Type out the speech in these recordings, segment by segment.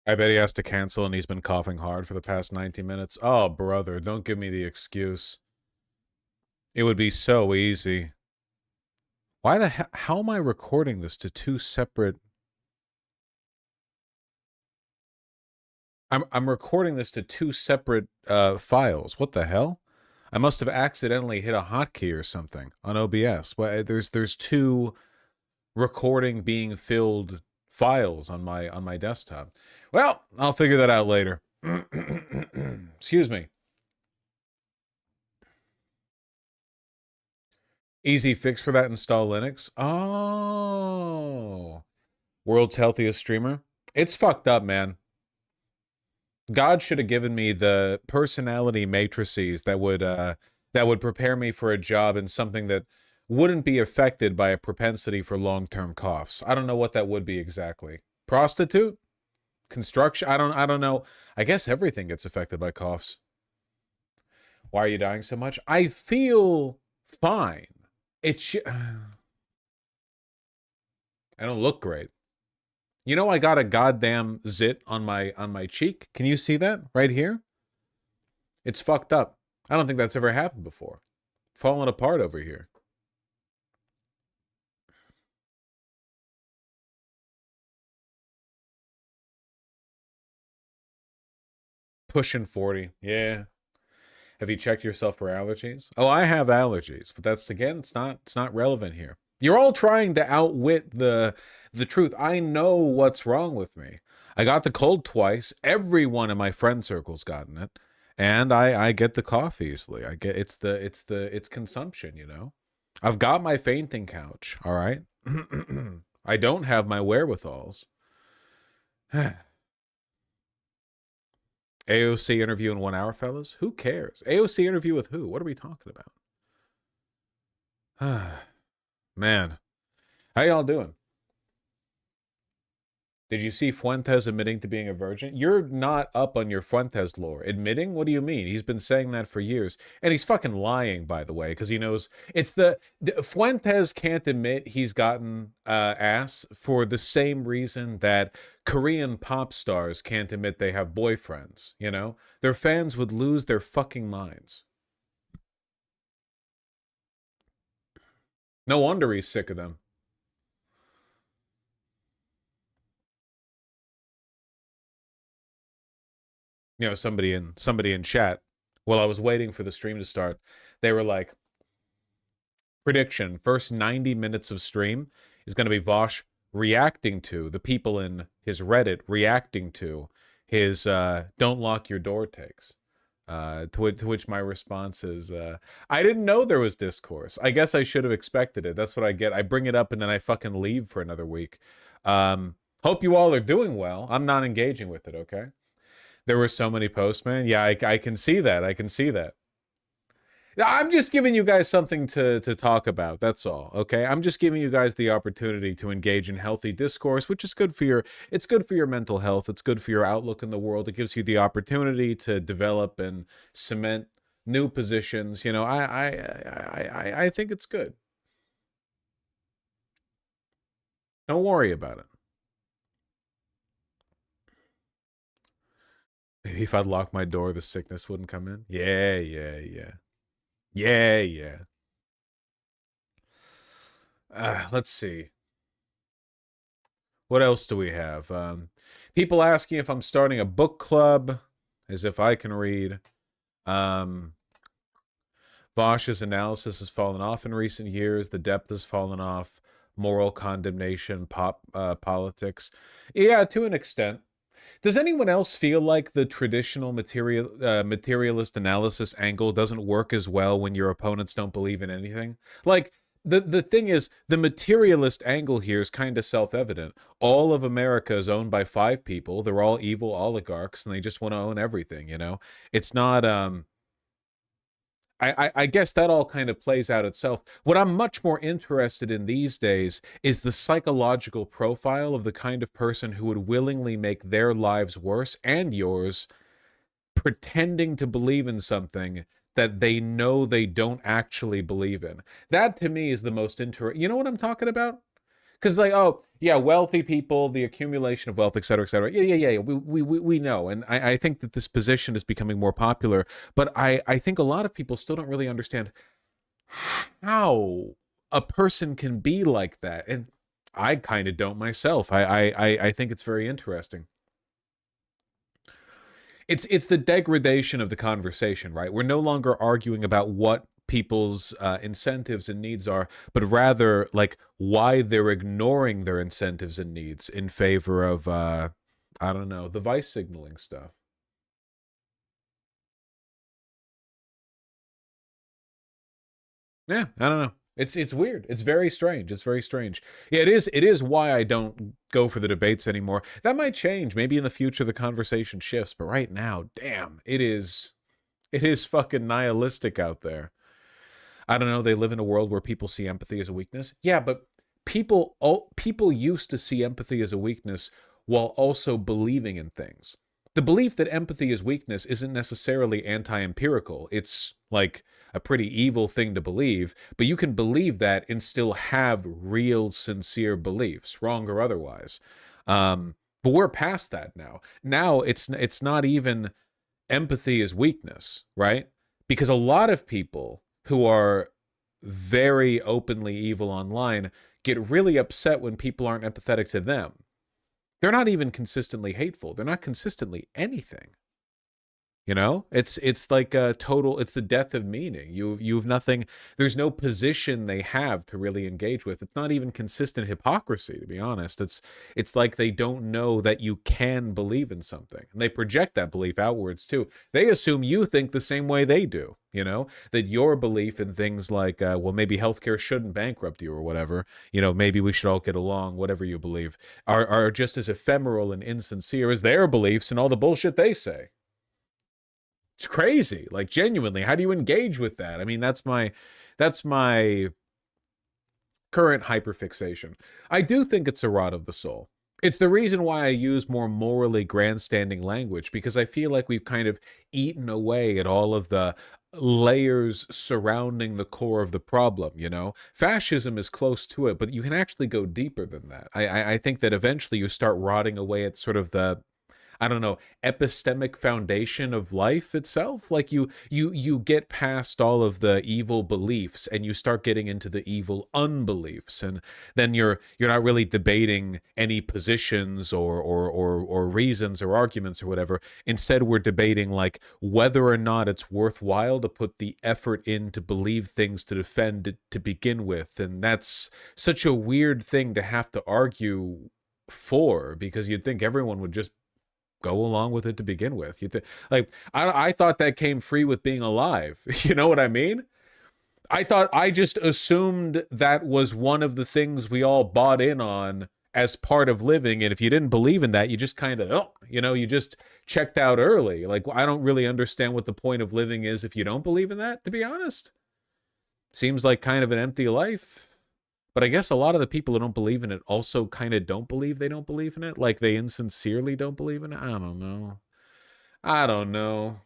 I bet he has to cancel and he's been coughing hard for the past 90 minutes. Oh, brother, don't give me the excuse. It would be so easy. Why the hell? How am I recording this to two separate... I'm recording this to two separate files. What the hell? I must have accidentally hit a hotkey or something on OBS. Well, there's two recording being filled files on my desktop. Well, I'll figure that out later. Excuse me. Easy fix for that, install Linux. Oh. World's healthiest streamer. It's fucked up, man. God should have given me the personality matrices that would prepare me for a job in something that wouldn't be affected by a propensity for long-term coughs. I don't know what that would be exactly. Prostitute? Construction? I don't know. I guess everything gets affected by coughs. Why are you dying so much? I feel fine. I don't look great. You know, I got a goddamn zit on my cheek. Can you see that right here? It's fucked up. I don't think that's ever happened before. Falling apart over here. Pushing 40. Yeah. Have you checked yourself for allergies? Oh, I have allergies, but that's, again, it's not relevant here. You're all trying to outwit the truth. I know what's wrong with me. I got the cold twice. Everyone in my friend circle's gotten it. And I get the cough easily. I get it's consumption, you know. I've got my fainting couch, all right? I don't have my wherewithals. AOC interview in 1 hour, fellas? Who cares? AOC interview with who? What are we talking about? Man. How y'all doing? Did you see Fuentes admitting to being a virgin? You're not up on your Fuentes lore. Admitting? What do you mean? He's been saying that for years. And he's fucking lying, by the way, because he knows it's Fuentes can't admit he's gotten ass for the same reason that Korean pop stars can't admit they have boyfriends, you know? Their fans would lose their fucking minds. No wonder he's sick of them. You know, somebody in chat, while I was waiting for the stream to start, they were like, prediction, first 90 minutes of stream is going to be Vosh reacting to the people in his Reddit, reacting to his don't lock your door takes. To which my response is, I didn't know there was discourse. I guess I should have expected it. That's what I get. I bring it up and then I fucking leave for another week. Hope you all are doing well. I'm not engaging with it, okay? There were so many posts, man. Yeah, I can see that. I can see that. I'm just giving you guys something to talk about. That's all. Okay. I'm just giving you guys the opportunity to engage in healthy discourse, which is good for it's good for your mental health. It's good for your outlook in the world. It gives you the opportunity to develop and cement new positions. You know, I think it's good. Don't worry about it. Maybe if I'd lock my door, the sickness wouldn't come in. Yeah, yeah, yeah. Yeah, yeah. Let's see. What else do we have? People asking if I'm starting a book club, as if I can read. Bosch's analysis has fallen off in recent years. The depth has fallen off. Moral condemnation, politics. Yeah, to an extent. Does anyone else feel like the traditional materialist analysis angle doesn't work as well when your opponents don't believe in anything? Like, the thing is, the materialist angle here is kind of self-evident. All of America is owned by 5 people. They're all evil oligarchs, and they just want to own everything, you know? It's not... I guess that all kind of plays out itself. What I'm much more interested in these days is the psychological profile of the kind of person who would willingly make their lives worse and yours, pretending to believe in something that they know they don't actually believe in. That to me is the most interesting. You know what I'm talking about? because like, oh yeah, wealthy people, the accumulation of wealth, et cetera, et cetera. Yeah. We know, and I think that this position is becoming more popular. But I think a lot of people still don't really understand how a person can be like that, and I kind of don't myself. I think it's very interesting. It's the degradation of the conversation, right? We're no longer arguing about what people's incentives and needs are, but rather like why they're ignoring their incentives and needs in favor of I don't know, the vice signaling stuff. Yeah, I don't know. It's weird. It's very strange. It's very strange. Yeah, it is why I don't go for the debates anymore. That might change. Maybe in the future the conversation shifts, but right now, damn, it is fucking nihilistic out there. I don't know, they live in a world where people see empathy as a weakness. Yeah, but people used to see empathy as a weakness while also believing in things. The belief that empathy is weakness isn't necessarily anti-empirical. It's like a pretty evil thing to believe, but you can believe that and still have real sincere beliefs, wrong or otherwise. But we're past that now. Now it's not even empathy is weakness, right? Because a lot of people who are very openly evil online get really upset when people aren't empathetic to them. They're not even consistently hateful. They're not consistently anything. You know, it's like a total. It's the death of meaning. You've nothing. There's no position they have to really engage with. It's not even consistent hypocrisy, to be honest. It's like they don't know that you can believe in something, and they project that belief outwards too. They assume you think the same way they do. You know, that your belief in things like, well, maybe healthcare shouldn't bankrupt you or whatever. You know, maybe we should all get along. Whatever you believe, are just as ephemeral and insincere as their beliefs and all the bullshit they say. It's crazy. Like genuinely, how do you engage with that? I mean, that's my current hyperfixation. I do think it's a rot of the soul. It's the reason why I use more morally grandstanding language, because I feel like we've kind of eaten away at all of the layers surrounding the core of the problem, you know? Fascism is close to it, but you can actually go deeper than that. I think that eventually you start rotting away at sort of the, I don't know, epistemic foundation of life itself. Like you get past all of the evil beliefs and you start getting into the evil unbeliefs, and then you're not really debating any positions or reasons or arguments or whatever. Instead, we're debating like whether or not it's worthwhile to put the effort in to believe things to defend it to begin with. And that's such a weird thing to have to argue for, because you'd think everyone would just go along with it to begin with. Like I thought that came free with being alive. You know what I mean? I just assumed that was one of the things we all bought in on as part of living, and if you didn't believe in that, you just kind of, oh, you just checked out early. Like I don't really understand what the point of living is if you don't believe in that, to be honest. Seems like kind of an empty life. But I guess a lot of the people who don't believe in it also kind of don't believe they don't believe in it. Like they insincerely don't believe in it. I don't know. I don't know.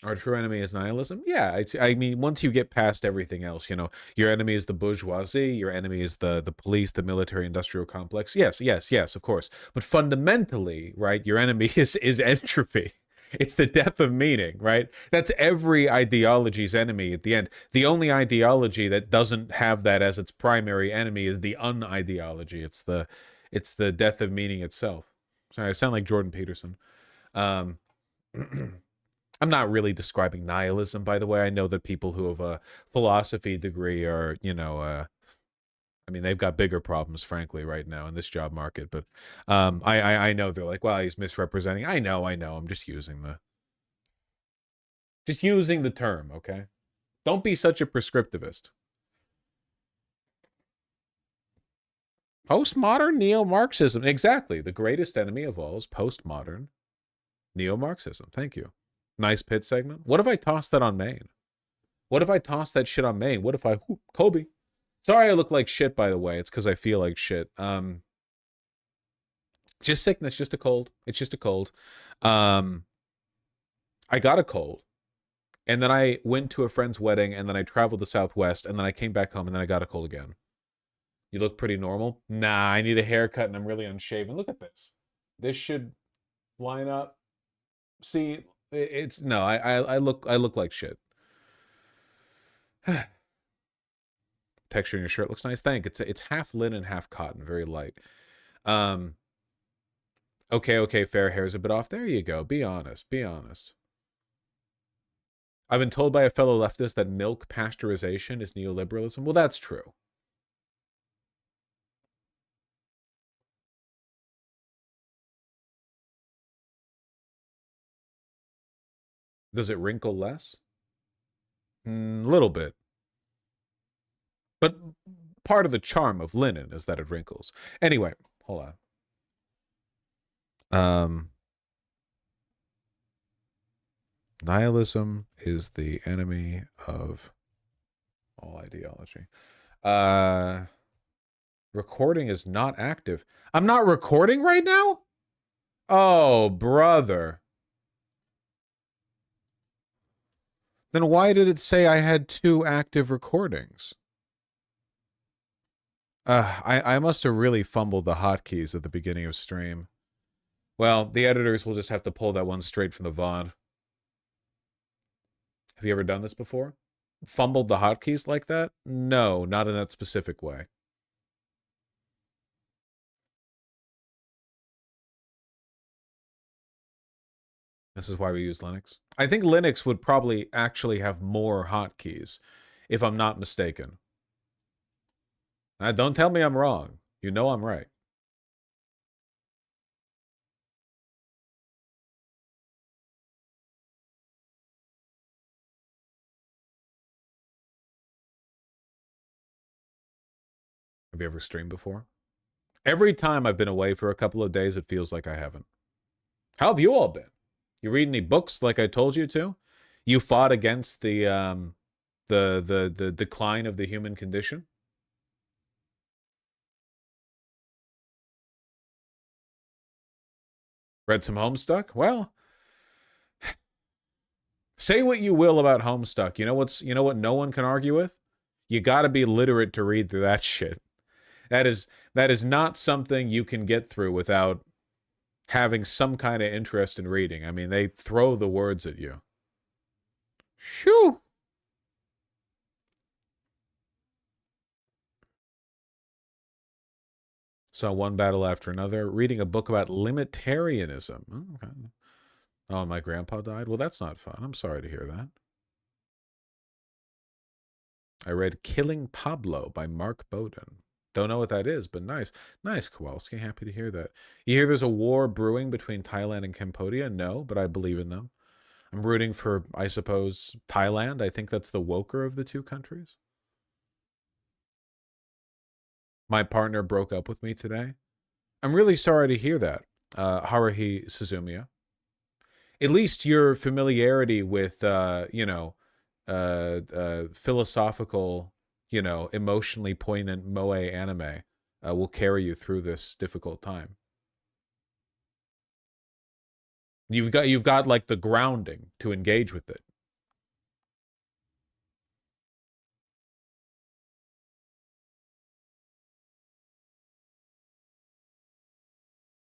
Our true enemy is nihilism. Yeah, I mean, once you get past everything else, your enemy is the bourgeoisie, your enemy is the police, the military-industrial complex. Yes, of course. But fundamentally, right, your enemy is entropy. It's the death of meaning, right? That's every ideology's enemy at the end. The only ideology that doesn't have that as its primary enemy is the unideology. It's the death of meaning itself. Sorry, I sound like Jordan Peterson. Um, I'm not really describing nihilism, by the way. I know that people who have a philosophy degree are, I mean, they've got bigger problems, frankly, right now in this job market. But I know they're like, well, he's misrepresenting. I know. I'm just using the term, okay? Don't be such a prescriptivist. Postmodern neo-Marxism. Exactly. The greatest enemy of all is postmodern neo-Marxism. Thank you. Nice pit segment. What if I toss that on Maine? What if I toss that shit on Maine? What if Kobe? Sorry I look like shit, by the way. It's because I feel like shit. Just sickness, just a cold. It's just a cold. I got a cold. And then I went to a friend's wedding, and then I traveled to Southwest, and then I came back home, and then I got a cold again. You look pretty normal. Nah, I need a haircut, and I'm really unshaven. Look at this. This should line up. See, it's no. I look like shit. Texture in your shirt looks nice. Thank. It's half linen, half cotton, very light. Um. Okay. Fair hair's a bit off. There you go. Be honest. Be honest. I've been told by a fellow leftist that milk pasteurization is neoliberalism. Well, that's true. Does it wrinkle less? Little bit. But part of the charm of linen is that it wrinkles. Anyway, hold on. Nihilism is the enemy of all ideology. Recording is not active. I'm not recording right now? Oh, brother. Then why did it say I had 2 active recordings? I must have really fumbled the hotkeys at the beginning of stream. Well, the editors will just have to pull that one straight from the VOD. Have you ever done this before? Fumbled the hotkeys like that? No, not in that specific way. This is why we use Linux. I think Linux would probably actually have more hotkeys, if I'm not mistaken. Don't tell me I'm wrong. You know I'm right. Have you ever streamed before? Every time I've been away for a couple of days, it feels like I haven't. How have you all been? You read any books like I told you to? You fought against the decline of the human condition? Read some Homestuck? Well, say what you will about Homestuck. You know what no one can argue with? You got to be literate to read through that shit. That is not something you can get through without having some kind of interest in reading. I mean, they throw the words at you. Phew. So one battle after another, reading a book about limitarianism. Oh, okay. Oh, my grandpa died? Well, that's not fun. I'm sorry to hear that. I read Killing Pablo by Mark Bowden. Don't know what that is, but nice. Nice, Kowalski. Happy to hear that. You hear there's a war brewing between Thailand and Cambodia? No, but I believe in them. I'm rooting for, I suppose, Thailand. I think that's the woker of the two countries. My partner broke up with me today. I'm really sorry to hear that, Haruhi Suzumiya. At least your familiarity with, philosophical, emotionally poignant moe anime will carry you through this difficult time. You've got like the grounding to engage with it.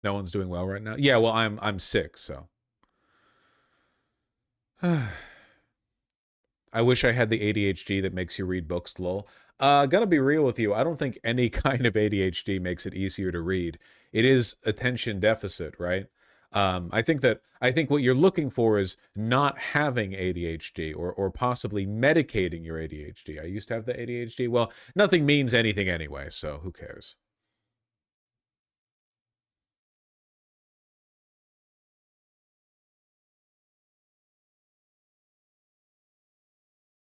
No one's doing well right now. Yeah, well, I'm sick, so. I wish I had the ADHD that makes you read books, lol. Gotta be real with you. I don't think any kind of ADHD makes it easier to read. It is attention deficit, right? I think what you're looking for is not having ADHD or possibly medicating your ADHD. I used to have the ADHD. Well, nothing means anything anyway, so who cares?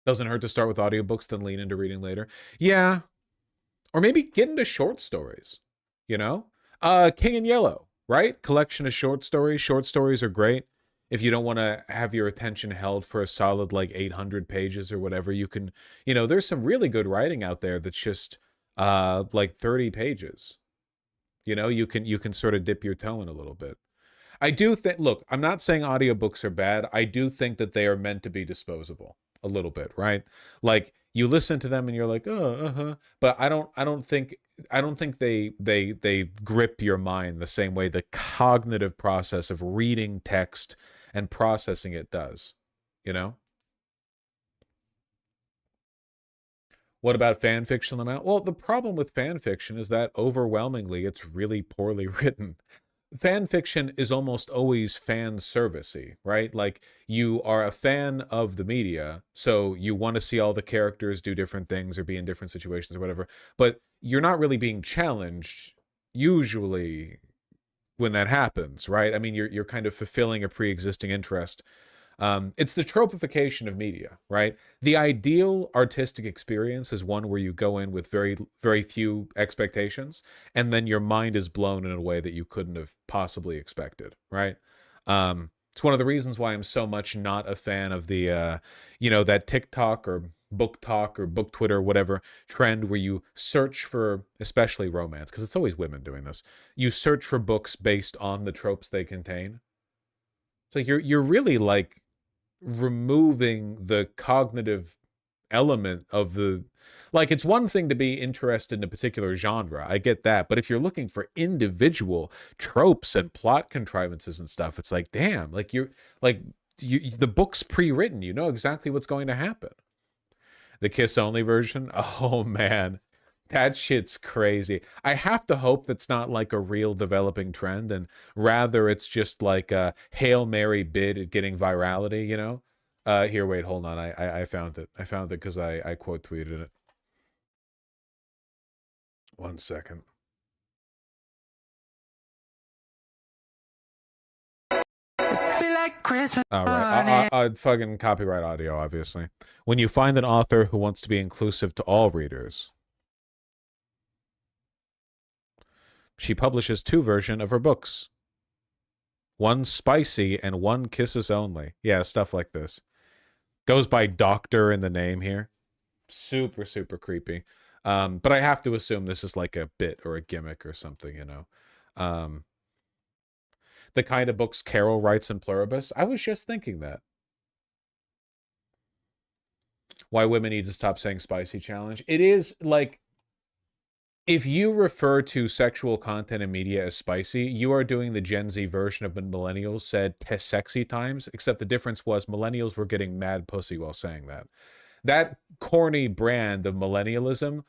Doesn't hurt to start with audiobooks, then lean into reading later. Yeah. Or maybe get into short stories, you know? King in Yellow, right? Collection of short stories. Short stories are great. If you don't want to have your attention held for a solid like 800 pages or whatever, you can, there's some really good writing out there that's just like 30 pages. You can sort of dip your toe in a little bit. I do think, look, I'm not saying audiobooks are bad. I do think that they are meant to be disposable a little bit, right? Like you listen to them and you're like, oh, uh-huh. But I don't think they grip your mind the same way the cognitive process of reading text and processing it does, you know? What about fan fiction amount? Well, the problem with fan fiction is that overwhelmingly it's really poorly written. Fan fiction is almost always fan servicey, right? Like you are a fan of the media, so you want to see all the characters do different things or be in different situations or whatever, but you're not really being challenged usually when that happens, right? I mean, you're kind of fulfilling a pre-existing interest. It's the tropification of media, right? The ideal artistic experience is one where you go in with very, very few expectations, and then your mind is blown in a way that you couldn't have possibly expected, right? It's one of the reasons why I'm so much not a fan of the, that TikTok or book talk or book Twitter, whatever trend where you search for, especially romance, because it's always women doing this. You search for books based on the tropes they contain. So you're really like removing the cognitive element of the, like, it's one thing to be interested in a particular genre, I get that, but if you're looking for individual tropes and plot contrivances and stuff, it's like, damn, like you're like the book's pre-written, you know exactly what's going to happen. The kiss only version, oh man, that shit's crazy. I have to hope that's not like a real developing trend, and rather it's just like a Hail Mary bid at getting virality, you know? Here, wait, hold on. I found it. I found it because I quote tweeted it. One second. All right. Fucking copyright audio, obviously. When you find an author who wants to be inclusive to all readers, she publishes 2 versions of her books. One spicy and one kisses only. Yeah, stuff like this. Goes by doctor in the name here. Super, super creepy. But I have to assume this is like a bit or a gimmick or something, you know. Um, the kind of books Carol writes in Pluribus. I was just thinking that. Why women need to stop saying spicy challenge. It is like, if you refer to sexual content in media as spicy, you are doing the Gen Z version of when millennials said sexy times, except the difference was millennials were getting mad pussy while saying that. That corny brand of millennialism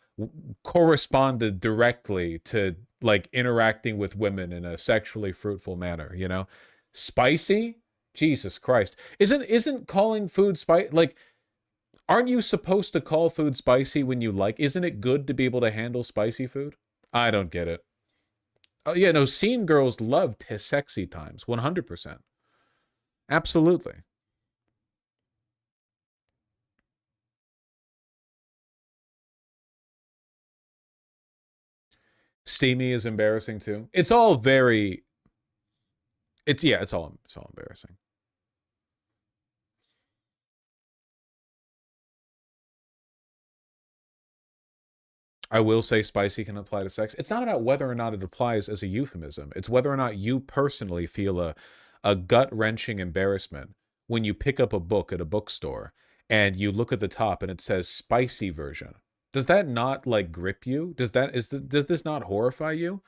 corresponded directly to like interacting with women in a sexually fruitful manner, you know? Spicy? Jesus Christ. Isn't calling food spicy, like, aren't you supposed to call food spicy when you like? Isn't it good to be able to handle spicy food? I don't get it. Oh yeah, no, scene girls loved his sexy times, 100%. Absolutely. Steamy is embarrassing too. It's all very, it's all embarrassing. I will say spicy can apply to sex. It's not about whether or not it applies as a euphemism. It's whether or not you personally feel a gut-wrenching embarrassment when you pick up a book at a bookstore and you look at the top and it says spicy version. Does that not like grip you? Does this not horrify you?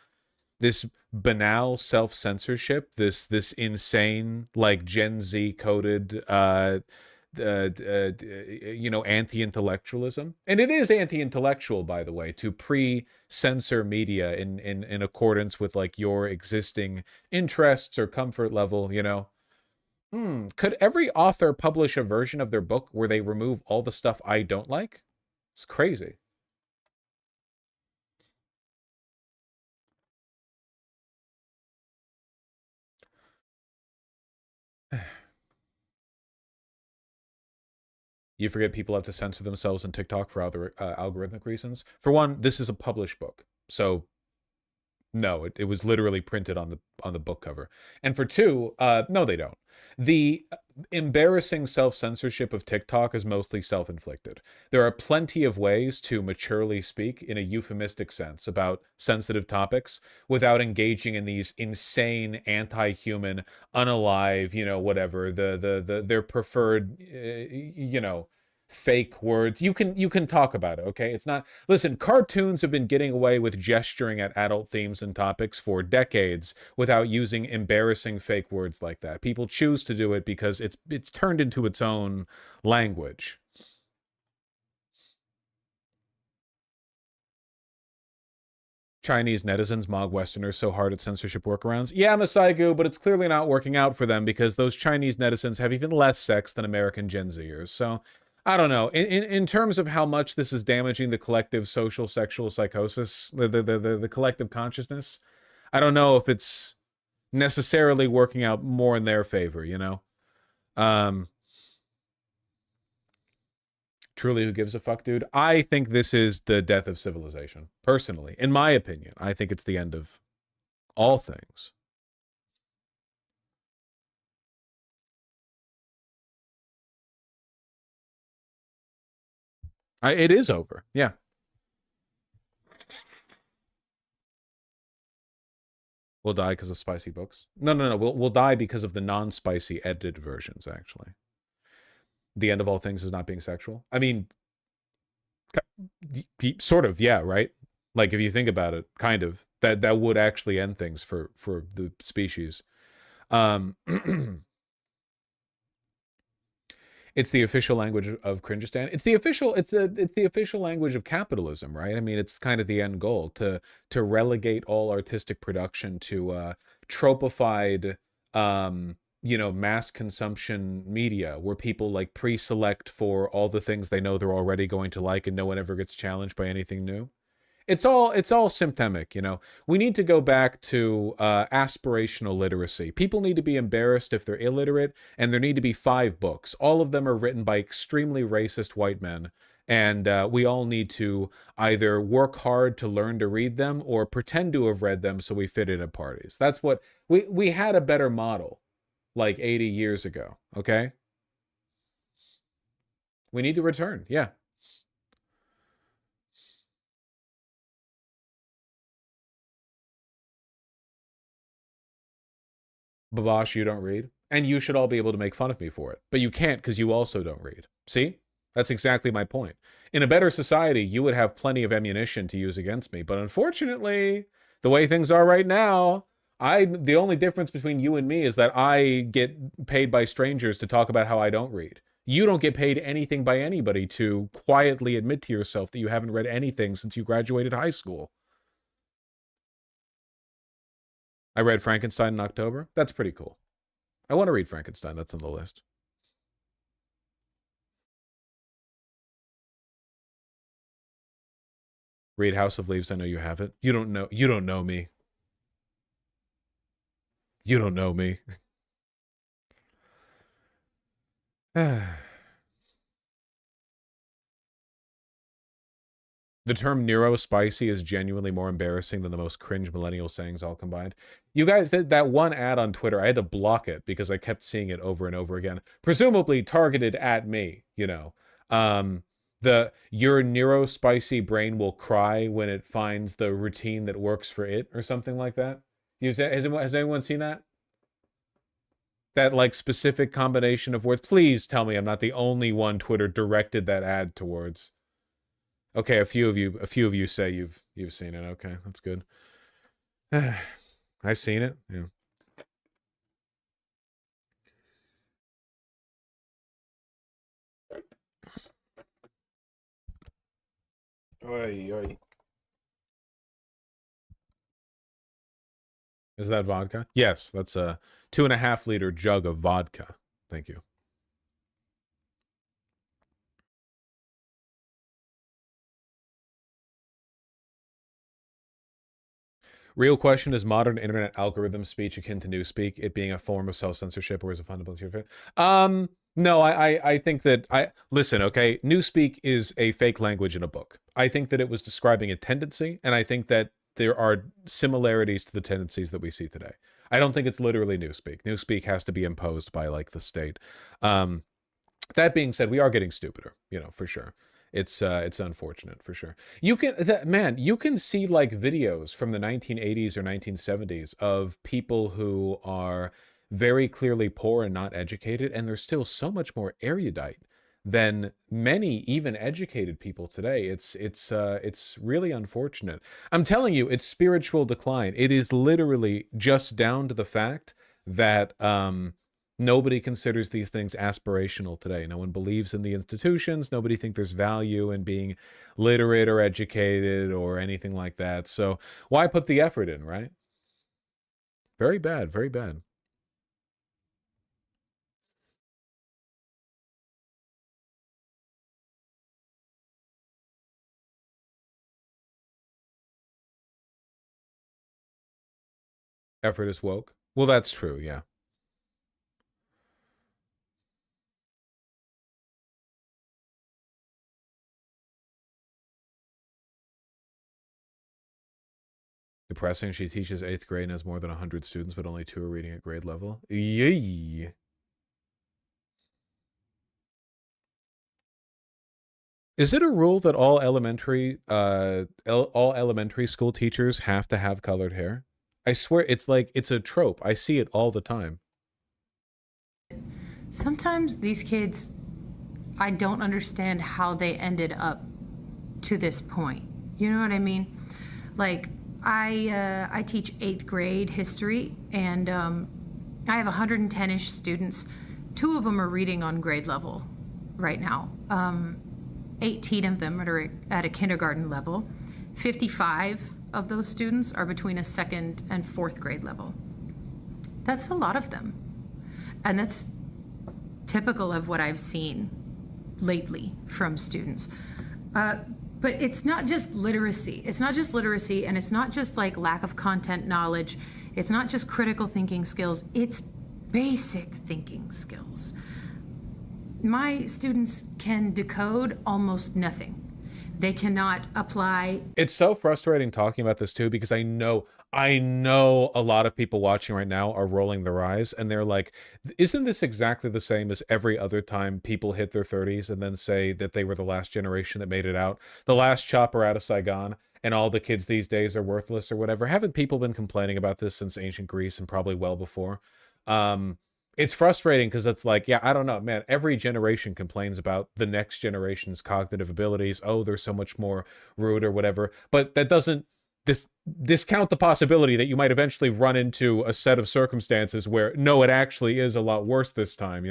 This banal self-censorship, this insane like Gen Z coded anti-intellectualism, and it is anti-intellectual, by the way, to pre-censor media in accordance with like your existing interests or comfort level, you know. Could every author publish a version of their book where they remove all the stuff I don't like? It's crazy. You forget people have to censor themselves in TikTok for other algorithmic reasons. For one, this is a published book, so No, it was literally printed on the book cover. And for two, no, they don't. The embarrassing self-censorship of TikTok is mostly self-inflicted. There are plenty of ways to maturely speak in a euphemistic sense about sensitive topics without engaging in these insane anti-human, unalive, whatever, their preferred, fake words. You can talk about it, okay? It's not, listen, cartoons have been getting away with gesturing at adult themes and topics for decades without using embarrassing fake words like that. People choose to do it because it's turned into its own language. Chinese netizens mock Westerners so hard at censorship workarounds. Yeah, Masaigu, but it's clearly not working out for them because those Chinese netizens have even less sex than American Gen Zers. So I don't know. In terms of how much this is damaging the collective social sexual psychosis, the collective consciousness, I don't know if it's necessarily working out more in their favor, Um, truly, who gives a fuck, dude? I think this is the death of civilization. Personally, in my opinion, I think it's the end of all things. It is over. Yeah. We'll die because of spicy books. No. We'll die because of the non-spicy edited versions, actually. The end of all things is not being sexual. I mean, sort of, yeah, right? Like if you think about it, kind of. That would actually end things for the species. It's the official language of Kyrgyzstan. It's the official language of capitalism, right? I mean, it's kind of the end goal to relegate all artistic production to tropified mass consumption media where people like pre-select for all the things they know they're already going to like and no one ever gets challenged by anything new. It's all symptomatic. We need to go back to aspirational literacy. People need to be embarrassed if they're illiterate, and there need to be 5 books. All of them are written by extremely racist white men, and we all need to either work hard to learn to read them or pretend to have read them so we fit in at parties. That's what we had a better model like 80 years ago, okay? We need to return. Yeah. Babash, you don't read. And you should all be able to make fun of me for it. But you can't because you also don't read. See? That's exactly my point. In a better society, you would have plenty of ammunition to use against me. But unfortunately, the way things are right now, the only difference between you and me is that I get paid by strangers to talk about how I don't read. You don't get paid anything by anybody to quietly admit to yourself that you haven't read anything since you graduated high school. I read Frankenstein in October. That's pretty cool. I want to read Frankenstein. That's on the list. Read House of Leaves. I know you have it. You don't know. You don't know me. You don't know me. The term Nero spicy is genuinely more embarrassing than the most cringe millennial sayings all combined. You guys, that one ad on Twitter, I had to block it because I kept seeing it over and over again. Presumably targeted at me, your Nero spicy brain will cry when it finds the routine that works for it or something like that. Has anyone seen that? That like specific combination of words. Please tell me I'm not the only one Twitter directed that ad towards. Okay, a few of you say you've seen it. Okay, that's good. I've seen it. Yeah. Oy, oy. Is that vodka? Yes, that's a 2.5-liter jug of vodka. Thank you. Real question, is modern internet algorithm speech akin to newspeak, it being a form of self-censorship, or is it fundamental to it? No, I think that listen, okay, newspeak is a fake language in a book. I think that it was describing a tendency, and I think that there are similarities to the tendencies that we see today. I don't think it's literally Newspeak. Newspeak has to be imposed by like the state. That being said, we are getting stupider, for sure. It's unfortunate for sure. You can see like videos from the 1980s or 1970s of people who are very clearly poor and not educated, and they're still so much more erudite than many even educated people today. It's really unfortunate. I'm telling you, it's spiritual decline. It is literally just down to the fact that nobody considers these things aspirational today. No one believes in the institutions. Nobody thinks there's value in being literate or educated or anything like that. So why put the effort in, right? Very bad, very bad. Effort is woke. Well, that's true, yeah. Depressing. She teaches 8th grade and has more than 100 students, but only 2 are reading at grade level. Yay. Is it a rule that all elementary school teachers have to have colored hair? I swear it's like it's a trope. I see it all the time. Sometimes these kids, I don't understand how they ended up to this point. You know what I mean? Like, I teach 8th grade history, and I have 110-ish students. 2 of them are reading on grade level right now. 18 of them are at a kindergarten level. 55 of those students are between a 2nd and 4th grade level. That's a lot of them. And that's typical of what I've seen lately from students. But it's not just literacy. It's not just literacy, and it's not just like lack of content knowledge. It's not just critical thinking skills. It's basic thinking skills. My students can decode almost nothing. They cannot apply. It's so frustrating talking about this too, because I know a lot of people watching right now are rolling their eyes and they're like, isn't this exactly the same as every other time people hit their 30s and then say that they were the last generation that made it out, the last chopper out of Saigon, and all the kids these days are worthless or whatever? Haven't people been complaining about this since ancient Greece and probably well before? It's frustrating because it's like, yeah, I don't know, man. Every generation complains about the next generation's cognitive abilities. Oh, they're so much more rude or whatever. But that doesn't discount the possibility that you might eventually run into a set of circumstances where, no, it actually is a lot worse this time,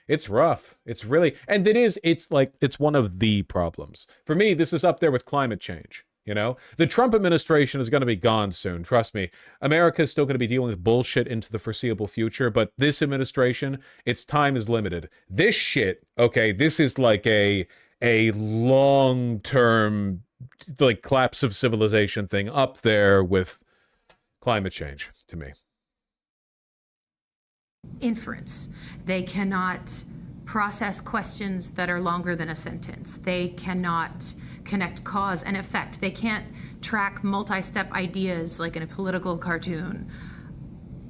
It's rough. It's really, and it's like, it's one of the problems. For me, this is up there with climate change. The Trump administration is going to be gone soon. Trust me. America is still going to be dealing with bullshit into the foreseeable future, but this administration, its time is limited. This shit, okay, this is like a long-term like collapse of civilization thing up there with climate change to me. Inference. They cannot process questions that are longer than a sentence. They cannot connect cause and effect. They can't track multi-step ideas like in a political cartoon.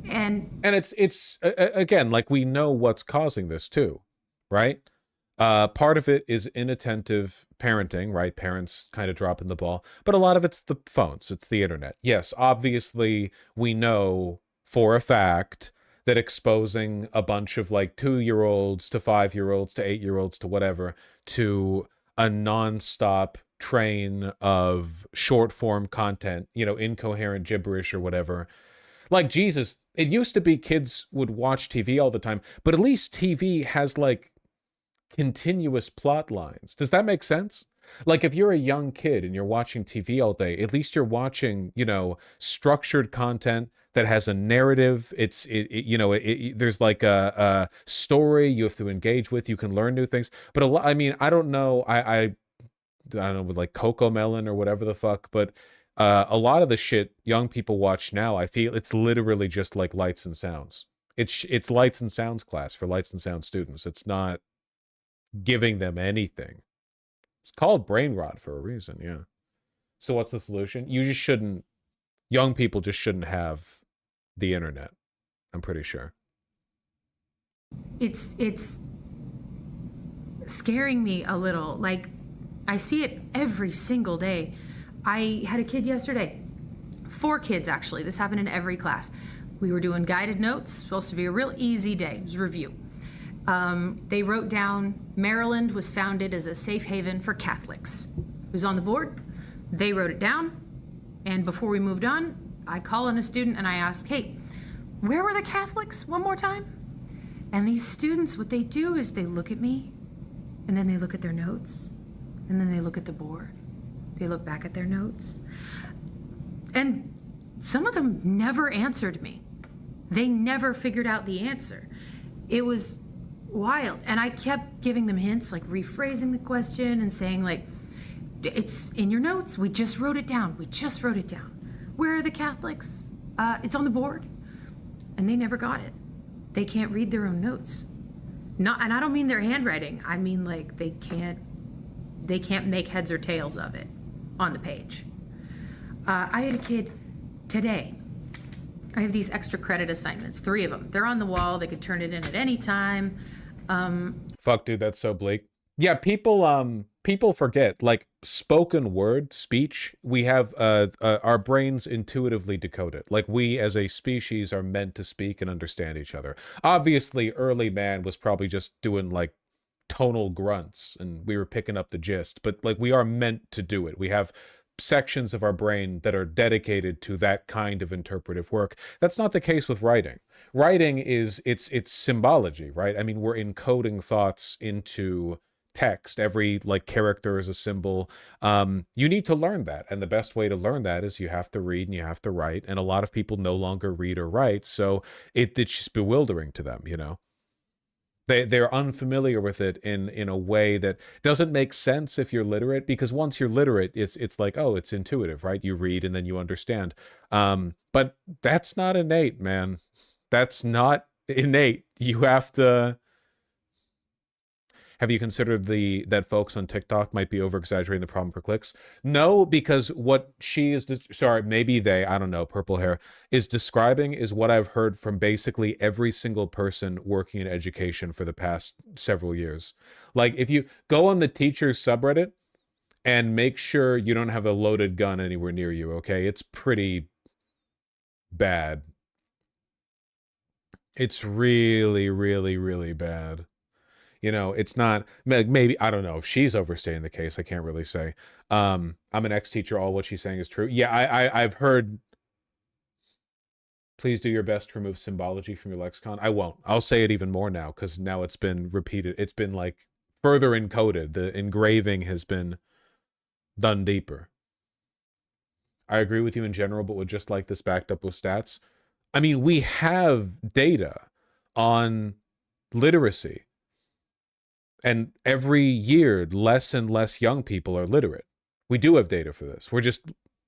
And it's again, like, we know what's causing this too, right? Part of it is inattentive parenting, right? Parents kind of dropping the ball, but a lot of it's the phones, it's the internet. Yes, obviously we know for a fact that exposing a bunch of like 2-year-olds to 5-year-olds to 8-year-olds to whatever to a nonstop train of short form content, incoherent gibberish or whatever. Like, Jesus, it used to be kids would watch TV all the time, but at least TV has like continuous plot lines. Does that make sense? Like, if you're a young kid and you're watching TV all day, at least you're watching, structured content that has a narrative. There's like a story you have to engage with. You can learn new things. But I mean, I don't know. I don't know, with like Coco Melon or whatever the fuck, but a lot of the shit young people watch now, I feel it's literally just like lights and sounds. It's lights and sounds class for lights and sound students. It's not giving them anything. It's called brain rot for a reason, yeah. So what's the solution? You just shouldn't, young people just shouldn't have the internet, I'm pretty sure. It's scaring me a little. Like, I see it every single day. I had a kid yesterday, 4 kids actually. This happened in every class. We were doing guided notes, supposed to be a real easy day. It was review. They wrote down Maryland was founded as a safe haven for Catholics. It was on the board. They wrote it down. And before we moved on, I call on a student and I ask, hey, where were the Catholics one more time? And these students, what they do is they look at me and then they look at their notes and then they look at the board. They look back at their notes. And some of them never answered me. They never figured out the answer. It was wild. And I kept giving them hints, like rephrasing the question and saying, like, it's in your notes. We just wrote it down. We just wrote it down. Where are the Catholics? It's on the board. And they never got it. They can't read their own notes. Not, and I don't mean their handwriting. I mean, like, they can't make heads or tails of it on the page. I had a kid today. I have these extra credit assignments, 3 of them. They're on the wall. They could turn it in at any time. Fuck, dude, that's so bleak. Yeah, people forget, like, spoken word speech, we have our brains intuitively decode it. Like, we as a species are meant to speak and understand each other. Obviously, early man was probably just doing like tonal grunts and we were picking up the gist, but like, we are meant to do it. We have sections of our brain that are dedicated to that kind of interpretive work. That's not the case with writing. Writing is it's symbology, right? I mean, we're encoding thoughts into text. Every like character is a symbol. You need to learn that, and the best way to learn that is you have to read and you have to write, and a lot of people no longer read or write, so it's just bewildering to them, you know. They're unfamiliar with it in a way that doesn't make sense if you're literate, because once you're literate, it's like, oh, it's intuitive, right? You read and then you understand. But that's not innate, man. That's not innate. You have to. Have you considered that folks on TikTok might be over-exaggerating the problem for clicks? No, because what she is, sorry, maybe they, I don't know, purple hair, is describing is what I've heard from basically every single person working in education for the past several years. Like, if you go on the teachers subreddit and make sure you don't have a loaded gun anywhere near you, okay? It's pretty bad. It's really, really, really bad. You know, it's not, maybe, I don't know if she's overstating the case. I can't really say. I'm an ex-teacher. All what she's saying is true. Yeah, I've heard, please do your best to remove symbology from your lexicon. I won't. I'll say it even more now, because now it's been repeated. It's been like further encoded. The engraving has been done deeper. I agree with you in general, but would just like this backed up with stats. I mean, we have data on literacy. And every year, less and less young people are literate. We do have data for this. We're just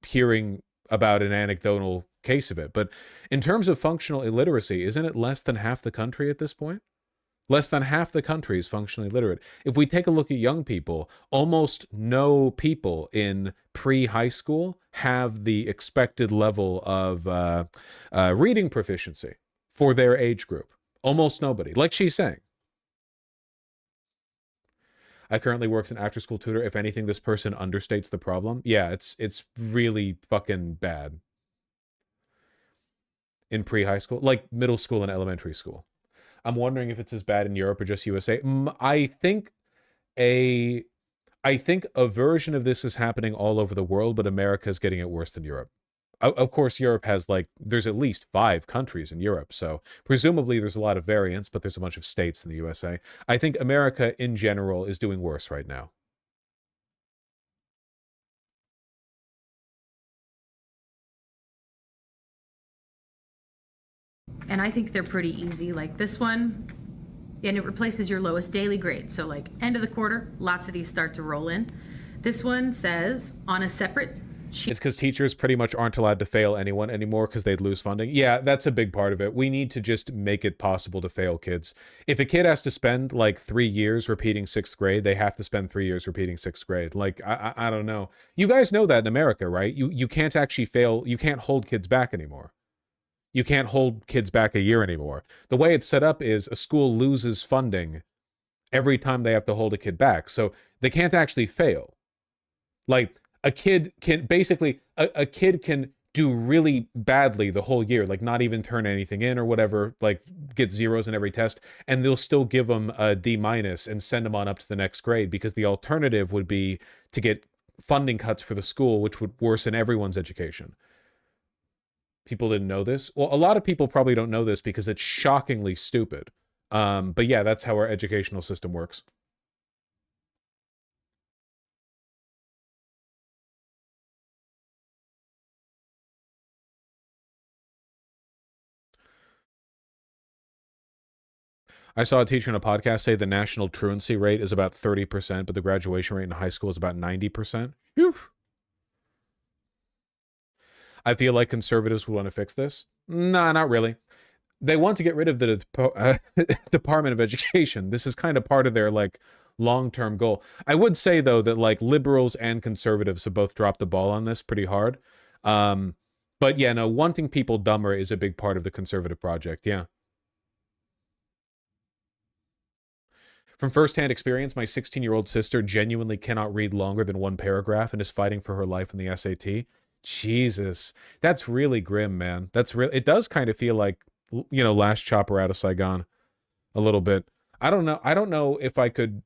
hearing about an anecdotal case of it. But in terms of functional illiteracy, isn't it less than half the country at this point? Less than half the country is functionally literate. If we take a look at young people, almost no people in pre-high school have the expected level of reading proficiency for their age group. Almost nobody. Like she's saying. I currently work as an after school tutor. If anything, this person understates the problem. Yeah, it's really fucking bad. In pre-high school, like middle school and elementary school. I'm wondering if it's as bad in Europe or just USA. I think a version of this is happening all over the world, but America is getting it worse than Europe. Of course, Europe has, like, there's at least 5 countries in Europe, so presumably there's a lot of variance, but there's a bunch of states in the USA. I think America in general is doing worse right now. And I think they're pretty easy, like this one, and it replaces your lowest daily grade. So like end of the quarter, lots of these start to roll in. This one says, on a separate It's because teachers pretty much aren't allowed to fail anyone anymore because they'd lose funding. Yeah, that's a big part of it. We need to just make it possible to fail kids. If a kid has to spend like 3 years repeating sixth grade, they have to spend 3 years repeating sixth grade. Like, I don't know. You guys know that in America, right? You can't actually fail. You can't hold kids back anymore. You can't hold kids back a year anymore. The way it's set up is a school loses funding every time they have to hold a kid back. So they can't actually fail. Like, a kid can basically, a kid can do really badly the whole year, like not even turn anything in or whatever, like get zeros in every test, and they'll still give them a D- and send them on up to the next grade, because the alternative would be to get funding cuts for the school, which would worsen everyone's education. People didn't know this. Well, a lot of people probably don't know this because it's shockingly stupid. But yeah, that's how our educational system works. I saw a teacher in a podcast say the national truancy rate is about 30%, but the graduation rate in high school is about 90%. Whew. I feel like conservatives would want to fix this. Nah, not really. They want to get rid of the Department of Education. This is kind of part of their like long-term goal. I would say though that like liberals and conservatives have both dropped the ball on this pretty hard. But yeah, no, wanting people dumber is a big part of the conservative project. Yeah. From firsthand experience, my 16-year-old sister genuinely cannot read longer than one paragraph and is fighting for her life in the SAT. Jesus, that's really grim, man. That's real. It does kind of feel like, you know, Last Chopper Out of Saigon a little bit. I don't know. I don't know if I could.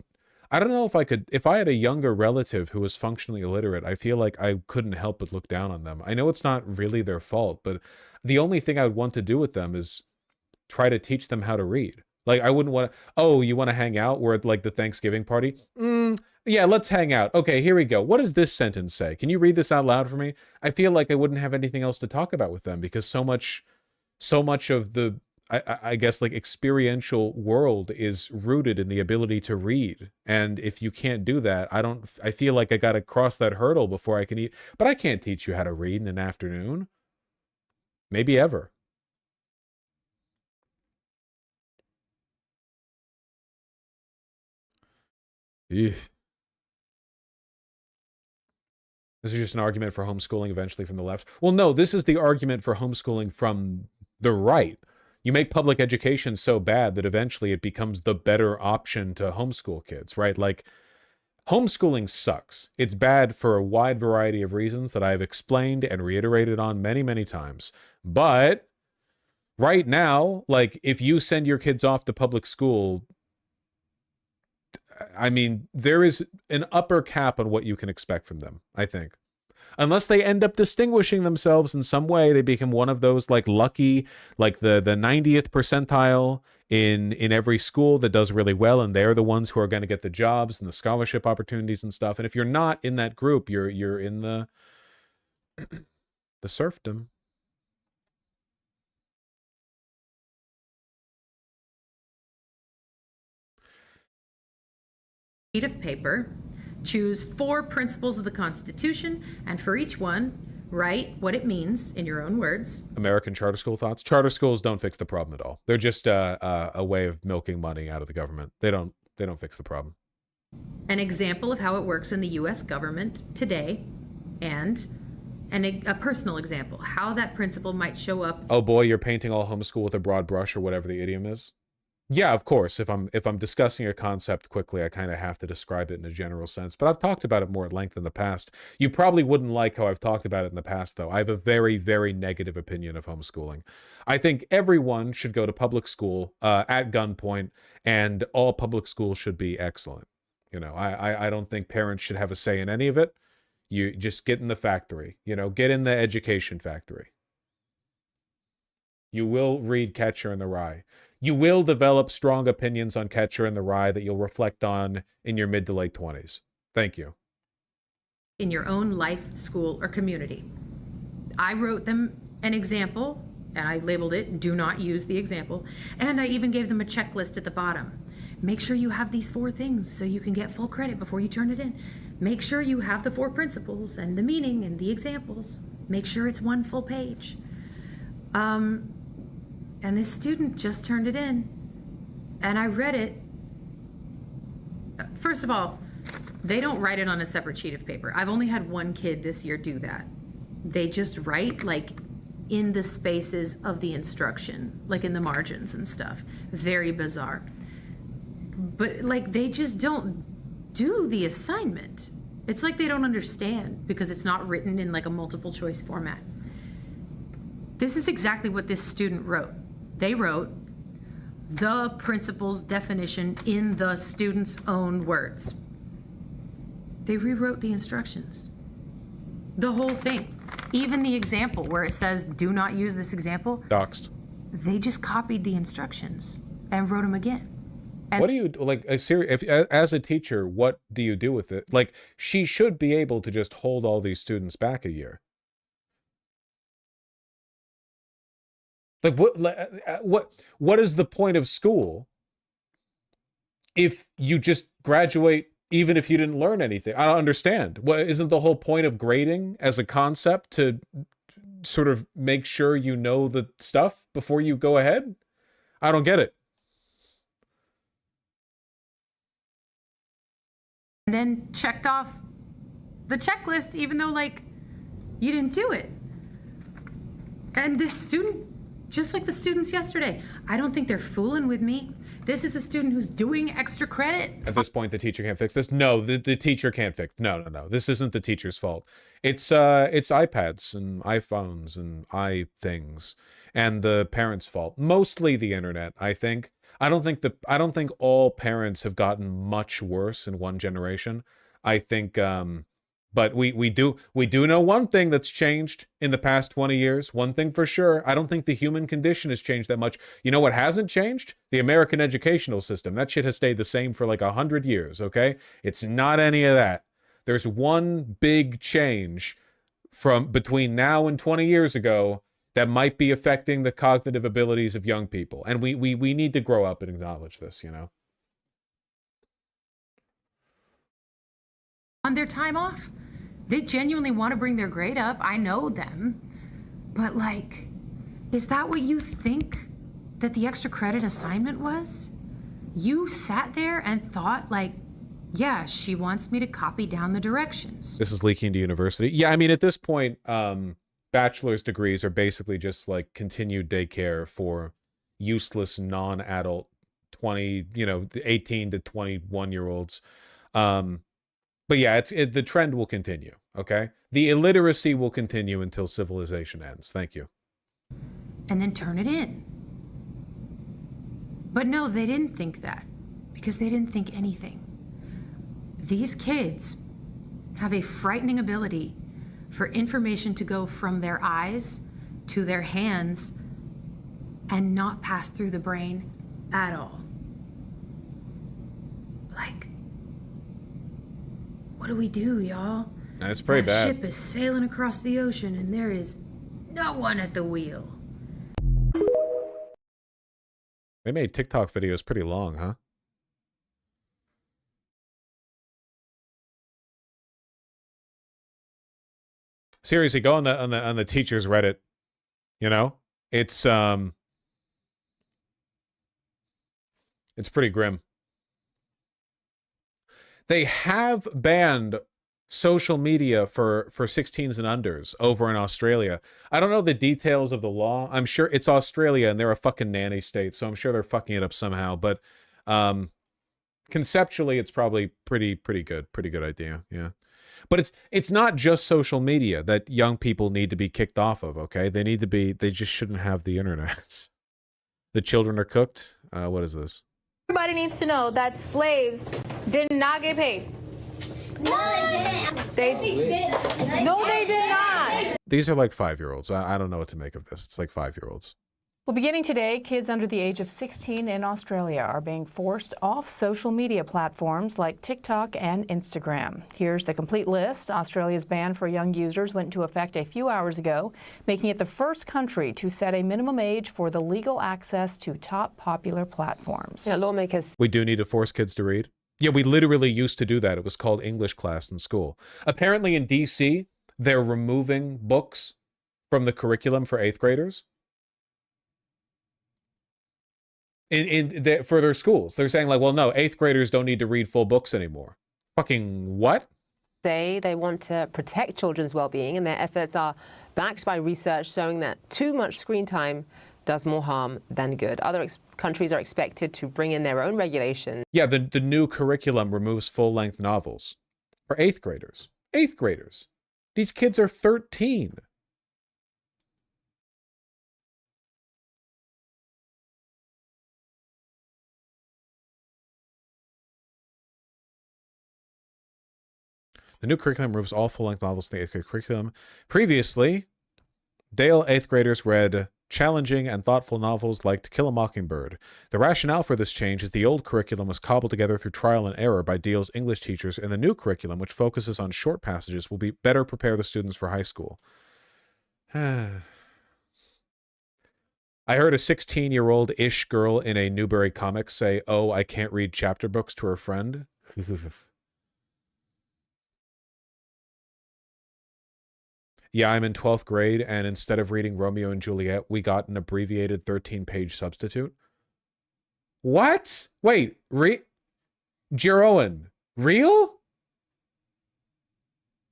I don't know if I could. If I had a younger relative who was functionally illiterate, I feel like I couldn't help but look down on them. I know it's not really their fault, but the only thing I would want to do with them is try to teach them how to read. Like, I wouldn't want to, oh, you want to hang out? We're at like the Thanksgiving party. Yeah, let's hang out. Okay, here we go. What does this sentence say? Can you read this out loud for me? I feel like I wouldn't have anything else to talk about with them, because so much of the, I guess, like experiential world is rooted in the ability to read. And if you can't do that, I feel like I got to cross that hurdle before I can eat. But I can't teach you how to read in an afternoon. Maybe ever. Eugh. This is just an argument for homeschooling eventually from the left. Well, no, this is the argument for homeschooling from the right. You make public education so bad that eventually it becomes the better option to homeschool kids, right? Like, homeschooling sucks. It's bad for a wide variety of reasons that I've explained and reiterated on many, many times. But right now, like, if you send your kids off to public school, I mean, there is an upper cap on what you can expect from them, I think. Unless they end up distinguishing themselves in some way, they become one of those like lucky, like the 90th percentile in every school that does really well, and they're the ones who are going to get the jobs and the scholarship opportunities and stuff. And if you're not in that group, you're in the the serfdom. Sheet of paper, choose 4 principles of the Constitution, and for each one, write what it means in your own words. American charter school thoughts. Charter schools don't fix the problem at all. They're just a way of milking money out of the government. They don't fix the problem. An example of how it works in the U.S. government today, and a personal example, how that principle might show up. Oh boy, you're painting all homeschool with a broad brush, or whatever the idiom is. Yeah, of course. If I'm discussing a concept quickly, I kind of have to describe it in a general sense. But I've talked about it more at length in the past. You probably wouldn't like how I've talked about it in the past, though. I have a very, very negative opinion of homeschooling. I think everyone should go to public school at gunpoint, and all public schools should be excellent. You know, I don't think parents should have a say in any of it. You just get in the factory. You know, get in the education factory. You will read Catcher in the Rye. You will develop strong opinions on Catcher in the Rye that you'll reflect on in your mid to late 20s. Thank you. In your own life, school, or community. I wrote them an example, and I labeled it, do not use the example, and I even gave them a checklist at the bottom. Make sure you have these 4 things so you can get full credit before you turn it in. make sure you have the 4 principles and the meaning and the examples. Make sure it's 1 full page. And this student just turned it in, and I read it. First of all, they don't write it on a separate sheet of paper. I've only had 1 kid this year do that. They just write like in the spaces of the instruction, like in the margins and stuff. Very bizarre. But like they just don't do the assignment. It's like they don't understand because it's not written in like a multiple choice format. This is exactly what this student wrote. They wrote the principle's definition in the student's own words. They rewrote the instructions. The whole thing. Even the example where it says, do not use this example. Doxed. They just copied the instructions and wrote them again. And what do you, like, as a teacher, what do you do with it? Like, she should be able to just hold all these students back a year. Like, what is the point of school if you just graduate even if you didn't learn anything? I don't understand. What, isn't the whole point of grading as a concept to sort of make sure you know the stuff before you go ahead? I don't get it. And then checked off the checklist, even though like you didn't do it. And this student, just like the students yesterday, I don't think they're fooling with me. This is a student who's doing extra credit. At this point, the teacher can't fix this. No, the teacher can't fix. No. This isn't the teacher's fault. It's iPads and iPhones and iThings and the parents' fault. Mostly the internet, I think. I don't think all parents have gotten much worse in one generation. I think, but we do know one thing that's changed in the past 20 years. One thing for sure. I don't think the human condition has changed that much. You know what hasn't changed? The American educational system. That shit has stayed the same for like 100 years, okay? It's not any of that. There's one big change from between now and 20 years ago that might be affecting the cognitive abilities of young people. And we need to grow up and acknowledge this, you know? On their time off, they genuinely want to bring their grade up. I know them. But like, is that what you think that the extra credit assignment was? You sat there and thought like, yeah, she wants me to copy down the directions. This is leaking to university. Yeah, I mean, at this point, bachelor's degrees are basically just like continued daycare for useless non-adult 18 to 21 year olds. But yeah, the trend will continue, okay? The illiteracy will continue until civilization ends. Thank you. And then turn it in. But no, they didn't think that because they didn't think anything. These kids have a frightening ability for information to go from their eyes to their hands and not pass through the brain at all. Like, what do we do, y'all? That's pretty bad. The ship is sailing across the ocean and there is no one at the wheel. They made TikTok videos pretty long, huh? Seriously, go on the teachers Reddit. You know, it's pretty grim. They have banned social media for 16s and unders over in Australia. I don't know the details of the law. I'm sure it's Australia and they're a fucking nanny state, so I'm sure they're fucking it up somehow. But conceptually, it's probably pretty good. Pretty good idea. Yeah. But it's not just social media that young people need to be kicked off of, okay? They just shouldn't have the internet. The children are cooked. What is this? Everybody needs to know that slaves did not get paid. No, they didn't. No, they did not. These are like 5-year-olds. I don't know what to make of this. It's like 5-year-olds. Well, beginning today, kids under the age of 16 in Australia are being forced off social media platforms like TikTok and Instagram. Here's the complete list. Australia's ban for young users went into effect a few hours ago, making it the first country to set a minimum age for the legal access to top popular platforms. Lawmakers. We do need to force kids to read. Yeah, we literally used to do that. It was called English class in school. Apparently in DC, they're removing books from the curriculum for 8th graders. For their schools. They're saying like, well, no, 8th graders don't need to read full books anymore. Fucking what? They want to protect children's well-being, and their efforts are backed by research showing that too much screen time does more harm than good. Other countries are expected to bring in their own regulations. Yeah, the new curriculum removes full-length novels for 8th graders. 8th graders. These kids are 13. The new curriculum removes all full-length novels in the 8th grade curriculum. Previously, Dale 8th graders read challenging and thoughtful novels like To Kill a Mockingbird. The rationale for this change is the old curriculum was cobbled together through trial and error by Dale's English teachers, and the new curriculum, which focuses on short passages, will be better prepare the students for high school. I heard a 16-year-old-ish girl in a Newbery comic say, "Oh, I can't read chapter books" to her friend. Yeah, I'm in 12th grade, and instead of reading Romeo and Juliet, we got an abbreviated 13-page substitute. What? Wait, Jeroen, real?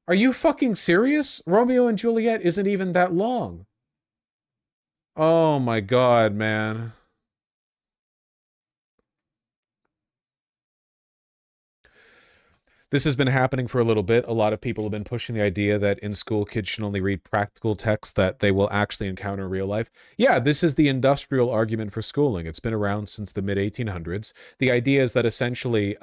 Are you fucking serious? Romeo and Juliet isn't even that long. Oh my god, man. This has been happening for a little bit. A lot of people have been pushing the idea that in school kids should only read practical texts that they will actually encounter in real life. Yeah, this is the industrial argument for schooling. It's been around since the mid-1800s. The idea is that essentially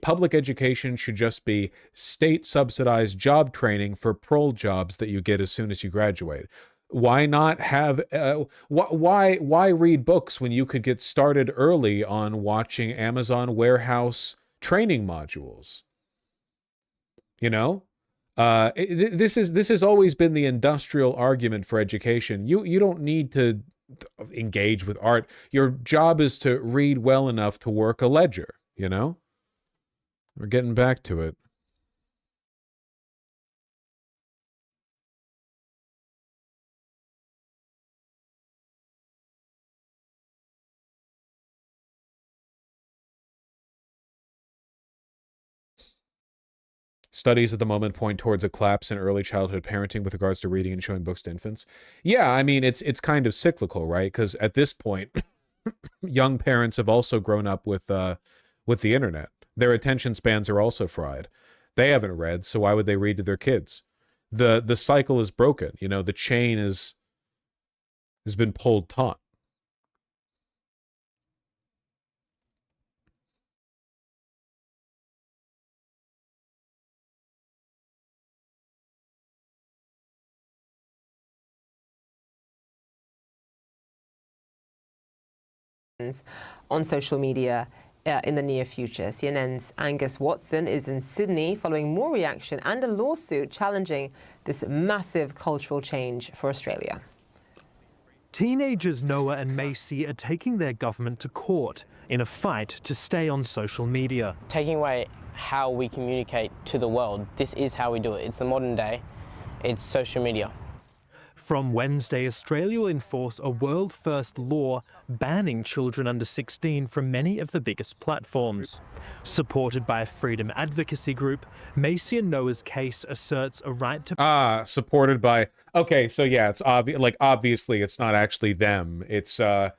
public education should just be state-subsidized job training for prole jobs that you get as soon as you graduate. Why not have why read books when you could get started early on watching Amazon Warehouse training modules? You know, this has always been the industrial argument for education. You don't need to engage with art. Your job is to read well enough to work a ledger. You know, we're getting back to it. Studies at the moment point towards a collapse in early childhood parenting with regards to reading and showing books to infants. Yeah, I mean, it's kind of cyclical, right? Because at this point, young parents have also grown up with the internet. Their attention spans are also fried. They haven't read, so why would they read to their kids? The cycle is broken. You know, the chain has been pulled taut. On social media in the near future. CNN's Angus Watson is in Sydney following more reaction and a lawsuit challenging this massive cultural change for Australia. Teenagers Noah and Macy are taking their government to court in a fight to stay on social media. Taking away how we communicate to the world, this is how we do it. It's the modern day, it's social media. From Wednesday, Australia will enforce a world-first law banning children under 16 from many of the biggest platforms. Supported by a freedom advocacy group, Macy and Noah's case asserts a right to... supported by... Okay, so yeah, it's obvious. Like, obviously, it's not actually them. It's a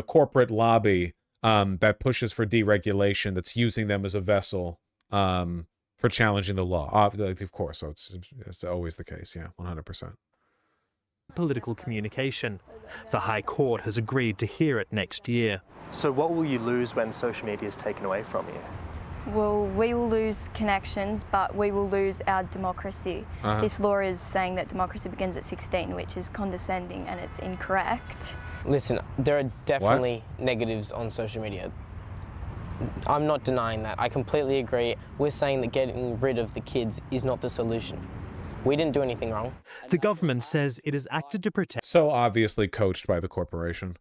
corporate lobby that pushes for deregulation that's using them as a vessel for challenging the law. Of course, so it's always the case, yeah, 100%. Political communication. The High Court has agreed to hear it next year. So what will you lose when social media is taken away from you? Well, we will lose connections, but we will lose our democracy. This law is saying that democracy begins at 16, which is condescending and it's incorrect. Listen, there are definitely negatives on social media. I'm not denying that. I completely agree. We're saying that getting rid of the kids is not the solution. We didn't do anything wrong. The government says it has acted to protect... So obviously coached by the corporation.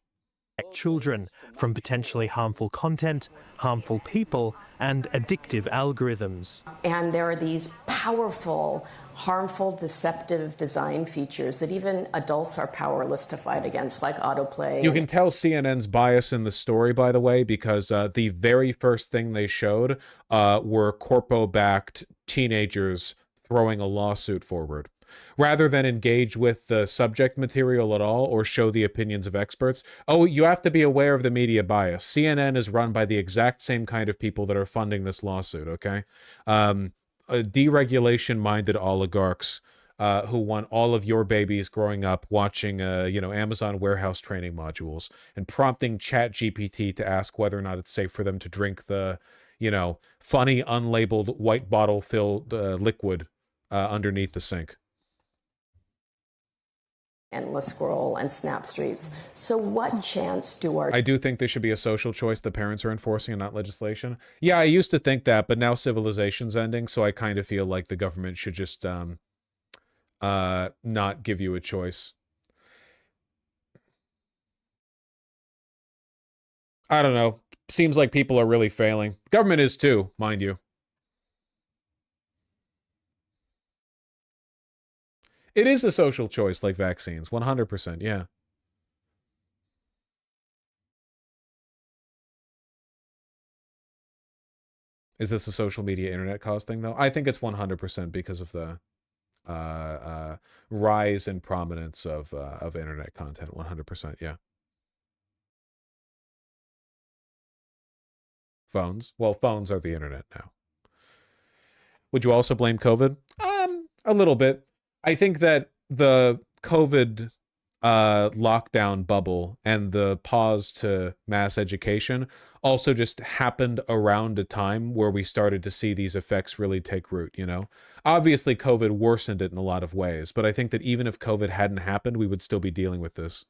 children from potentially harmful content, harmful people, and addictive algorithms. And there are these powerful, harmful, deceptive design features that even adults are powerless to fight against, like autoplay. You can tell CNN's bias in the story, by the way, because the very first thing they showed were corpo-backed teenagers throwing a lawsuit forward. Rather than engage with the subject material at all or show the opinions of experts. Oh, you have to be aware of the media bias. CNN is run by the exact same kind of people that are funding this lawsuit, okay? Deregulation-minded oligarchs who want all of your babies growing up watching, Amazon warehouse training modules and prompting ChatGPT to ask whether or not it's safe for them to drink the, funny unlabeled white bottle-filled liquid underneath the sink. Endless scroll and snap streaks. So what chance do our... I do think there should be a social choice the parents are enforcing and not legislation. Yeah, I used to think that, but now civilization's ending, so I kind of feel like the government should just not give you a choice. I don't know. Seems like people are really failing. Government is too, mind you. It is a social choice like vaccines, 100%, yeah. Is this a social media internet cause thing, though? I think it's 100% because of the rise in prominence of internet content, 100%, yeah. Phones? Well, phones are the internet now. Would you also blame COVID? A little bit. I think that the COVID lockdown bubble and the pause to mass education also just happened around a time where we started to see these effects really take root, Obviously, COVID worsened it in a lot of ways, but I think that even if COVID hadn't happened, we would still be dealing with this.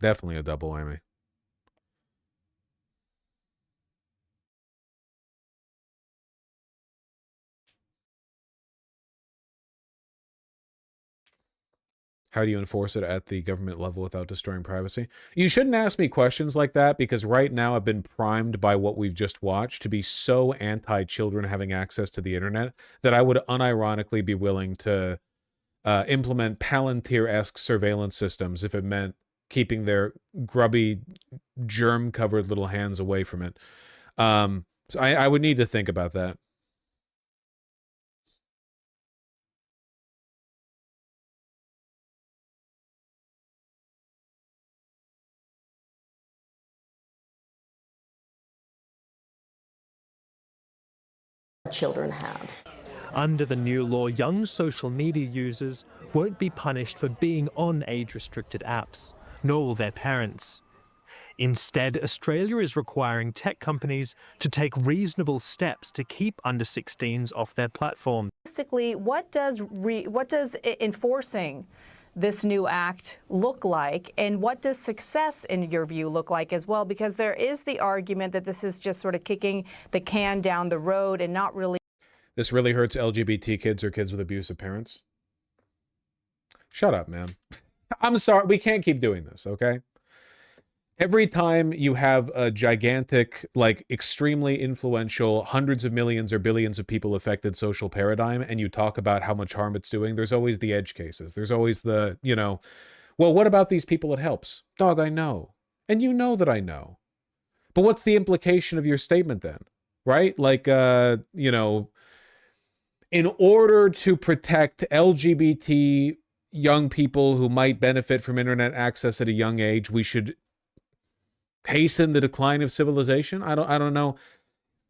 Definitely a double whammy. How do you enforce it at the government level without destroying privacy? You shouldn't ask me questions like that because right now I've been primed by what we've just watched to be so anti-children having access to the internet that I would unironically be willing to implement Palantir-esque surveillance systems if it meant keeping their grubby, germ-covered little hands away from it. So I would need to think about that. children have. Under the new law, young social media users won't be punished for being on age-restricted apps, nor will their parents. Instead, Australia is requiring tech companies to take reasonable steps to keep under 16s off their platform. Realistically, what does enforcing this new act look like, and what does success, in your view, look like as well? Because there is the argument that this is just sort of kicking the can down the road and not really... This really hurts LGBT kids or kids with abusive parents. Shut up, man. I'm sorry. We can't keep doing this, okay? Every time you have a gigantic, like extremely influential, hundreds of millions or billions of people affected social paradigm, and you talk about how much harm it's doing, there's always the edge cases. There's always the, you know, well, what about these people it helps? Dog, I know. And you know that I know. But what's the implication of your statement then? Right? Like, you know, in order to protect LGBT young people who might benefit from internet access at a young age, we should hasten the decline of civilization? I don't know.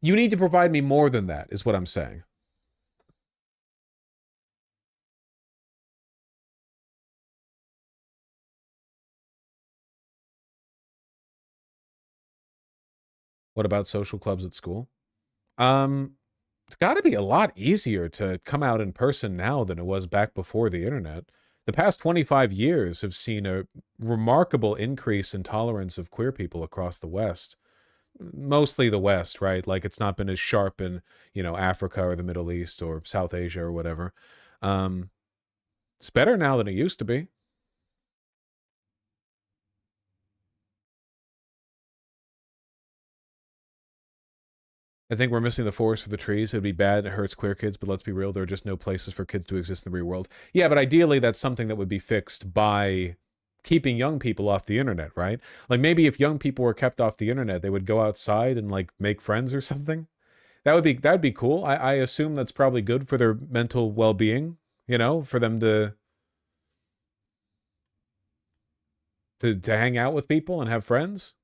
You need to provide me more than that, is what I'm saying. What about social clubs at school? It's got to be a lot easier to come out in person now than it was back before the internet. The past 25 years have seen a remarkable increase in tolerance of queer people across the West. mostly the West, right? Like it's not been as sharp in, Africa or the Middle East or South Asia or whatever. It's better now than it used to be. I think we're missing the forest for the trees. It'd be bad. It hurts queer kids, but let's be real. There are just no places for kids to exist in the real world. Yeah, but ideally that's something that would be fixed by keeping young people off the internet, right? Like maybe if young people were kept off the internet, they would go outside and like make friends or something. That'd be cool. I assume that's probably good for their mental well-being, for them to hang out with people and have friends.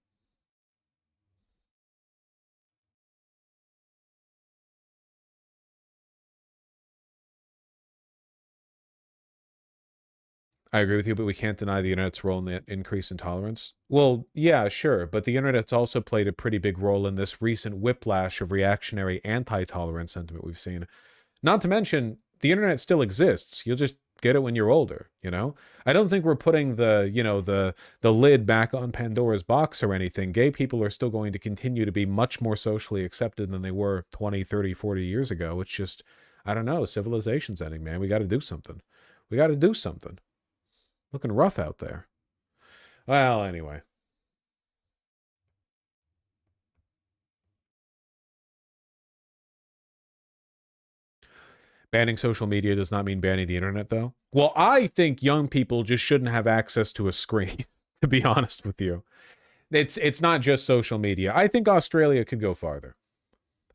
I agree with you, but we can't deny the internet's role in the increase in tolerance. Well, yeah, sure, but the internet's also played a pretty big role in this recent whiplash of reactionary anti-tolerance sentiment we've seen. Not to mention, the internet still exists. You'll just get it when you're older, I don't think we're putting the lid back on Pandora's box or anything. Gay people are still going to continue to be much more socially accepted than they were 20, 30, 40 years ago. It's just, I don't know, civilization's ending, man. We got to do something. We got to do something. Looking rough out there. Well, anyway. Banning social media does not mean banning the internet, though. Well, I think young people just shouldn't have access to a screen, to be honest with you. It's not just social media. I think Australia could go farther.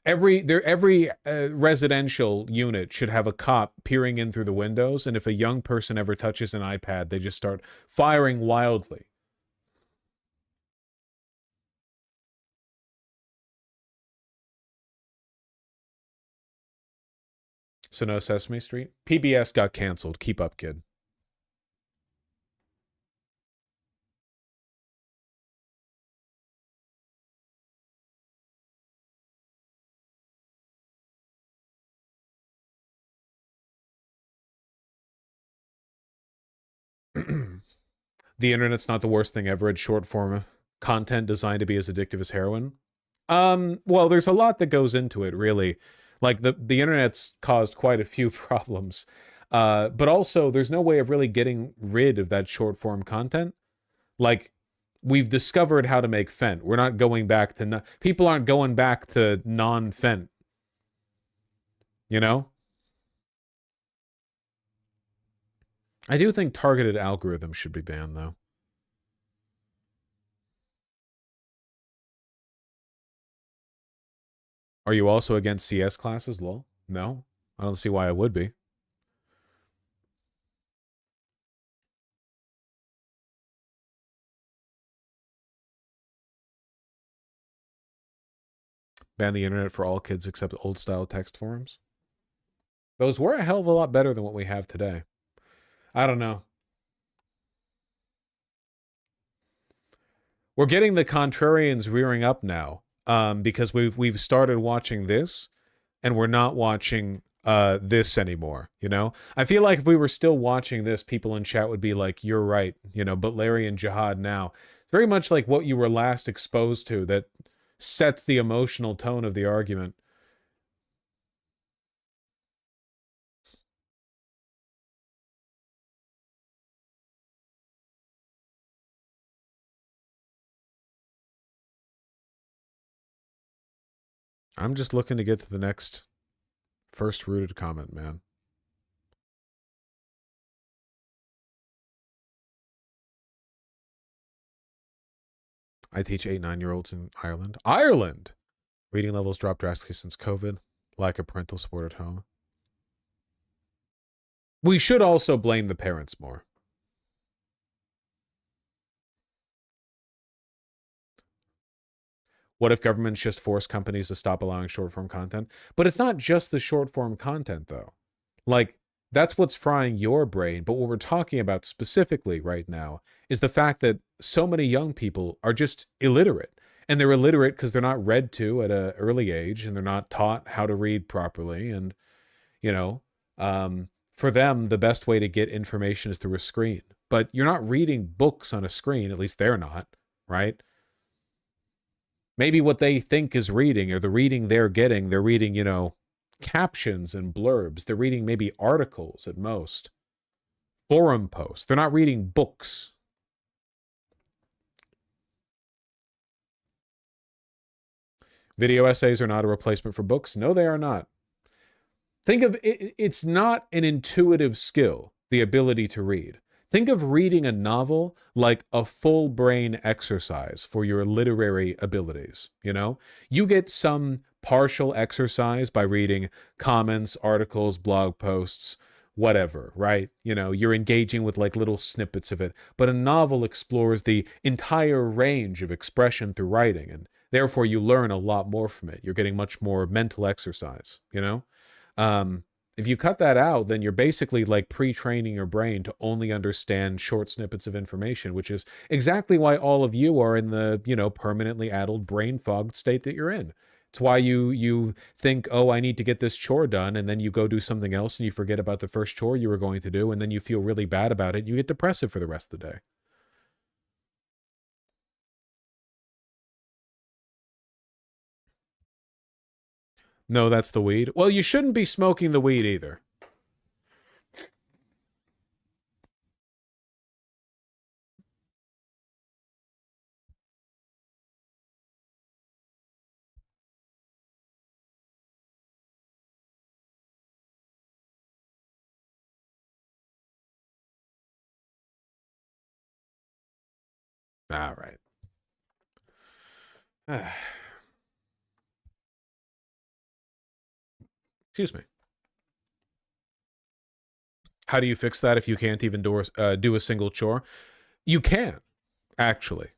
Every residential unit should have a cop peering in through the windows, and if a young person ever touches an iPad, they just start firing wildly. So no Sesame Street? PBS got canceled. Keep up, kid. The internet's not the worst thing ever. It's short form content designed to be as addictive as heroin. Well, there's a lot that goes into it, really. Like the internet's caused quite a few problems. But also there's no way of really getting rid of that short form content. Like we've discovered how to make Fent. We're not going back to people aren't going back to non-Fent. I do think targeted algorithms should be banned, though. Are you also against CS classes, lol? No? I don't see why I would be. Ban the internet for all kids except old-style text forums? Those were a hell of a lot better than what we have today. I don't know. We're getting the contrarians rearing up now, because we've started watching this, and we're not watching this anymore. I feel like if we were still watching this, people in chat would be like, "You're right," But Larry and Jihad now, it's very much like what you were last exposed to that sets the emotional tone of the argument. I'm just looking to get to the next first rooted comment, man. I teach 8-9-year-olds in Ireland. Ireland! Reading levels dropped drastically since COVID. Lack of parental support at home. We should also blame the parents more. What if governments just force companies to stop allowing short-form content? But it's not just the short-form content, though. Like, that's what's frying your brain. But what we're talking about specifically right now is the fact that so many young people are just illiterate. And they're illiterate because they're not read to at an early age, and they're not taught how to read properly. And, for them, the best way to get information is through a screen. But you're not reading books on a screen, at least they're not, right? Maybe what they think is reading, or the reading they're getting, they're reading, you know, captions and blurbs. They're reading maybe articles at most, forum posts. They're not reading books. Video essays are not a replacement for books. No, they are not. Think of it, it's not an intuitive skill, the ability to read. Think of reading a novel like a full brain exercise for your literary abilities, you know? You get some partial exercise by reading comments, articles, blog posts, whatever, right? You know, you're engaging with like little snippets of it. But a novel explores the entire range of expression through writing, and therefore you learn a lot more from it. You're getting much more mental exercise, you know? If you cut that out, then you're basically like pre-training your brain to only understand short snippets of information, which is exactly why all of you are in the, you know, permanently addled, brain-fogged state that you're in. It's why you think, oh, I need to get this chore done, and then you go do something else and you forget about the first chore you were going to do, and then you feel really bad about it. You get depressive for the rest of the day. No, that's the weed. Well, you shouldn't be smoking the weed either. All right. Excuse me. How do you fix that if you can't even do a single chore? You can, actually.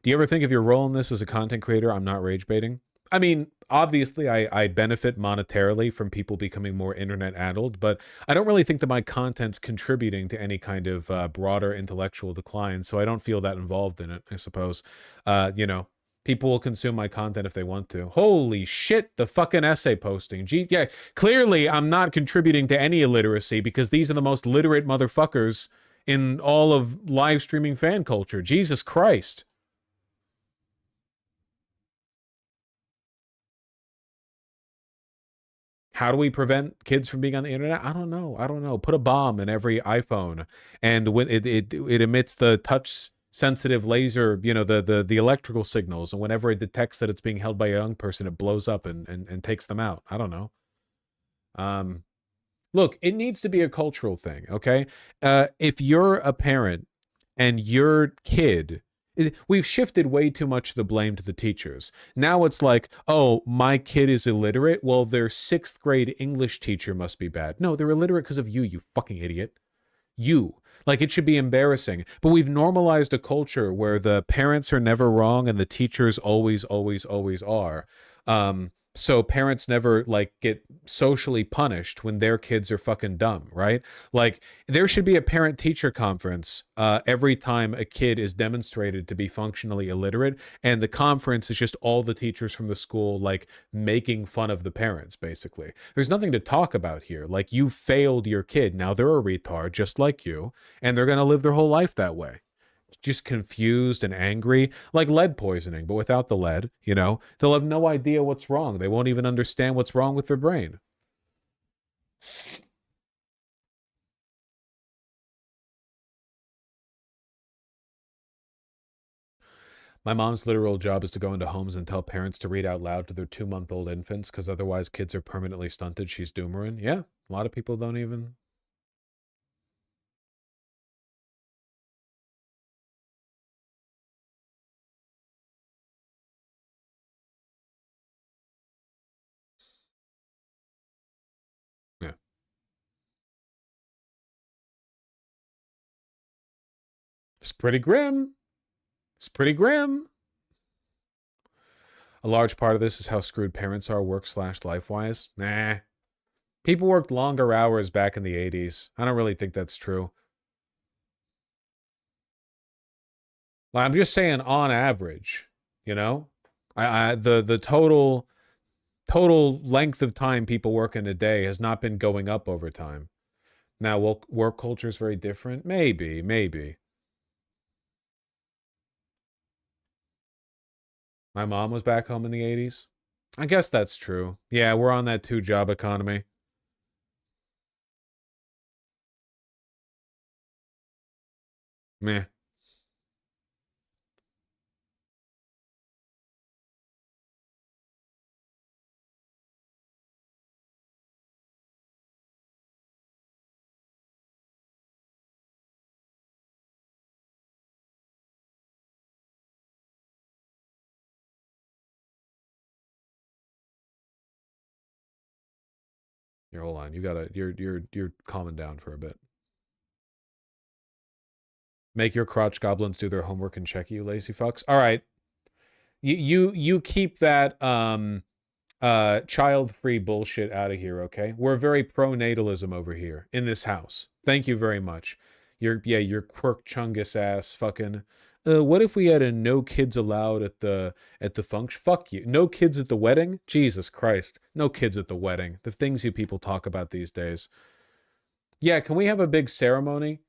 Do you ever think of your role in this as a content creator? I'm not rage baiting. I mean, obviously, I benefit monetarily from people becoming more internet addled, but I don't really think that my content's contributing to any kind of broader intellectual decline, so I don't feel that involved in it, I suppose. You know, people will consume my content if they want to. Holy shit, the fucking essay posting. Gee, yeah, clearly I'm not contributing to any illiteracy because these are the most literate motherfuckers in all of live streaming fan culture. Jesus Christ. How do we prevent kids from being on the internet? I don't know. I don't know. Put a bomb in every iPhone, and when it emits the touch sensitive laser, you know, the electrical signals, and whenever it detects that it's being held by a young person, it blows up and takes them out. I don't know. Look, it needs to be a cultural thing, okay? If you're a parent and your kid, we've shifted way too much of the blame to the teachers. Now it's like, oh, my kid is illiterate. Well, their 6th grade English teacher must be bad. No, they're illiterate because of you, you fucking idiot. You. Like, it should be embarrassing. But we've normalized a culture where the parents are never wrong and the teachers always, always, always are. So parents never, like, get socially punished when their kids are fucking dumb, right? Like, there should be a parent-teacher conference every time a kid is demonstrated to be functionally illiterate, and the conference is just all the teachers from the school, like, making fun of the parents, basically. There's nothing to talk about here. Like, you failed your kid. Now they're a retard, just like you, and they're gonna live their whole life that way. Just confused and angry, like lead poisoning, but without the lead, you know? They'll have no idea what's wrong. They won't even understand what's wrong with their brain. My mom's literal job is to go into homes and tell parents to read out loud to their 2-month-old infants, because otherwise kids are permanently stunted. She's doomerin. Yeah, a lot of people don't even... Yeah. It's pretty grim. It's pretty grim. A large part of this is how screwed parents are work/life-wise. Nah. People worked longer hours back in the 80s. I don't really think that's true. I'm just saying on average, you know? The total length of time people work in a day has not been going up over time. Now, work culture is very different? Maybe. My mom was back home in the 80s. I guess that's true. Yeah, we're on that two-job economy. Meh. Here, hold on. You're calming down for a bit. Make your crotch goblins do their homework and check you, lazy fucks. All right. You keep that child-free bullshit out of here, okay? We're very pro-natalism over here in this house. Thank you very much. Your quirk chungus ass fucking what if we had a no kids allowed at the function? Fuck you. No kids at the wedding? Jesus Christ. No kids at the wedding. The things you people talk about these days. Yeah, can we have a big ceremony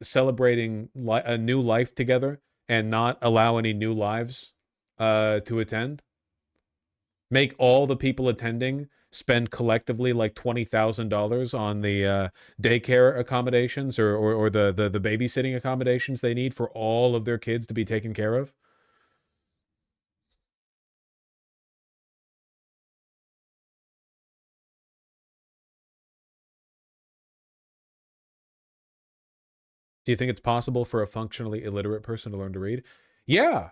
celebrating a new life together and not allow any new lives to attend? Make all the people attending spend collectively like $20,000 on the daycare accommodations or the babysitting accommodations they need for all of their kids to be taken care of? Do you think it's possible for a functionally illiterate person to learn to read? Yeah.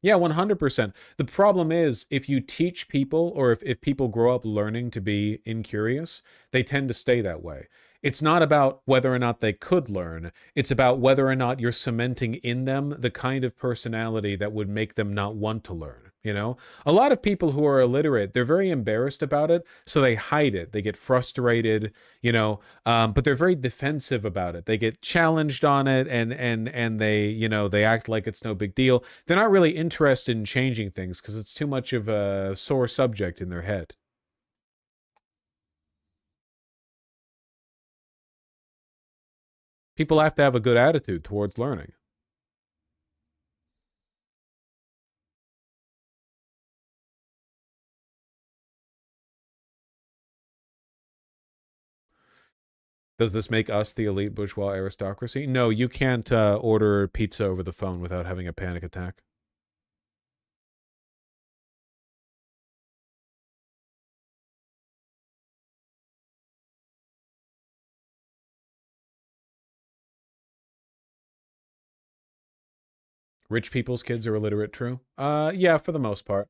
Yeah, 100%. The problem is if you teach people or if people grow up learning to be incurious, they tend to stay that way. It's not about whether or not they could learn. It's about whether or not you're cementing in them the kind of personality that would make them not want to learn. You know, a lot of people who are illiterate, they're very embarrassed about it, so they hide it. They get frustrated, you know, but they're very defensive about it. They get challenged on it, and they, you know, they act like it's no big deal. They're not really interested in changing things because it's too much of a sore subject in their head. People have to have a good attitude towards learning. Does this make us the elite bourgeois aristocracy? No, you can't order pizza over the phone without having a panic attack. Rich people's kids are illiterate, true? Yeah, for the most part.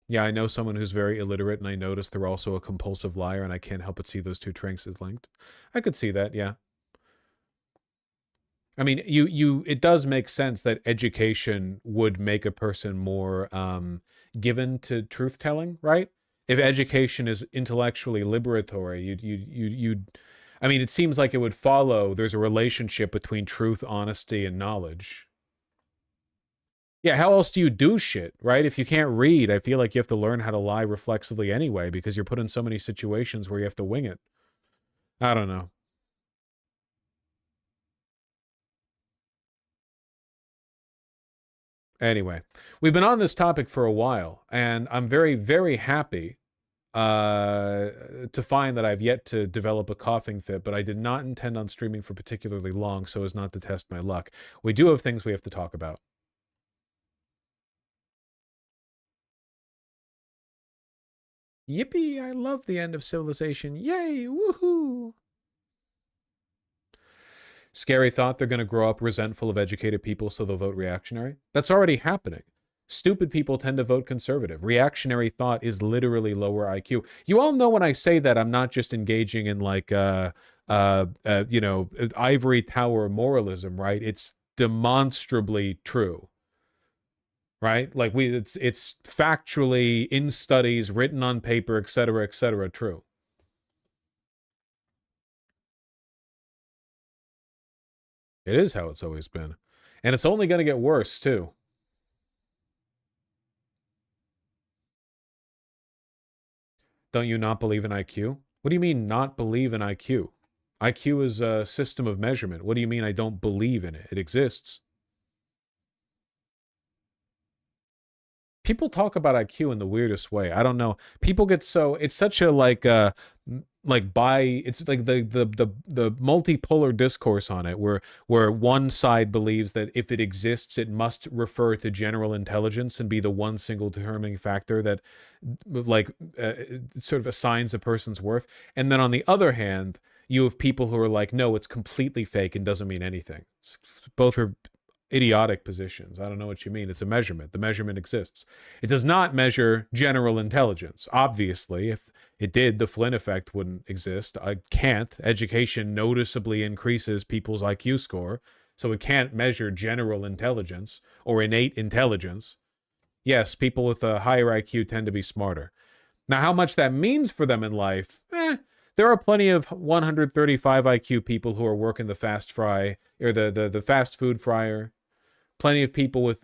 Yeah, I know someone who's very illiterate, and I noticed they're also a compulsive liar, and I can't help but see those two traits as linked. I could see that, yeah. I mean, it does make sense that education would make a person more given to truth telling, right? If education is intellectually liberatory, I mean, it seems like it would follow there's a relationship between truth, honesty, and knowledge. Yeah, how else do you do shit, right? If you can't read, I feel like you have to learn how to lie reflexively anyway, because you're put in so many situations where you have to wing it. I don't know. Anyway, we've been on this topic for a while, and I'm very, very happy to find that I've yet to develop a coughing fit, but I did not intend on streaming for particularly long so as not to test my luck. We do have things we have to talk about. Yippee, I love the end of civilization. Yay, woohoo! Scary thought they're going to grow up resentful of educated people so they'll vote reactionary. That's already happening. Stupid people tend to vote conservative. Reactionary thought is literally lower IQ. You all know when I say that, I'm not just engaging in like, you know, ivory tower moralism, right? It's demonstrably true. Right? Like it's factually in studies, written on paper, etc., true. It is how it's always been. And it's only going to get worse, too. Don't you not believe in IQ? What do you mean not believe in IQ? IQ is a system of measurement. What do you mean I don't believe in it? It exists. People talk about IQ in the weirdest way. I don't know. People get so, it's such a it's like the multipolar discourse on it, where one side believes that if it exists, it must refer to general intelligence and be the one single determining factor that sort of assigns a person's worth. And then on the other hand, you have people who are like, no, it's completely fake and doesn't mean anything. Both are idiotic positions. I don't know what you mean. It's a measurement. The measurement exists. It does not measure general intelligence. Obviously, if it did, the Flynn effect wouldn't exist. I can't. Education noticeably increases people's IQ score, so it can't measure general intelligence or innate intelligence. Yes, people with a higher IQ tend to be smarter. Now, how much that means for them in life, there are plenty of 135 IQ people who are working the fast fry, or the fast food fryer. Plenty of people with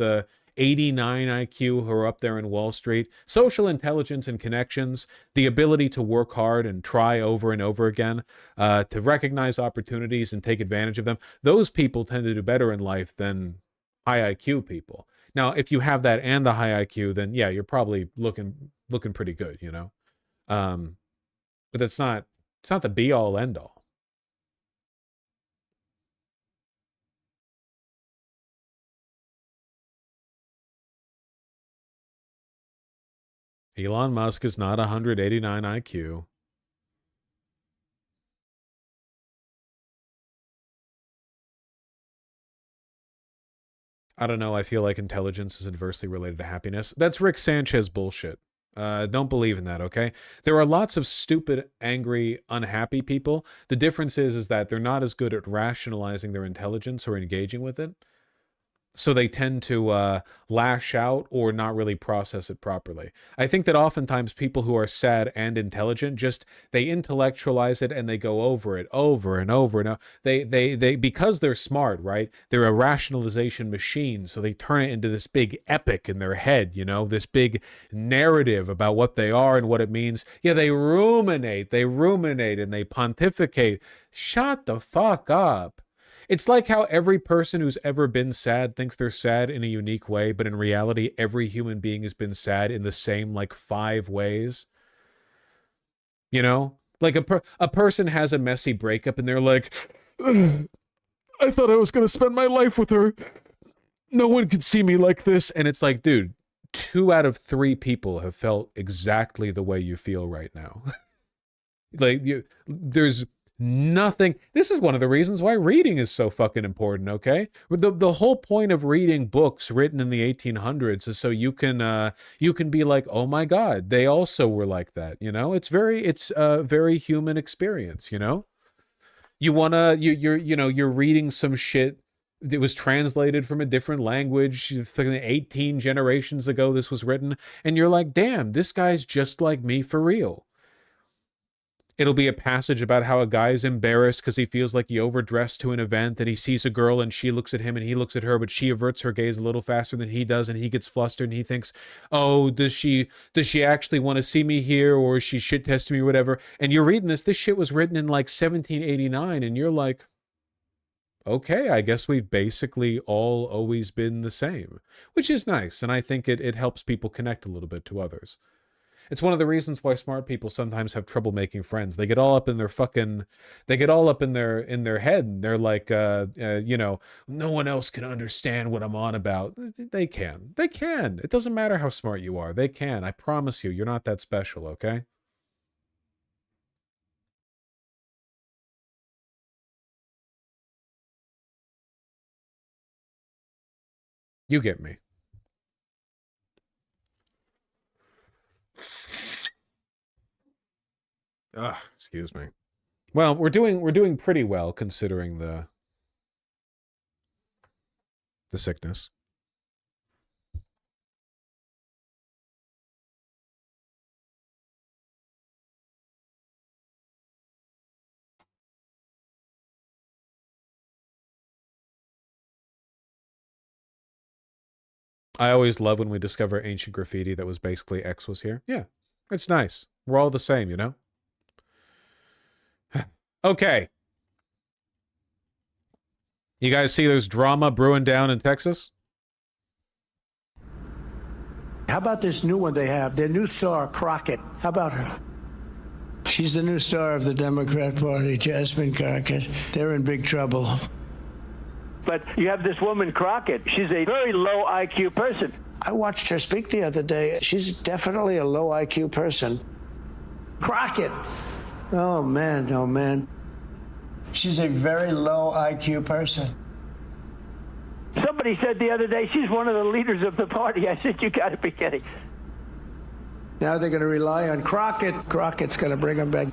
89 IQ who are up there in Wall Street. Social intelligence and connections, the ability to work hard and try over and over again, to recognize opportunities and take advantage of them. Those people tend to do better in life than high IQ people. Now, if you have that and the high IQ, then yeah, you're probably looking pretty good, you know. But it's not the be all end all. Elon Musk is not 189 IQ. I don't know. I feel like intelligence is inversely related to happiness. That's Rick Sanchez bullshit. Don't believe in that, okay? There are lots of stupid, angry, unhappy people. The difference is that they're not as good at rationalizing their intelligence or engaging with it. So they tend to lash out or not really process it properly. I think that oftentimes people who are sad and intelligent, they intellectualize it and they go over it over and over and over. They because they're smart, right? They're a rationalization machine, so they turn it into this big epic in their head, you know, this big narrative about what they are and what it means. Yeah, they ruminate and they pontificate. Shut the fuck up. It's like how every person who's ever been sad thinks they're sad in a unique way, but in reality, every human being has been sad in the same, 5 ways. You know? Like a person has a messy breakup and they're like, I thought I was going to spend my life with her. No one could see me like this. And it's like, dude, 2 out of 3 people have felt exactly the way you feel right now. There's nothing. This is one of the reasons why reading is so fucking important, okay? The whole point of reading books written in the 1800s is so you can be like, oh my God, they also were like that, you know? It's a very human experience, you know? You're reading some shit that was translated from a different language, 18 generations ago this was written, and you're like, damn, this guy's just like me for real. It'll be a passage about how a guy is embarrassed because he feels like he overdressed to an event, and he sees a girl and she looks at him and he looks at her, but she averts her gaze a little faster than he does, and he gets flustered and he thinks, oh, does she actually want to see me here, or is she shit testing me or whatever? And you're reading this shit was written in 1789, and you're like, okay, I guess we've basically all always been the same, which is nice, and I think it helps people connect a little bit to others. It's one of the reasons why smart people sometimes have trouble making friends. They get all up in their head, and they're like, no one else can understand what I'm on about. They can. It doesn't matter how smart you are. They can. I promise you, you're not that special, okay? You get me. Excuse me. Well, we're doing pretty well considering the sickness. I always love when we discover ancient graffiti that was basically X was here. Yeah, it's nice. We're all the same, you know? Okay. You guys see there's drama brewing down in Texas? How about this new one they have? Their new star, Crockett. How about her? She's the new star of the Democrat Party, Jasmine Crockett. They're in big trouble. But you have this woman, Crockett. She's a very low IQ person. I watched her speak the other day. She's definitely a low IQ person. Crockett. Oh, man. Oh, man. She's a very low IQ person. Somebody said the other day she's one of the leaders of the party. I said, you got to be kidding. Now they're going to rely on Crockett. Crockett's going to bring them back.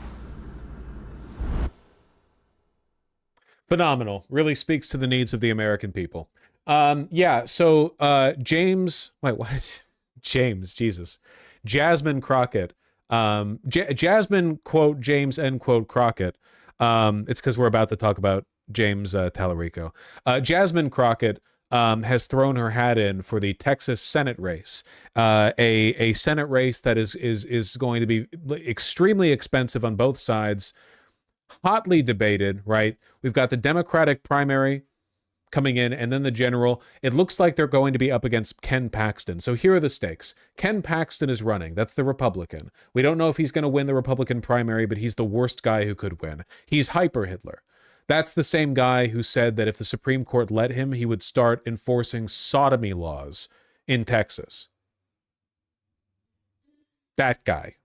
Phenomenal. Really speaks to the needs of the American people. Yeah, so James, wait, what is James? Jesus. Jasmine Crockett. Jasmine, quote, James, end quote, Crockett. It's because we're about to talk about James Tallarico. Jasmine Crockett has thrown her hat in for the Texas Senate race, a Senate race that is going to be extremely expensive on both sides, hotly debated, right? We've got the Democratic primary coming in, and then the general. It looks like they're going to be up against Ken Paxton. So here are the stakes. Ken Paxton is running. That's the Republican. We don't know if he's going to win the Republican primary, but he's the worst guy who could win. He's hyper Hitler. That's the same guy who said that if the Supreme Court let him, he would start enforcing sodomy laws in Texas. That guy.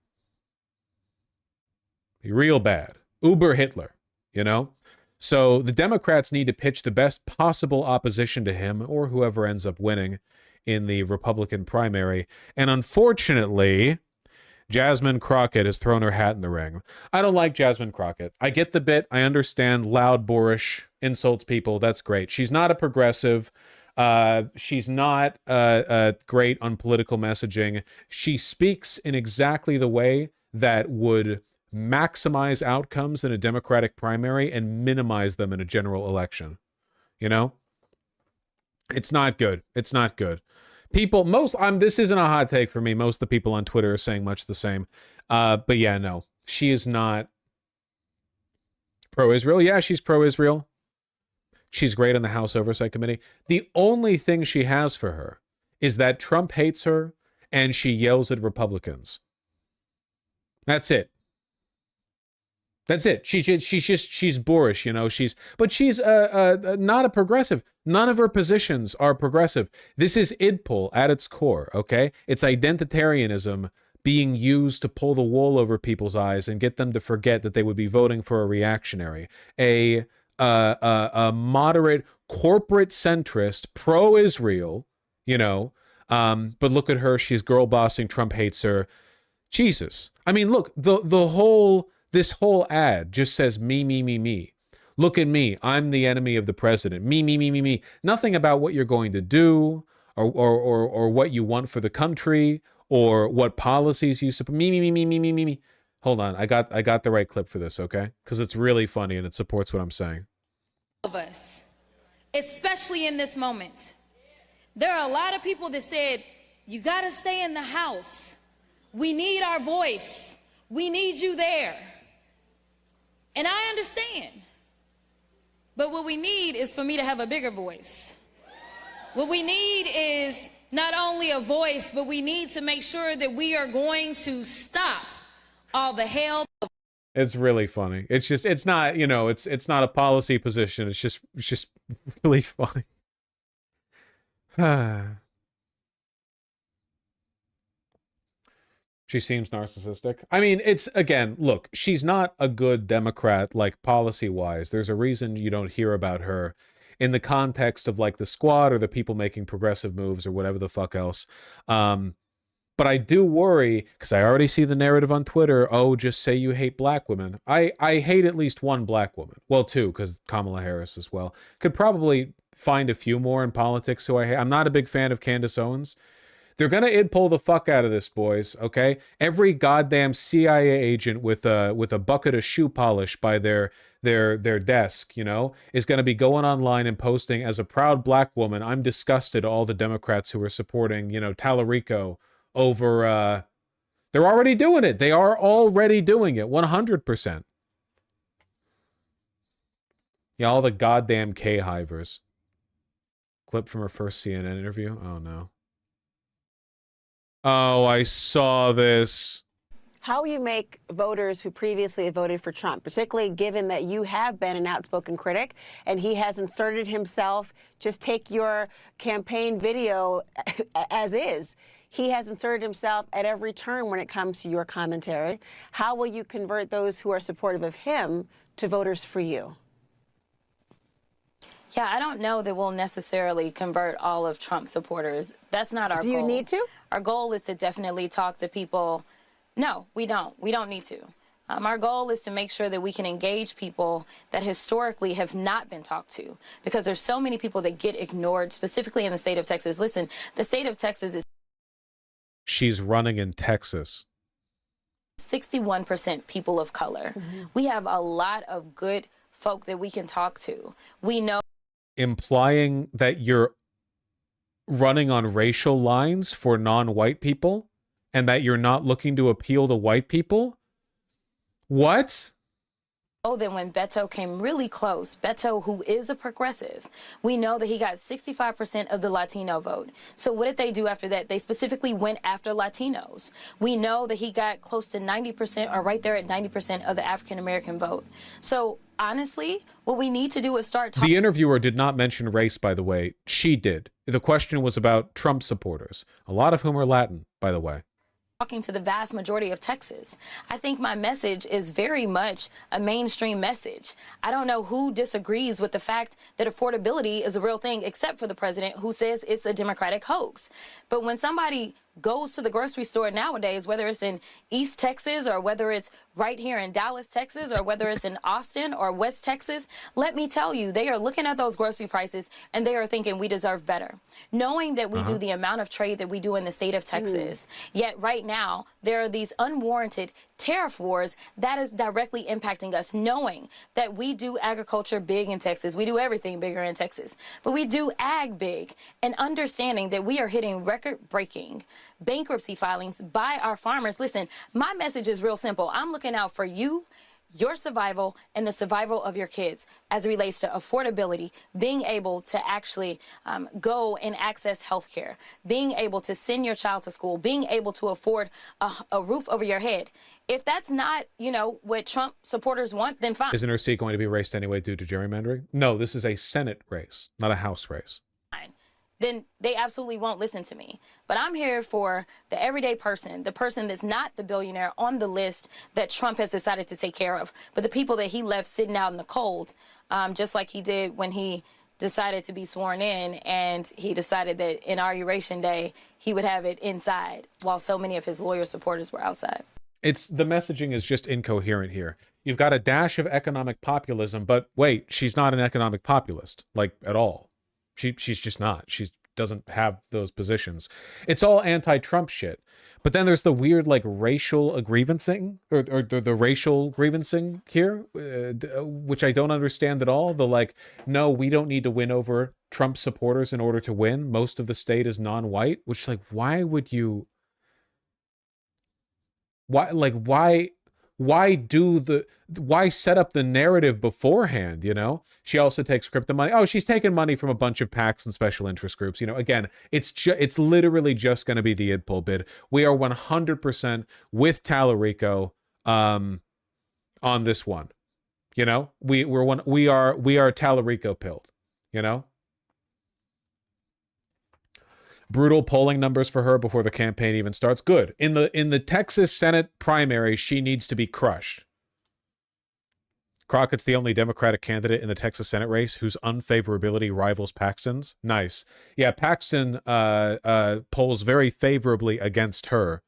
Real bad. Uber Hitler, you know? So the Democrats need to pitch the best possible opposition to him or whoever ends up winning in the Republican primary. And unfortunately, Jasmine Crockett has thrown her hat in the ring. I don't like Jasmine Crockett. I get the bit. I understand loud, boorish, insults people. That's great. She's not a progressive. She's not great on political messaging. She speaks in exactly the way that would maximize outcomes in a Democratic primary and minimize them in a general election. You know? It's not good. It's not good. People, this isn't a hot take for me. Most of the people on Twitter are saying much the same. But yeah, no. She is not pro-Israel. Yeah, she's pro-Israel. She's great on the House Oversight Committee. The only thing she has for her is that Trump hates her and she yells at Republicans. That's it. That's it. She's boorish, you know. She's not a progressive. None of her positions are progressive. This is IDPOL at its core, okay? It's identitarianism being used to pull the wool over people's eyes and get them to forget that they would be voting for a reactionary, a moderate corporate centrist, pro-Israel, you know. But look at her. She's girl bossing. Trump hates her. Jesus. I mean, look, this whole ad just says me, me, me, me. Look at me. I'm the enemy of the president. Me, me, me, me, me. Nothing about what you're going to do or what you want for the country or what policies you support. Me, me, me, me, me, me, me, me. Hold on. I got the right clip for this, okay? Because it's really funny and it supports what I'm saying. Of us, especially in this moment. There are a lot of people that said, you got to stay in the house. We need our voice. We need you there. And I understand. But what we need is for me to have a bigger voice. What we need is not only a voice, but we need to make sure that we are going to stop all the hell. It's really funny. It's not, you know, it's not a policy position. It's just really funny. She seems narcissistic. I mean, it's, again, look, she's not a good Democrat, like, policy-wise. There's a reason you don't hear about her in the context of, like, the Squad or the people making progressive moves or whatever the fuck else. But I do worry, because I already see the narrative on Twitter, oh, just say you hate black women. I hate at least one black woman. Well, two, because Kamala Harris as well. Could probably find a few more in politics who I hate. I'm not a big fan of Candace Owens. They're going to idpol the fuck out of this, boys, okay? Every goddamn CIA agent with a bucket of shoe polish by their desk, you know, is going to be going online and posting, as a proud black woman, I'm disgusted all the Democrats who are supporting, you know, Tallarico over They're already doing it. They are already doing it. 100%. Yeah, all the goddamn K-hivers. Clip from her first CNN interview. Oh, no. Oh, I saw this. How you make voters who previously voted for Trump, particularly given that you have been an outspoken critic and he has inserted himself, just take your campaign video as is. He has inserted himself at every turn when it comes to your commentary. How will you convert those who are supportive of him to voters for you? Yeah, I don't know that we'll necessarily convert all of Trump supporters. That's not our goal. Do you need to? Our goal is to definitely talk to people. No, we don't. We don't need to. Our goal is to make sure that we can engage people that historically have not been talked to, because there's so many people that get ignored, specifically in the state of Texas. Listen, the state of Texas is... She's running in Texas. 61% people of color. We have a lot of good folk that we can talk to. We know... Implying that you're running on racial lines for non-white people and that you're not looking to appeal to white people? What? Oh, then when Beto came really close, Beto, who is a progressive, we know that he got 65% of the Latino vote. So what did they do after that? They specifically went after Latinos. We know that he got close to 90% or right there at 90% of the African-American vote. So honestly, what we need to do is start talking. The interviewer did not mention race, by the way. She did. The question was about Trump supporters, a lot of whom are Latin, by the way. Talking to the vast majority of Texas. I think my message is very much a mainstream message. I don't know who disagrees with the fact that affordability is a real thing, except for the president, who says it's a Democratic hoax. But when somebody goes to the grocery store nowadays, whether it's in East Texas or whether it's right here in Dallas, Texas, or whether it's in Austin or West Texas, let me tell you, they are looking at those grocery prices and they are thinking we deserve better. Knowing that we do the amount of trade that we do in the state of Texas, yet right now there are these unwarranted tariff wars that is directly impacting us, knowing that we do agriculture big in Texas. We do everything bigger in Texas, but we do ag big, and understanding that we are hitting record-breaking bankruptcy filings by our farmers. Listen, my message is real simple. I'm looking out for you, your survival, and the survival of your kids as it relates to affordability, being able to actually go and access health care, being able to send your child to school, being able to afford a roof over your head. If that's not, you know, what Trump supporters want, then fine. Isn't her seat going to be raced anyway due to gerrymandering? No, this is a Senate race, not a House race. Then they absolutely won't listen to me. But I'm here for the everyday person, the person that's not the billionaire on the list that Trump has decided to take care of, but the people that he left sitting out in the cold, just like he did when he decided to be sworn in, and he decided that Inauguration Day, he would have it inside while so many of his loyal supporters were outside. The messaging is just incoherent here. You've got a dash of economic populism, but wait, she's not an economic populist, like, at all. She's just not. She doesn't have those positions. It's all anti-Trump shit. But then there's the weird, like, racial grievancing, or the racial grievancing here, which I don't understand at all. The, like, no, we don't need to win over Trump supporters in order to win. Most of the state is non-white, which, like, why would you... Why set up the narrative beforehand, you know? She also takes crypto money. Oh, she's taking money from a bunch of PACs and special interest groups. You know, again, it's literally just going to be the id pull bid. We are 100% with Tallarico on this one. You know, we are Tallarico pilled, you know? Brutal polling numbers for her before the campaign even starts. Good. In the Texas Senate primary, she needs to be crushed. Crockett's the only Democratic candidate in the Texas Senate race whose unfavorability rivals Paxton's. Nice. Yeah, Paxton polls very favorably against her.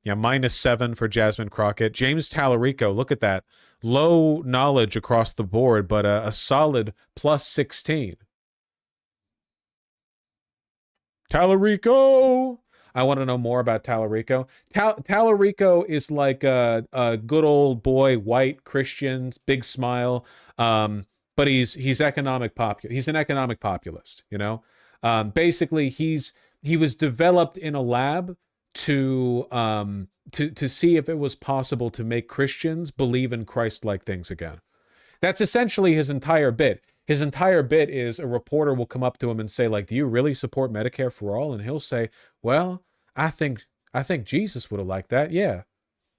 Yeah, -7 for Jasmine Crockett. James Tallarico, look at that. Low knowledge across the board, but a solid +16. Tallarico! I want to know more about Tallarico. Tallarico is like a good old boy, white Christian, big smile. But he's an economic populist, you know? Basically, he was developed in a lab to see if it was possible to make Christians believe in Christ-like things again. That's essentially his entire bit. His entire bit is a reporter will come up to him and say, like, do you really support Medicare for all? And he'll say, well, I think Jesus would have liked that. Yeah,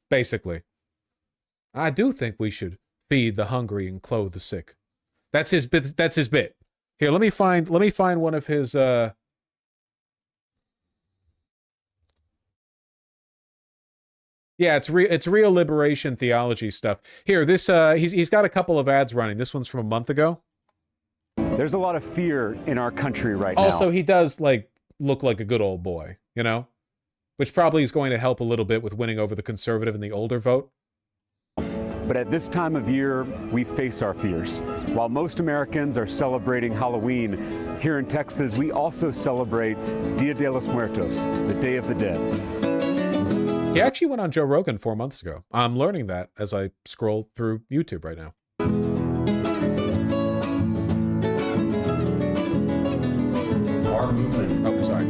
basically. I do think we should feed the hungry and clothe the sick. That's his bit. That's his bit. Here, let me find one of his yeah, it's real liberation theology stuff. Here, this he's got a couple of ads running. This one's from a month ago. There's a lot of fear in our country right now. Also, he does like look like a good old boy, you know? Which probably is going to help a little bit with winning over the conservative and the older vote. But at this time of year, we face our fears. While most Americans are celebrating Halloween, here in Texas, we also celebrate Dia de los Muertos, the Day of the Dead. He actually went on Joe Rogan 4 months ago. I'm learning that as I scroll through YouTube right now. Our movement. Oh, sorry.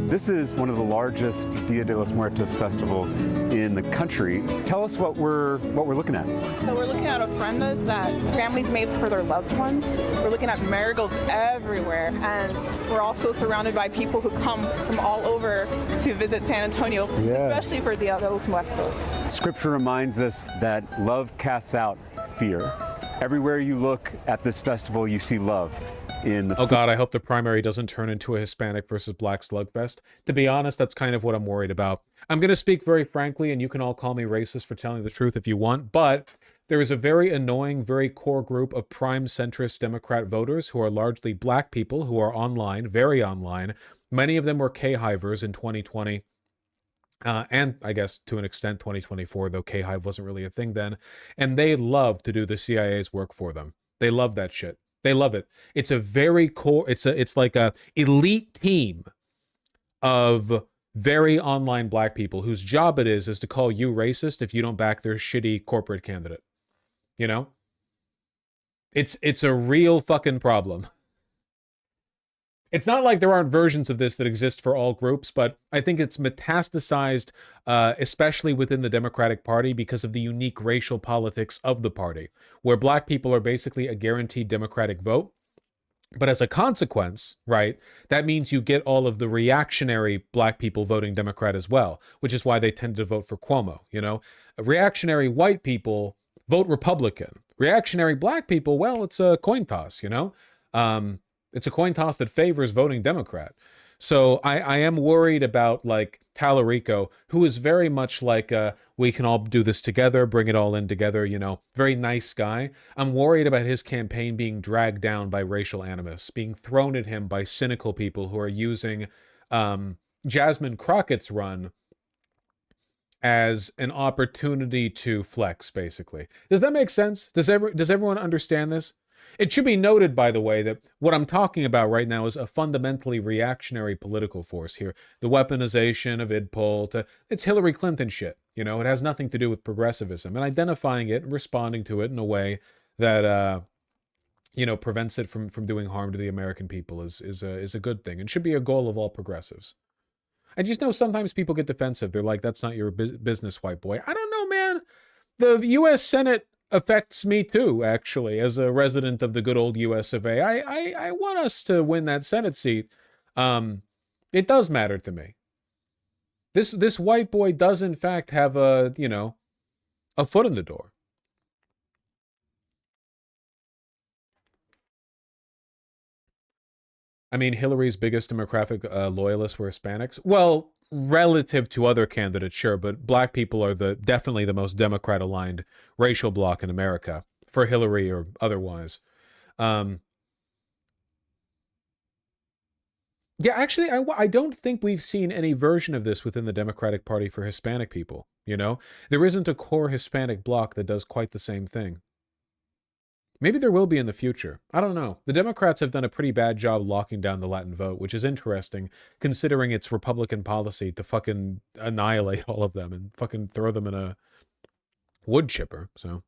This is one of the largest Dia de los Muertos festivals in the country. Tell us what we're looking at. So we're looking at ofrendas that families made for their loved ones. We're looking at marigolds everywhere, and we're also surrounded by people who come from all over to visit San Antonio, especially for Dia de los Muertos. Scripture reminds us that love casts out fear. Everywhere you look at this festival, you see love. Oh God, I hope the primary doesn't turn into a Hispanic versus Black slugfest. To be honest, that's kind of what I'm worried about. I'm going to speak very frankly, and you can all call me racist for telling the truth if you want, but there is a very annoying, very core group of prime centrist Democrat voters who are largely black people who are online, very online. Many of them were K-hivers in 2020. And I guess to an extent 2024, though K-hive wasn't really a thing then. And they love to do the CIA's work for them. They love that shit. They love it. It's a very core, it's like a elite team of very online black people whose job it is to call you racist if you don't back their shitty corporate candidate. You know? It's a real fucking problem. It's not like there aren't versions of this that exist for all groups, but I think it's metastasized, especially within the Democratic Party because of the unique racial politics of the party, where black people are basically a guaranteed Democratic vote. But as a consequence, right, that means you get all of the reactionary black people voting Democrat as well, which is why they tend to vote for Cuomo, you know? Reactionary white people vote Republican. Reactionary black people, well, it's a coin toss, you know? It's a coin toss that favors voting Democrat. So I am worried about, like, Tallarico, who is very much like, we can all do this together, bring it all in together, you know, very nice guy. I'm worried about his campaign being dragged down by racial animus, being thrown at him by cynical people who are using Jasmine Crockett's run as an opportunity to flex, basically. Does that make sense? Does everyone understand this? It should be noted, by the way, that what I'm talking about right now is a fundamentally reactionary political force here. The weaponization of IdPol it's Hillary Clinton shit. You know, it has nothing to do with progressivism, and identifying it and responding to it in a way that, you know, prevents it from doing harm to the American people is a good thing and should be a goal of all progressives. I just know sometimes people get defensive. They're like, that's not your business, white boy. I don't know, man. The U.S. Senate affects me too, actually, as a resident of the good old US of A. I want us to win that Senate seat. It does matter to me. This white boy does in fact have a, you know, a foot in the door. I mean, Hillary's biggest demographic loyalists were Hispanics. Well, relative to other candidates, sure, but black people are definitely the most Democrat-aligned racial bloc in America, for Hillary or otherwise. Yeah, actually, I don't think we've seen any version of this within the Democratic Party for Hispanic people, you know? There isn't a core Hispanic bloc that does quite the same thing. Maybe there will be in the future. I don't know. The Democrats have done a pretty bad job locking down the Latin vote, which is interesting, considering it's Republican policy to fucking annihilate all of them and fucking throw them in a wood chipper, so.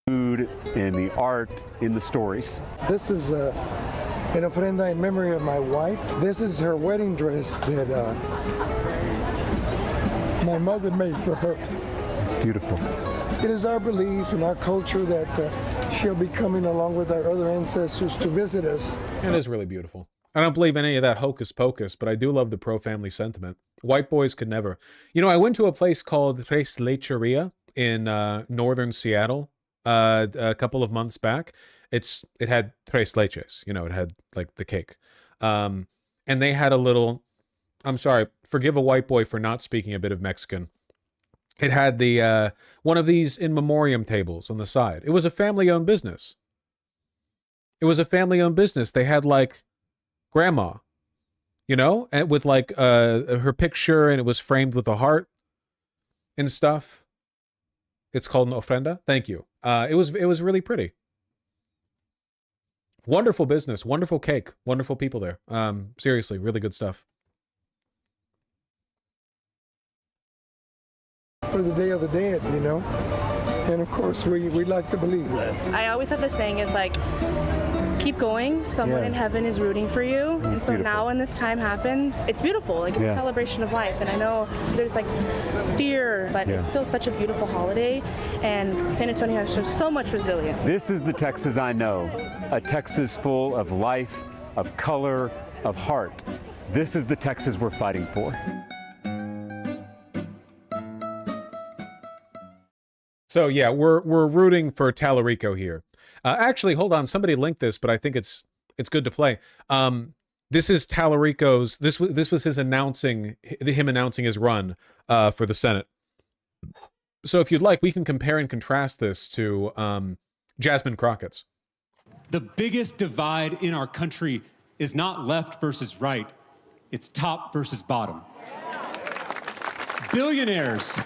Food, in the art, in the stories. This is an ofrenda in memory of my wife. This is her wedding dress that my mother made for her. It's beautiful. It is our belief and our culture that she'll be coming along with our other ancestors to visit us. It is really beautiful. I don't believe any of that hocus pocus, but I do love the pro-family sentiment. White boys could never. You know, I went to a place called Tres Lecheria in northern Seattle a couple of months back. It had tres leches, you know, it had like the cake. And they had a little, I'm sorry, forgive a white boy for not speaking a bit of Mexican. It had the one of these in memoriam tables on the side. It was a family-owned business. It was a family-owned business. They had like grandma, you know, and with like her picture, and it was framed with a heart and stuff. It's called an ofrenda. Thank you. It was really pretty. Wonderful business, wonderful cake, wonderful people there. Seriously, really good stuff. For the Day of the Dead, you know, and of course we like to believe that. I always have this saying, it's like, keep going, someone in heaven is rooting for you. And so beautiful. Now when this time happens, it's beautiful, like it's a celebration of life. And I know there's like fear, but it's still such a beautiful holiday, and San Antonio has shown so much resilience. This is the Texas I know, a Texas full of life, of color, of heart. This is the Texas we're fighting for. So yeah, we're rooting for Tallarico here. Actually, hold on. Somebody linked this, but I think it's good to play. This is Tallarico's. This was his him announcing his run for the Senate. So if you'd like, we can compare and contrast this to Jasmine Crockett's. The biggest divide in our country is not left versus right. It's top versus bottom. Billionaires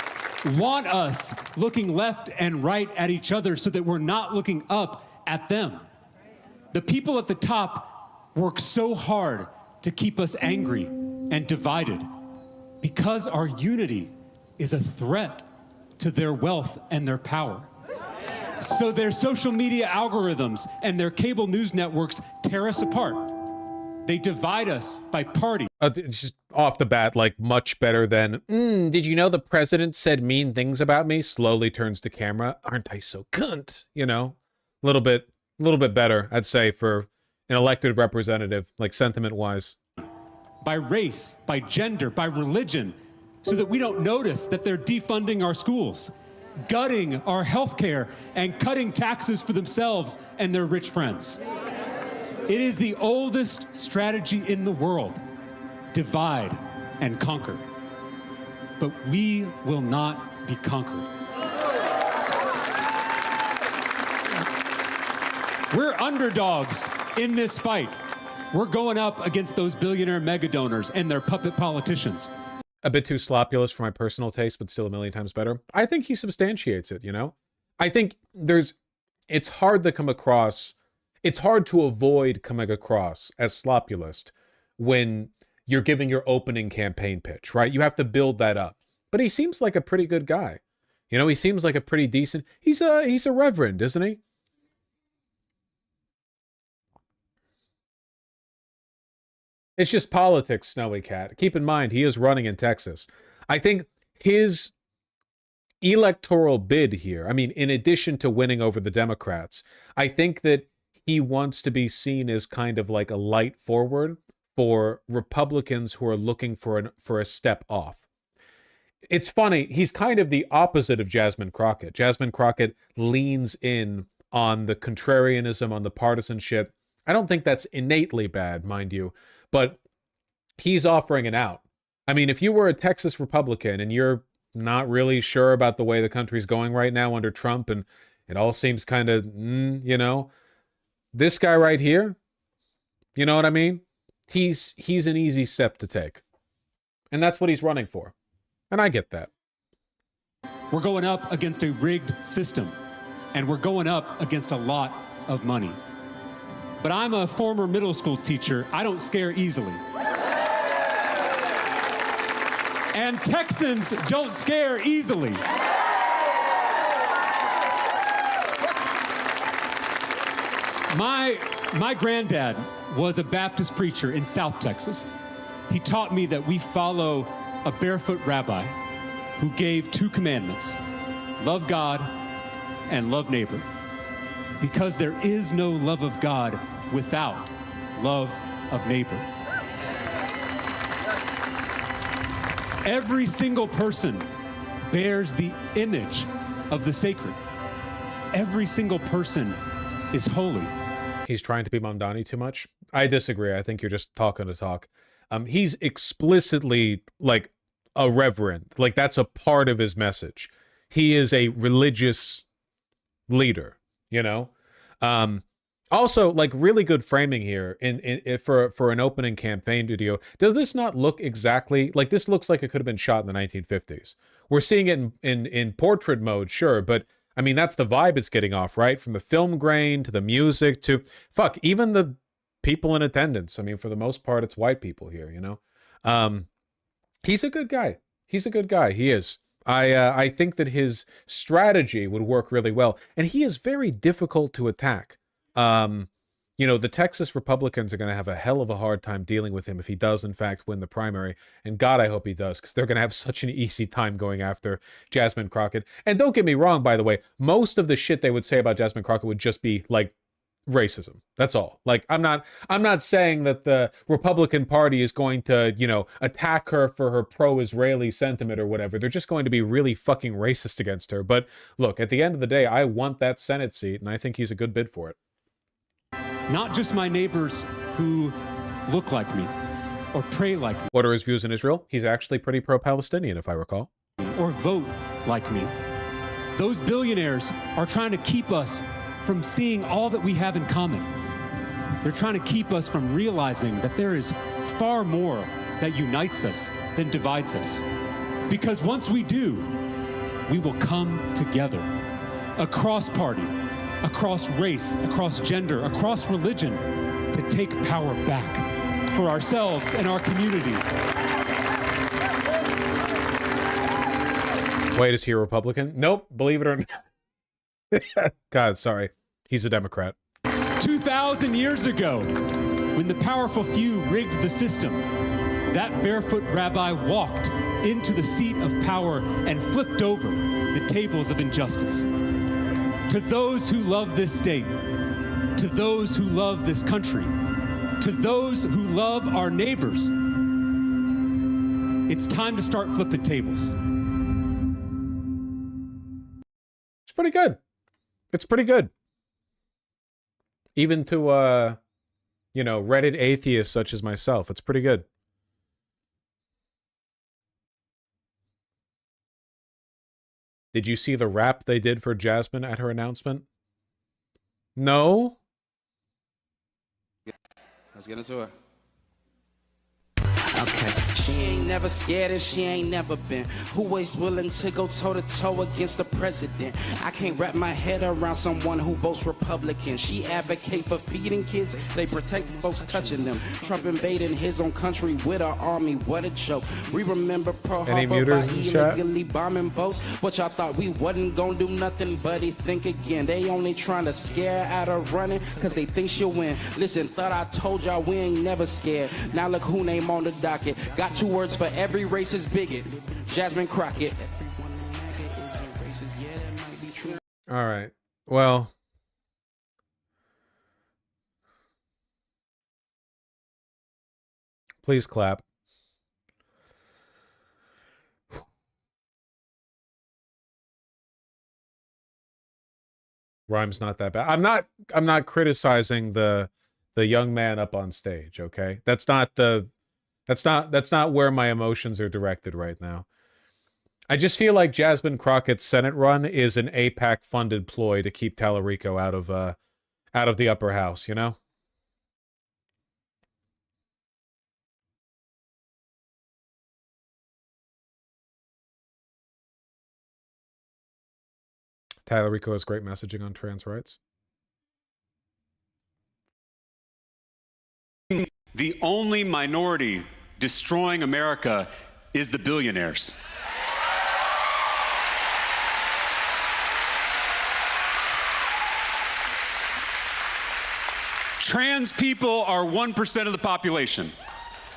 want us looking left and right at each other so that we're not looking up at them. The people at the top work so hard to keep us angry and divided because our unity is a threat to their wealth and their power. So their social media algorithms and their cable news networks tear us apart. They divide us by party. Just off the bat, like much better than, did you know the president said mean things about me? Slowly turns to camera. Aren't I so cunt? You know, a little bit better, I'd say, for an elected representative, like sentiment-wise. By race, by gender, by religion, so that we don't notice that they're defunding our schools, gutting our health care, and cutting taxes for themselves and their rich friends. It is the oldest strategy in the world. Divide and conquer. But we will not be conquered. We're underdogs in this fight. We're going up against those billionaire mega donors and their puppet politicians. A bit too sloppulous for my personal taste, but still a million times better. I think he substantiates it, you know? I think it's hard to come across, it's hard to avoid coming across as sloppulist when you're giving your opening campaign pitch, right? You have to build that up. But he seems like a pretty good guy. You know, he seems like a pretty decent, he's a reverend, isn't he? It's just politics, Snowy Cat. Keep in mind, he is running in Texas. I think his electoral bid here, I mean, in addition to winning over the Democrats, I think that he wants to be seen as kind of like a light forward for Republicans who are looking for a step off. It's funny, he's kind of the opposite of Jasmine Crockett. Jasmine Crockett leans in on the contrarianism, on the partisanship. I don't think that's innately bad, mind you, but he's offering an out. I mean, if you were a Texas Republican and you're not really sure about the way the country's going right now under Trump, and it all seems kind of, you know, this guy right here, you know what I mean? He's an easy step to take. And that's what he's running for. And I get that. We're going up against a rigged system, and we're going up against a lot of money. But I'm a former middle school teacher. I don't scare easily. And Texans don't scare easily. My My granddad was a Baptist preacher in South Texas. He taught me that we follow a barefoot rabbi who gave 2 commandments: love God and love neighbor. Because there is no love of God without love of neighbor. Every single person bears the image of the sacred. Every single person is holy. He's trying to be Mamdani too much. I disagree. I think you're just talking to talk. He's explicitly like a reverend. Like that's a part of his message. He is a religious leader, you know? Also, like really good framing here for an opening campaign video. Does this not look exactly like this? Looks like it could have been shot in the 1950s. We're seeing it in portrait mode, sure, but I mean that's the vibe it's getting off, right? From the film grain to the music to even the people in attendance. I mean, for the most part, it's white people here, you know. He's a good guy. He's a good guy. He is. I think that his strategy would work really well, and he is very difficult to attack. You know, the Texas Republicans are going to have a hell of a hard time dealing with him if he does, in fact, win the primary. And God, I hope he does, because they're going to have such an easy time going after Jasmine Crockett. And don't get me wrong, by the way, most of the shit they would say about Jasmine Crockett would just be like racism. That's all. Like, I'm not saying that the Republican Party is going to, you know, attack her for her pro-Israeli sentiment or whatever. They're just going to be really fucking racist against her. But look, at the end of the day, I want that Senate seat, and I think he's a good bid for it. Not just my neighbors who look like me or pray like me. What are his views in Israel? He's actually pretty pro-Palestinian, if I recall. Or vote like me. Those billionaires are trying to keep us from seeing all that we have in common. They're trying to keep us from realizing that there is far more that unites us than divides us. Because once we do, we will come together across party, across race, across gender, across religion, to take power back for ourselves and our communities. Wait, is he a Republican? Nope, believe it or not. God, sorry. He's a Democrat. 2,000 years ago, when the powerful few rigged the system, that barefoot rabbi walked into the seat of power and flipped over the tables of injustice. To those who love this state, to those who love this country, to those who love our neighbors, it's time to start flipping tables. It's pretty good. It's pretty good. Even to, you know, Reddit atheists such as myself, it's pretty good. Did you see the rap they did for Jasmine at her announcement? No? Let's get into it. Okay. She ain't never scared and she ain't never been. Who is willing to go toe-to-toe against the president? I can't wrap my head around someone who votes Republican. She advocate for feeding kids, they protect folks touching them. Trump invading his own country with our army, what a joke. We remember Pearl Harbor by illegally bombing boats. What y'all thought we wasn't gonna do nothing, buddy? Think again. They only trying to scare out of running cause they think she'll win. Listen, thought I told y'all we ain't never scared. Now look who name on the docket. Got 2 words for every racist bigot. Jasmine Crockett. All right. Well, please clap. Rhyme's not that bad. I'm not criticizing the young man up on stage, okay? That's not where my emotions are directed right now. I just feel like Jasmine Crockett's Senate run is an AIPAC funded ploy to keep Tallarico out of the upper house, you know? Tallarico has great messaging on trans rights. The only minority destroying America is the billionaires. Trans people are 1% of the population.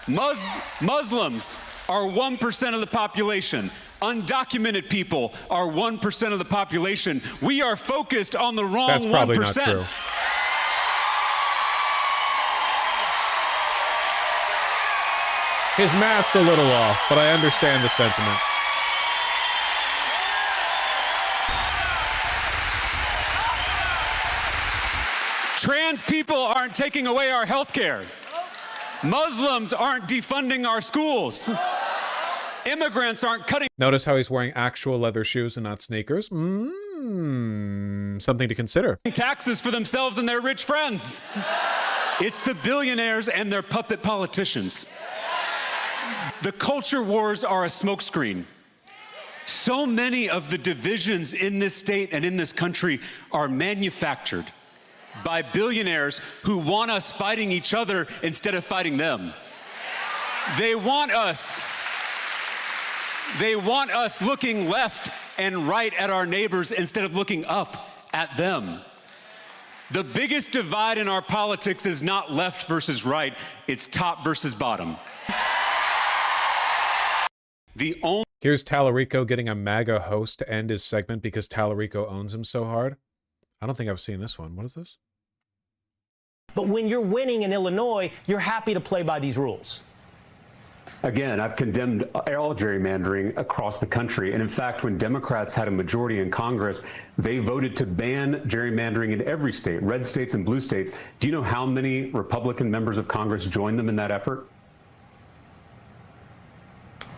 Muslims are 1% of the population. Undocumented people are 1% of the population. We are focused on the wrong 1%. That's probably not true. His math's a little off, but I understand the sentiment. Trans people aren't taking away our health care. Muslims aren't defunding our schools. Immigrants aren't cutting. Notice how he's wearing actual leather shoes and not sneakers. Something to consider. Taxes for themselves and their rich friends. It's the billionaires and their puppet politicians. The culture wars are a smokescreen. So many of the divisions in this state and in this country are manufactured by billionaires who want us fighting each other instead of fighting them. They want us looking left and right at our neighbors instead of looking up at them. The biggest divide in our politics is not left versus right, it's top versus bottom. Here's Tallarico getting a MAGA host to end his segment because Tallarico owns him so hard. I don't think I've seen this one. What is this? But when you're winning in Illinois, you're happy to play by these rules. Again, I've condemned all gerrymandering across the country. And in fact, when Democrats had a majority in Congress, they voted to ban gerrymandering in every state, red states and blue states. Do you know how many Republican members of Congress joined them in that effort?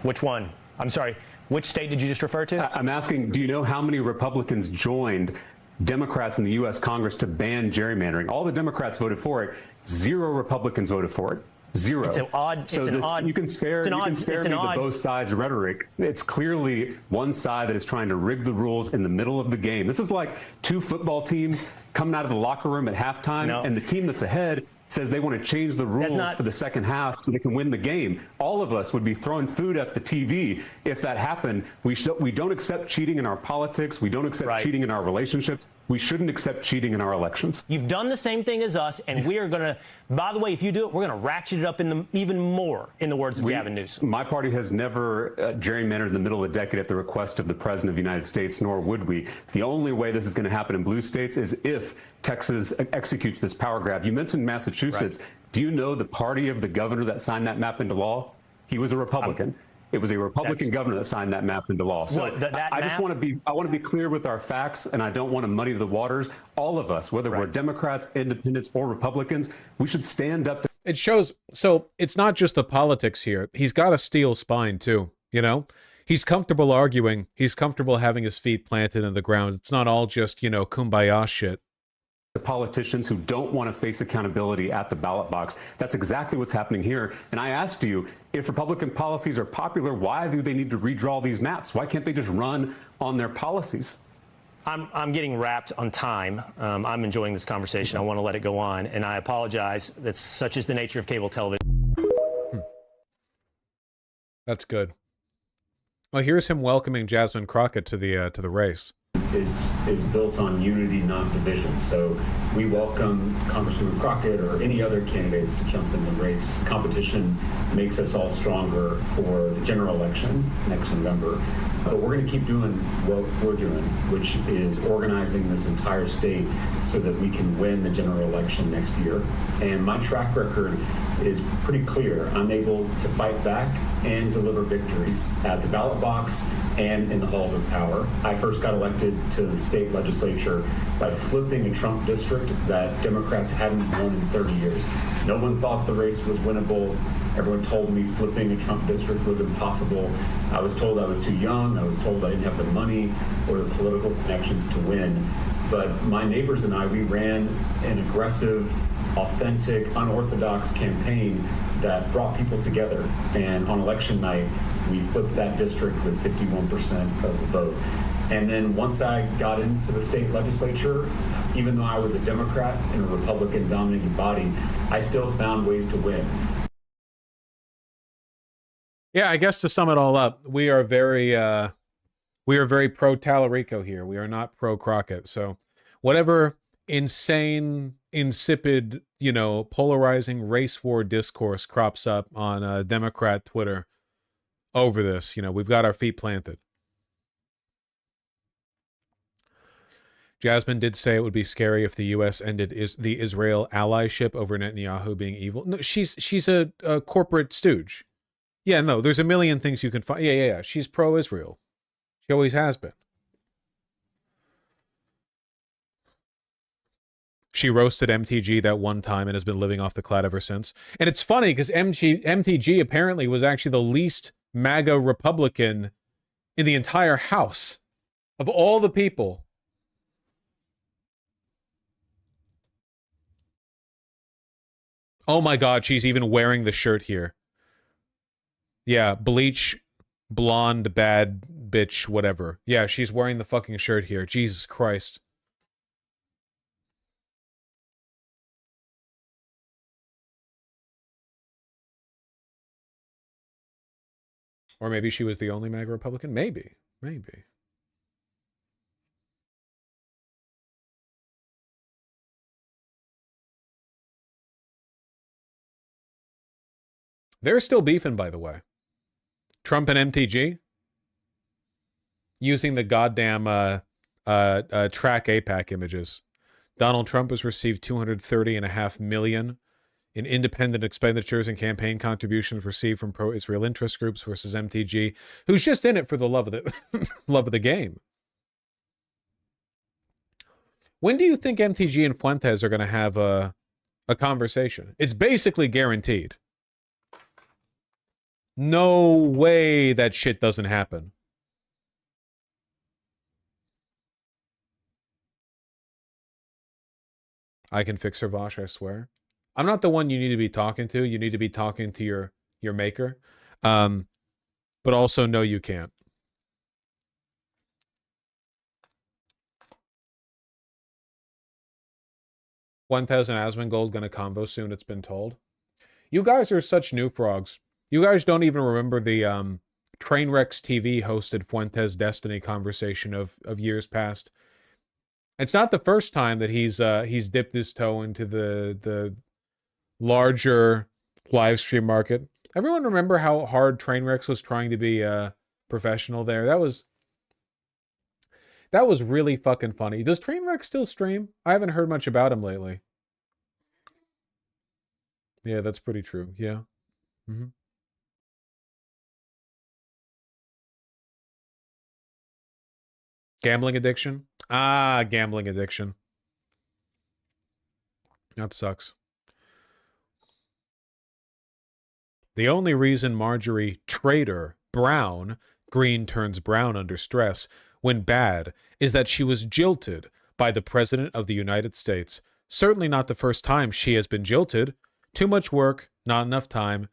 Which one? I'm sorry, which state did you just refer to? I'm asking, do you know how many Republicans joined Democrats in the U.S. Congress to ban gerrymandering? All the Democrats voted for it. 0 Republicans voted for it. 0. It's an odd. So you can spare me the both sides rhetoric. It's clearly one side that is trying to rig the rules in the middle of the game. This is like 2 football teams coming out of the locker room at halftime, and the team that's ahead says they want to change the rules for the second half so they can win the game. All of us would be throwing food at the TV if that happened. We don't accept cheating in our politics. We don't accept cheating in our relationships. We shouldn't accept cheating in our elections. You've done the same thing as us, and we are going to, by the way, if you do it, we're going to ratchet it up even more, in the words of Gavin Newsom. My party has never gerrymandered in the middle of the decade at the request of the President of the United States, nor would we. The only way this is going to happen in blue states is if Texas executes this power grab. You mentioned Massachusetts. Do you know the party of the governor that signed that map into law? He was a Republican. It was a Republican governor that signed that map into law. So I just want to be clear with our facts, and I don't want to muddy the waters. All of us, whether we're Democrats, independents, or Republicans, we should stand up. It shows. So it's not just the politics here. He's got a steel spine too. You know, he's comfortable arguing. He's comfortable having his feet planted in the ground. It's not all just, you know, kumbaya shit. The politicians who don't want to face accountability at the ballot box. That's exactly what's happening here. And I asked you, if Republican policies are popular, why do they need to redraw these maps? Why can't they just run on their policies? I'm getting wrapped on time. I'm enjoying this conversation. I want to let it go on, and I apologize. That's such is the nature of cable television. That's good. Well, here's him welcoming Jasmine Crockett to the race. Is built on unity, not division. So we welcome Congresswoman Crockett or any other candidates to jump in the race. Competition makes us all stronger for the general election next November. But we're going to keep doing what we're doing, which is organizing this entire state so that we can win the general election next year. And my track record is pretty clear. I'm able to fight back and deliver victories at the ballot box and in the halls of power. I first got elected to the state legislature by flipping a Trump district that Democrats hadn't won in 30 years. No one thought the race was winnable. Everyone told me flipping a Trump district was impossible. I was told I was too young. I was told I didn't have the money or the political connections to win. But my neighbors and I, we ran an aggressive, authentic, unorthodox campaign that brought people together. And on election night, we flipped that district with 51% of the vote. And then once I got into the state legislature, even though I was a Democrat in a Republican-dominated body, I still found ways to win. Yeah, I guess to sum it all up, we are very pro Tallarico here. We are not pro Crockett. So whatever insane insipid, you know, polarizing race war discourse crops up on Democrat Twitter over this. You know, we've got our feet planted. Jasmine did say it would be scary if the U.S. ended the Israel allyship over Netanyahu being evil. No, she's a corporate stooge. Yeah, no, there's a million things you can find. Yeah. She's pro-Israel. She always has been. She roasted MTG that one time and has been living off the cloud ever since. And it's funny because MTG apparently was actually the least MAGA Republican in the entire House. Of all the people. Oh my God, she's even wearing the shirt here. Yeah, bleach, blonde, bad bitch, whatever. Yeah, she's wearing the fucking shirt here. Jesus Christ. Or maybe she was the only MAGA Republican? Maybe. Maybe. They're still beefing, by the way. Trump and MTG using the goddamn track APAC images. Donald Trump has received $230.5 million in independent expenditures and campaign contributions received from pro-Israel interest groups versus MTG, who's just in it for the love of the love of the game. When do you think MTG and Fuentes are going to have a conversation? It's basically guaranteed. No way that shit doesn't happen. I can fix her, Vosh, I swear. I'm not the one you need to be talking to. You need to be talking to your maker. But also, no, you can't. $1,000 Asmongold gonna convo soon, it's been told. You guys are such new frogs. You guys don't even remember the Trainwrecks TV hosted Fuentes Destiny conversation of years past. It's not the first time that he's dipped his toe into the larger live stream market. Everyone remember how hard Trainwrecks was trying to be professional there? That was really fucking funny. Does Trainwreck still stream? I haven't heard much about him lately. Yeah, that's pretty true. Yeah. Mm-hmm. Gambling addiction? Ah, gambling addiction. That sucks. The only reason Marjorie Trader Brown, green turns brown under stress, when bad, is that she was jilted by the President of the United States. Certainly not the first time she has been jilted. Too much work, not enough time,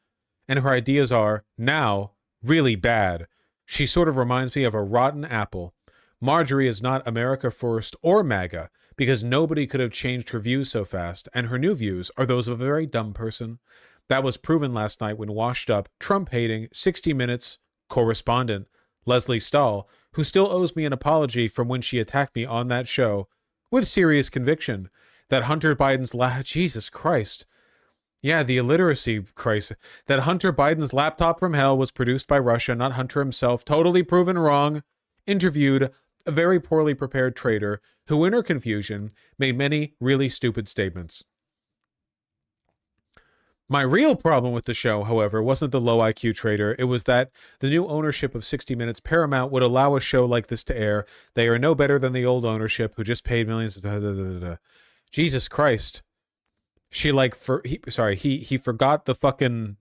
and her ideas are, now, really bad. She sort of reminds me of a rotten apple. Marjorie is not America First or MAGA, because nobody could have changed her views so fast, and her new views are those of a very dumb person. That was proven last night when washed-up, Trump-hating, 60 Minutes correspondent Leslie Stahl, who still owes me an apology from when she attacked me on that show, with serious conviction, that Hunter Biden's Jesus Christ. Yeah, the illiteracy crisis. That Hunter Biden's laptop from hell was produced by Russia, not Hunter himself. Totally proven wrong. Interviewed a very poorly prepared trader who, in her confusion, made many really stupid statements. My real problem with the show, however, wasn't the low IQ trader. It was that the new ownership of 60 Minutes Paramount would allow a show like this to air. They are no better than the old ownership who just paid millions. Jesus Christ. She he forgot the fucking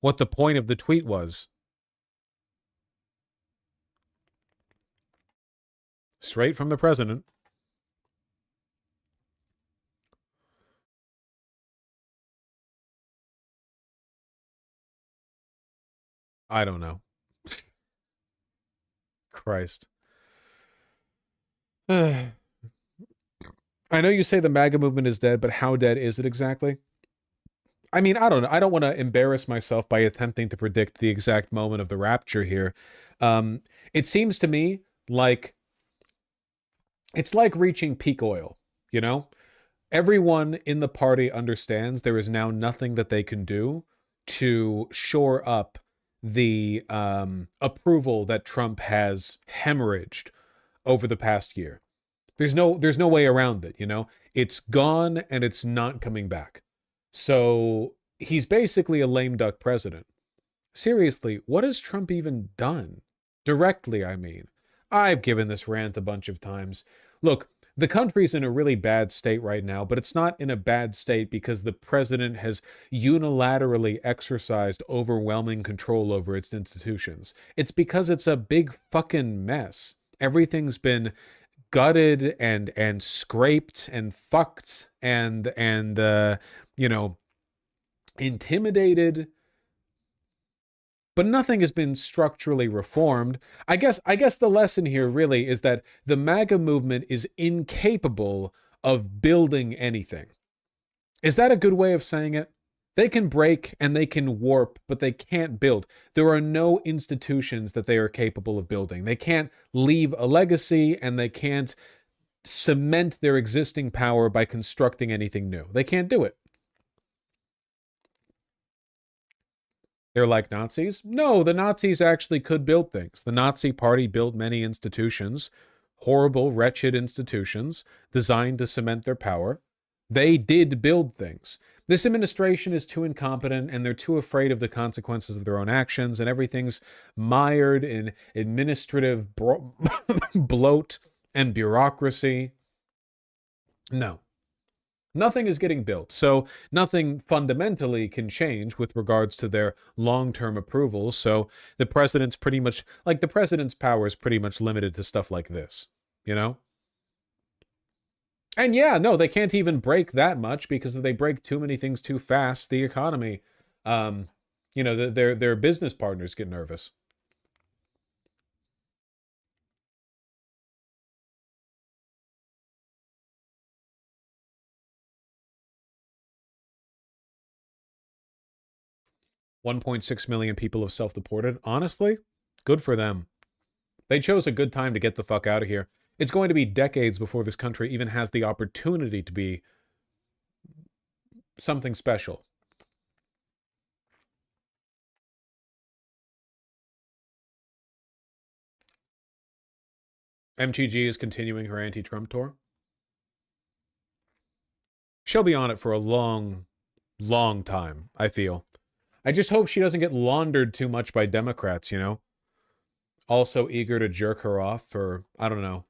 what the point of the tweet was. Straight from the president. I don't know. Christ. I know you say the MAGA movement is dead, but how dead is it exactly? I mean, I don't know. I don't want to embarrass myself by attempting to predict the exact moment of the rapture here. It seems to me like it's like reaching peak oil, you know? Everyone in the party understands there is now nothing that they can do to shore up the approval that Trump has hemorrhaged over the past year. There's no way around it, you know? It's gone and it's not coming back. So he's basically a lame duck president. Seriously, what has Trump even done? Directly, I mean. I've given this rant a bunch of times. Look, the country's in a really bad state right now, but it's not in a bad state because the president has unilaterally exercised overwhelming control over its institutions. It's because it's a big fucking mess. Everything's been gutted and scraped and fucked and you know, intimidated. But nothing has been structurally reformed. I guess the lesson here really is that the MAGA movement is incapable of building anything. Is that a good way of saying it? They can break and they can warp, but they can't build. There are no institutions that they are capable of building. They can't leave a legacy and they can't cement their existing power by constructing anything new. They can't do it. They're like Nazis? No, the Nazis actually could build things. The Nazi Party built many institutions, horrible, wretched institutions, designed to cement their power. They did build things. This administration is too incompetent, and they're too afraid of the consequences of their own actions, and everything's mired in administrative bloat and bureaucracy. No. Nothing is getting built, so nothing fundamentally can change with regards to their long-term approval. So the president's pretty much, like, the president's power is pretty much limited to stuff like this, you know? And yeah, no, they can't even break that much because if they break too many things too fast, the economy, you know, their business partners get nervous. $1.6 million people have self-deported. Honestly, good for them. They chose a good time to get the fuck out of here. It's going to be decades before this country even has the opportunity to be something special. MTG is continuing her anti-Trump tour. She'll be on it for a long, long time, I feel. I just hope she doesn't get laundered too much by Democrats, you know? Also eager to jerk her off for, I don't know,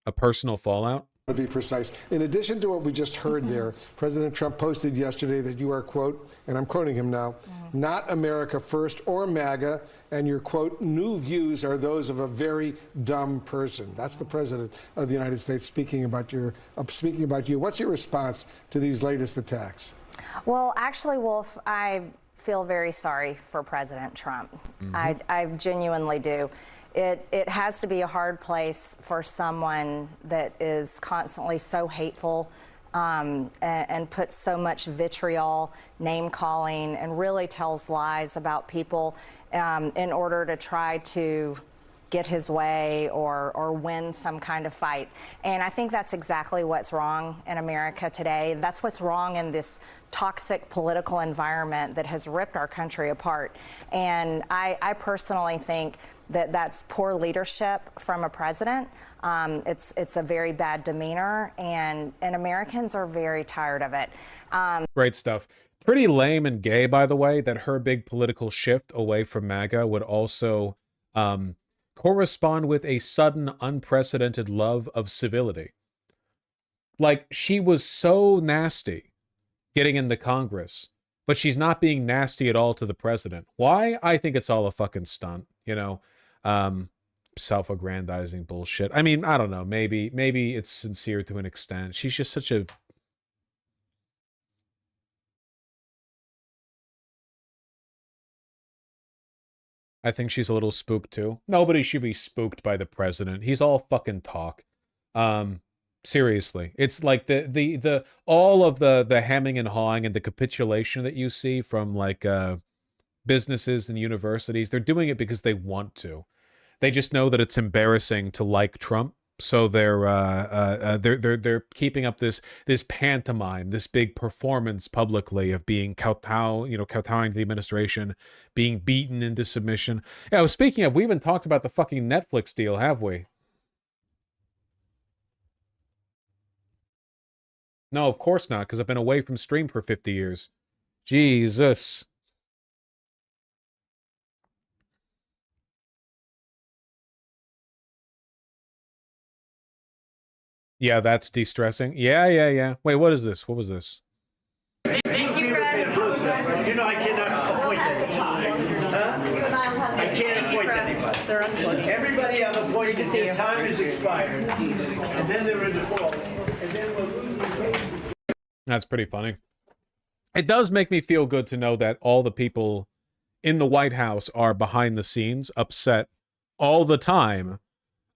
a personal fallout. To be precise, in addition to what we just heard there, President Trump posted yesterday that you are, quote, and I'm quoting him now, not America first or MAGA, and your, quote, new views are those of a very dumb person. That's the President of the United States speaking about you. What's your response to these latest attacks? Well, actually, Wolf, I feel very sorry for President Trump. I genuinely do. It has to be a hard place for someone that is constantly so hateful and puts so much vitriol, name-calling, and really tells lies about people in order to try to get his way or win some kind of fight. And I think that's exactly what's wrong in America today. That's what's wrong in this toxic political environment that has ripped our country apart. And I personally think that that's poor leadership from a president. It's a very bad demeanor, and Americans are very tired of it. Great stuff. Pretty lame and gay, by the way, that her big political shift away from MAGA would also correspond with a sudden, unprecedented love of civility. Like, she was so nasty getting into Congress, but she's not being nasty at all to the president. Why? I think it's all a fucking stunt, you know? Self-aggrandizing bullshit. I mean, I don't know. Maybe it's sincere to an extent. She's just such a... I think she's a little spooked too. Nobody should be spooked by the president. He's all fucking talk. Seriously. It's like the all of the hemming and hawing and the capitulation that you see from like businesses and universities, they're doing it because they want to. They just know that it's embarrassing to like Trump So they're keeping up this pantomime, this big performance publicly of being kowtowing to the administration, being beaten into submission. Yeah, well, speaking of, we haven't talked about the fucking Netflix deal, have we? No, of course not, because I've been away from stream for 50 years. Jesus. Yeah, that's de-stressing. Yeah. Wait, what is this? What was this? Thank you, Chris. You know I cannot appoint anybody. Huh? I can't appoint anybody. They're unappointed. Everybody I'm appointed, their time is expired. And then they're in default. And then we'll lose the case. That's pretty funny. It does make me feel good to know that all the people in the White House are behind the scenes, upset all the time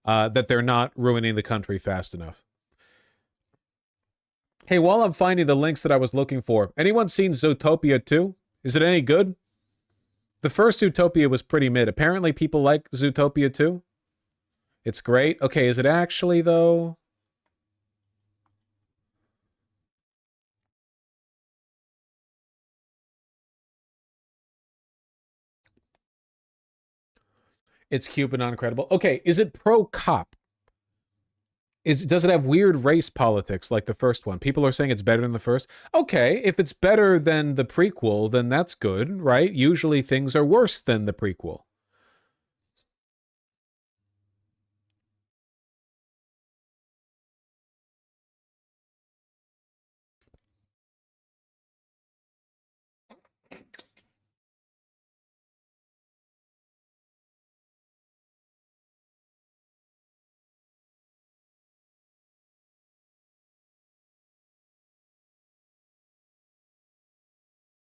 that they're not ruining the country fast enough. Hey, while I'm finding the links that I was looking for, anyone seen Zootopia 2? Is it any good? The first Zootopia was pretty mid. Apparently people like Zootopia 2. It's great. Okay, is it actually, though? It's cute but not incredible. Okay, is it pro-cop? Does it have weird race politics like the first one? People are saying it's better than the first. Okay, if it's better than the prequel, then that's good, right? Usually things are worse than the prequel.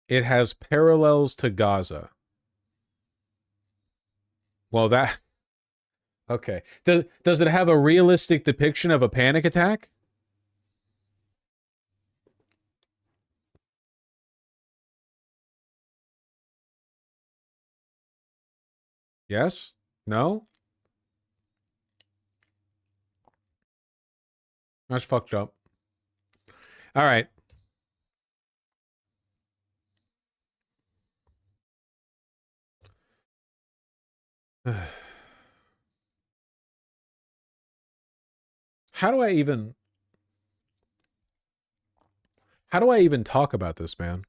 It has parallels to Gaza. Well, that... Okay. Does it have a realistic depiction of a panic attack? Yes? No? That's fucked up. All right. How do I even talk about this, man?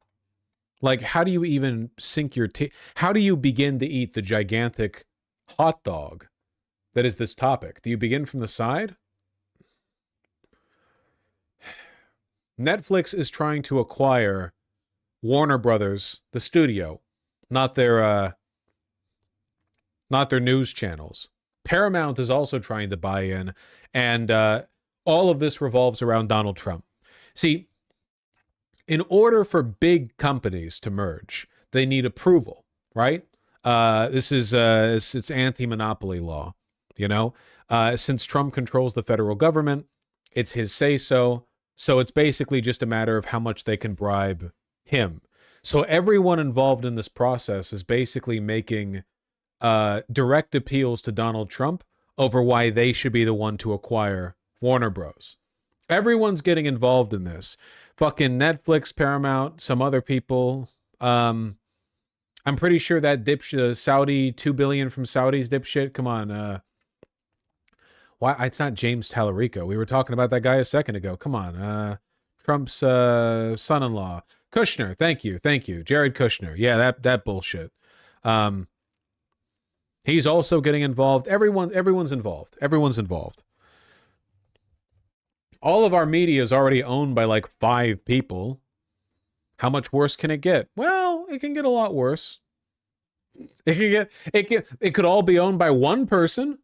Like, how do you even sink your teeth? How do you begin to eat the gigantic hot dog that is this topic? Do you begin from the side? Netflix is trying to acquire Warner Brothers, the studio, not their news channels. Paramount is also trying to buy in, and all of this revolves around Donald Trump. See, in order for big companies to merge, they need approval, right? This is it's anti-monopoly law, you know? Since Trump controls the federal government, it's his say-so, so it's basically just a matter of how much they can bribe him. So everyone involved in this process is basically making direct appeals to Donald Trump over why they should be the one to acquire Warner Bros. Everyone's getting involved in this. Fucking Netflix, Paramount, some other people. I'm pretty sure that dipshit, Saudi, $2 billion from Saudi's dipshit. Come on. Why? It's not James Tallarico. We were talking about that guy a second ago. Come on. Trump's son-in-law. Kushner. Thank you. Jared Kushner. Yeah, that bullshit. He's also getting involved. Everyone's involved. Everyone's involved. All of our media is already owned by like 5 people. How much worse can it get? Well, it can get a lot worse. It could all be owned by one person.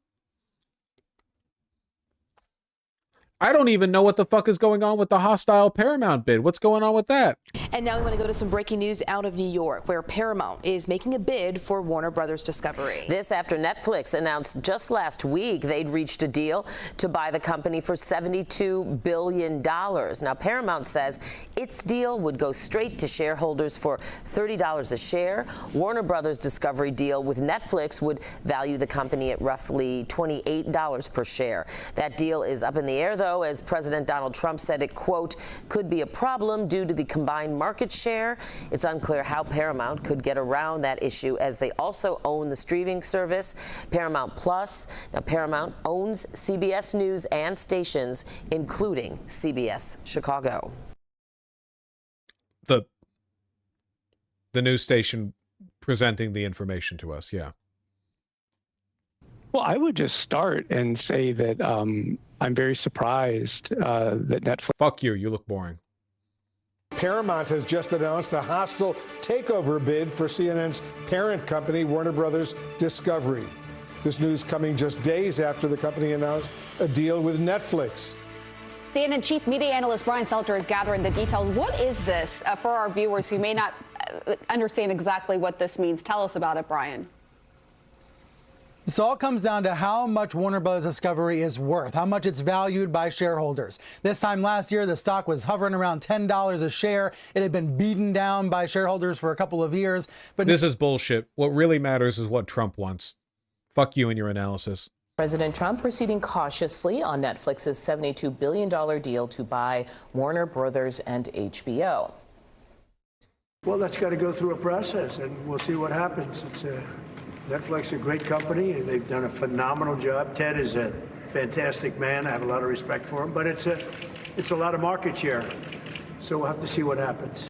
I don't even know what the fuck is going on with the hostile Paramount bid. What's going on with that? And now we want to go to some breaking news out of New York, where Paramount is making a bid for Warner Brothers Discovery. This after Netflix announced just last week they'd reached a deal to buy the company for $72 billion. Now, Paramount says its deal would go straight to shareholders for $30 a share. Warner Brothers Discovery deal with Netflix would value the company at roughly $28 per share. That deal is up in the air, though, as President Donald Trump said it, quote, could be a problem due to the combined market share. It's unclear how Paramount could get around that issue, as they also own the streaming service Paramount Plus. Now, Paramount owns CBS News and stations, including CBS Chicago. The news station presenting the information to us, yeah. Well, I would just start and say that I'm very surprised that Netflix. Fuck you. You look boring. Paramount has just announced a hostile takeover bid for CNN's parent company, Warner Brothers Discovery. This news coming just days after the company announced a deal with Netflix. CNN chief media analyst Brian Stelter is gathering the details. What is this for our viewers who may not understand exactly what this means? Tell us about it, Brian. This all comes down to how much Warner Bros. Discovery is worth, how much it's valued by shareholders. This time last year, the stock was hovering around $10 a share. It had been beaten down by shareholders for a couple of years. But this is bullshit. What really matters is what Trump wants. Fuck you and your analysis. President Trump proceeding cautiously on Netflix's $72 billion deal to buy Warner Brothers and HBO. Well, that's got to go through a process, and we'll see what happens. Netflix is a great company, and they've done a phenomenal job. Ted is a fantastic man. I have a lot of respect for him, but it's a lot of market share, so we'll have to see what happens.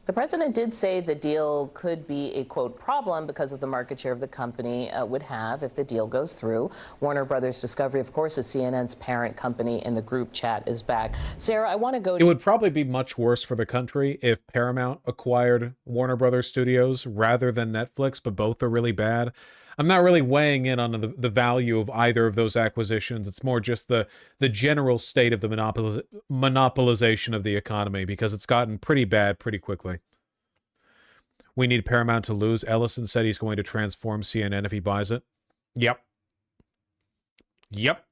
The president did say the deal could be a, quote, problem because of the market share of the company would have if the deal goes through. Warner Brothers Discovery, of course, is CNN's parent company, and the group chat is back. Sarah, I want to go to... It would probably be much worse for the country if Paramount acquired Warner Brothers Studios rather than Netflix, but both are really bad. I'm not really weighing in on the value of either of those acquisitions. It's more just the general state of the monopolization of the economy, because it's gotten pretty bad pretty quickly. We need Paramount to lose. Ellison said he's going to transform CNN if he buys it. Yep. Yep.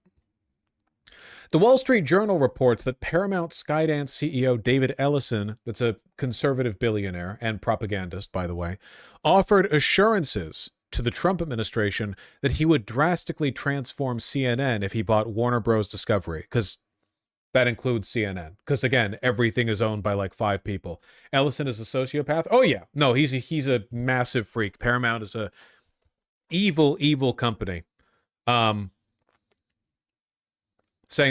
The Wall Street Journal reports that Paramount Skydance CEO David Ellison, that's a conservative billionaire and propagandist, by the way, offered assurances to the Trump administration that he would drastically transform CNN if he bought Warner Bros. Discovery, because that includes CNN. Because again, everything is owned by like 5 people. Ellison is a sociopath. Oh yeah, no, he's a massive freak. Paramount is a evil company. Saying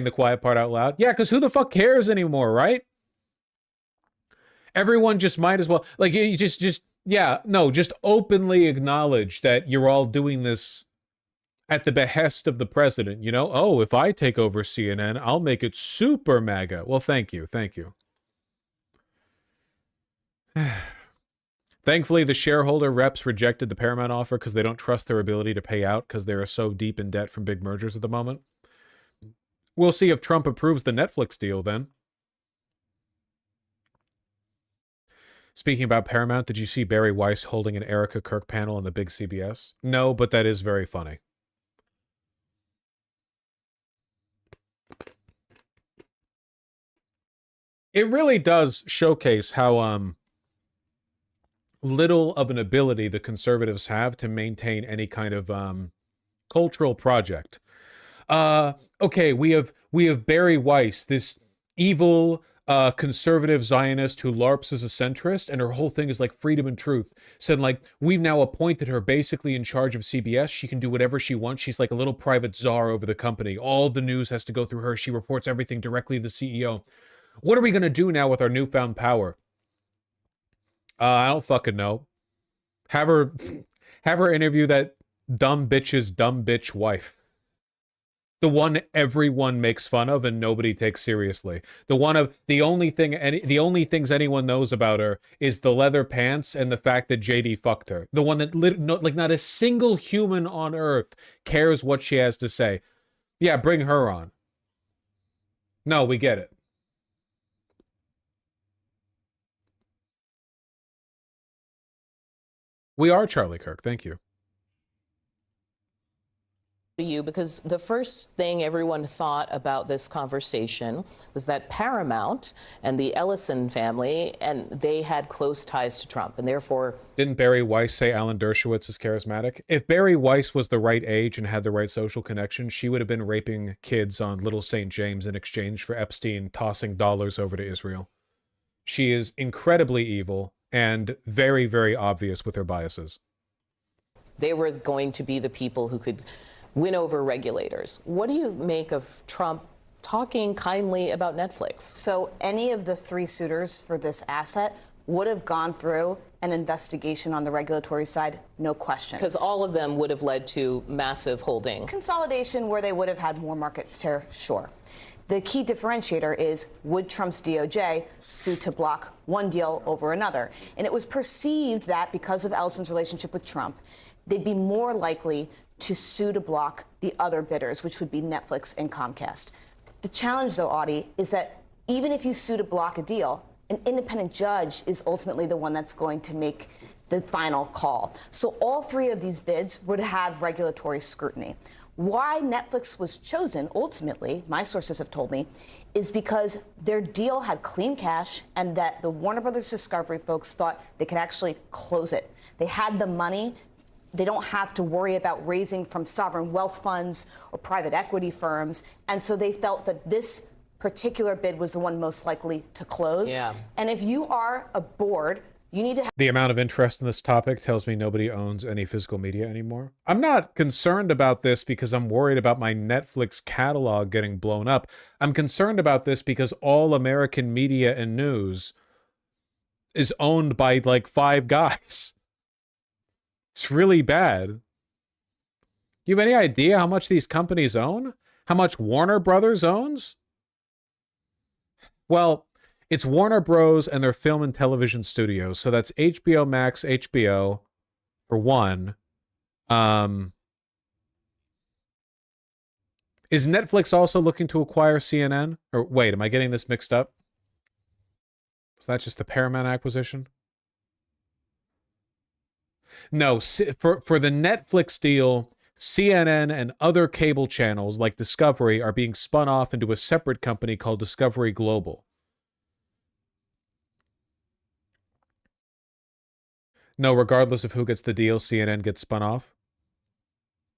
the quiet part out loud. Yeah, because who the fuck cares anymore, right? Everyone just might as well, like, you just openly acknowledge that you're all doing this at the behest of the president, you know? Oh, if I take over CNN, I'll make it super MAGA. Well, thank you. Thankfully, the shareholder reps rejected the Paramount offer because they don't trust their ability to pay out because they are so deep in debt from big mergers at the moment. We'll see if Trump approves the Netflix deal then. Speaking about Paramount, did you see Barry Weiss holding an Erica Kirk panel on the big CBS? No, but that is very funny. It really does showcase how little of an ability the conservatives have to maintain any kind of cultural project. Okay, we have Barry Weiss, this evil conservative Zionist who LARPs as a centrist, and her whole thing is like freedom and truth. Said like, we've now appointed her basically in charge of CBS. She can do whatever she wants. She's like a little private czar over the company. All the news has to go through her. She reports everything directly to the CEO. What are we going to do now with our newfound power? I don't fucking know. Have her interview that dumb bitch's dumb bitch wife. The one everyone makes fun of and nobody takes seriously. The only things anyone knows about her is the leather pants and the fact that JD fucked her. The one that not a single human on earth cares what she has to say. Yeah, bring her on. No, we get it. We are Charlie Kirk. Thank you. To you, because the first thing everyone thought about this conversation was that Paramount and the Ellison family, and they had close ties to Trump, and therefore... Didn't Barry Weiss say Alan Dershowitz is charismatic? If Barry Weiss was the right age and had the right social connection, she would have been raping kids on Little St. James in exchange for Epstein tossing dollars over to Israel. She is incredibly evil and very, very obvious with her biases. They were going to be the people who could win over regulators. What do you make of Trump talking kindly about Netflix? So any of the three suitors for this asset would have gone through an investigation on the regulatory side, no question. Because all of them would have led to massive holding. Consolidation where they would have had more market share, sure. The key differentiator is, would Trump's DOJ sue to block one deal over another? And it was perceived that because of Ellison's relationship with Trump, they'd be more likely to sue to block the other bidders, which would be Netflix and Comcast. The challenge, though, Audie, is that even if you sue to block a deal, an independent judge is ultimately the one that's going to make the final call. So all three of these bids would have regulatory scrutiny. Why Netflix was chosen, ultimately, my sources have told me, is because their deal had clean cash and that the Warner Brothers Discovery folks thought they could actually close it. They had the money. They don't have to worry about raising from sovereign wealth funds or private equity firms. And so they felt that this particular bid was the one most likely to close. Yeah. And if you are a board, you need to have... The amount of interest in this topic tells me nobody owns any physical media anymore. I'm not concerned about this because I'm worried about my Netflix catalog getting blown up. I'm concerned about this because all American media and news is owned by like 5 guys. It's really bad. You have any idea how much these companies own? How much Warner Brothers owns? Well, it's Warner Bros. And their film and television studios. So that's HBO Max, HBO, for one. Is Netflix also looking to acquire CNN? Or wait, am I getting this mixed up? Was that just the Paramount acquisition? No, for the Netflix deal, CNN and other cable channels like Discovery are being spun off into a separate company called Discovery Global. No, regardless of who gets the deal, CNN gets spun off.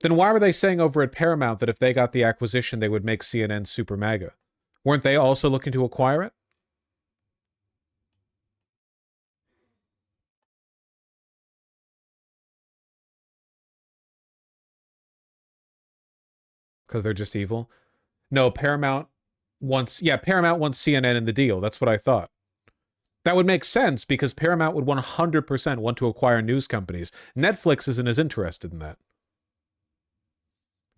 Then why were they saying over at Paramount that if they got the acquisition, they would make CNN super mega? Weren't they also looking to acquire it? Because they're just evil? No, Paramount wants CNN in the deal. That's what I thought. That would make sense because Paramount would 100% want to acquire news companies. Netflix isn't as interested in that.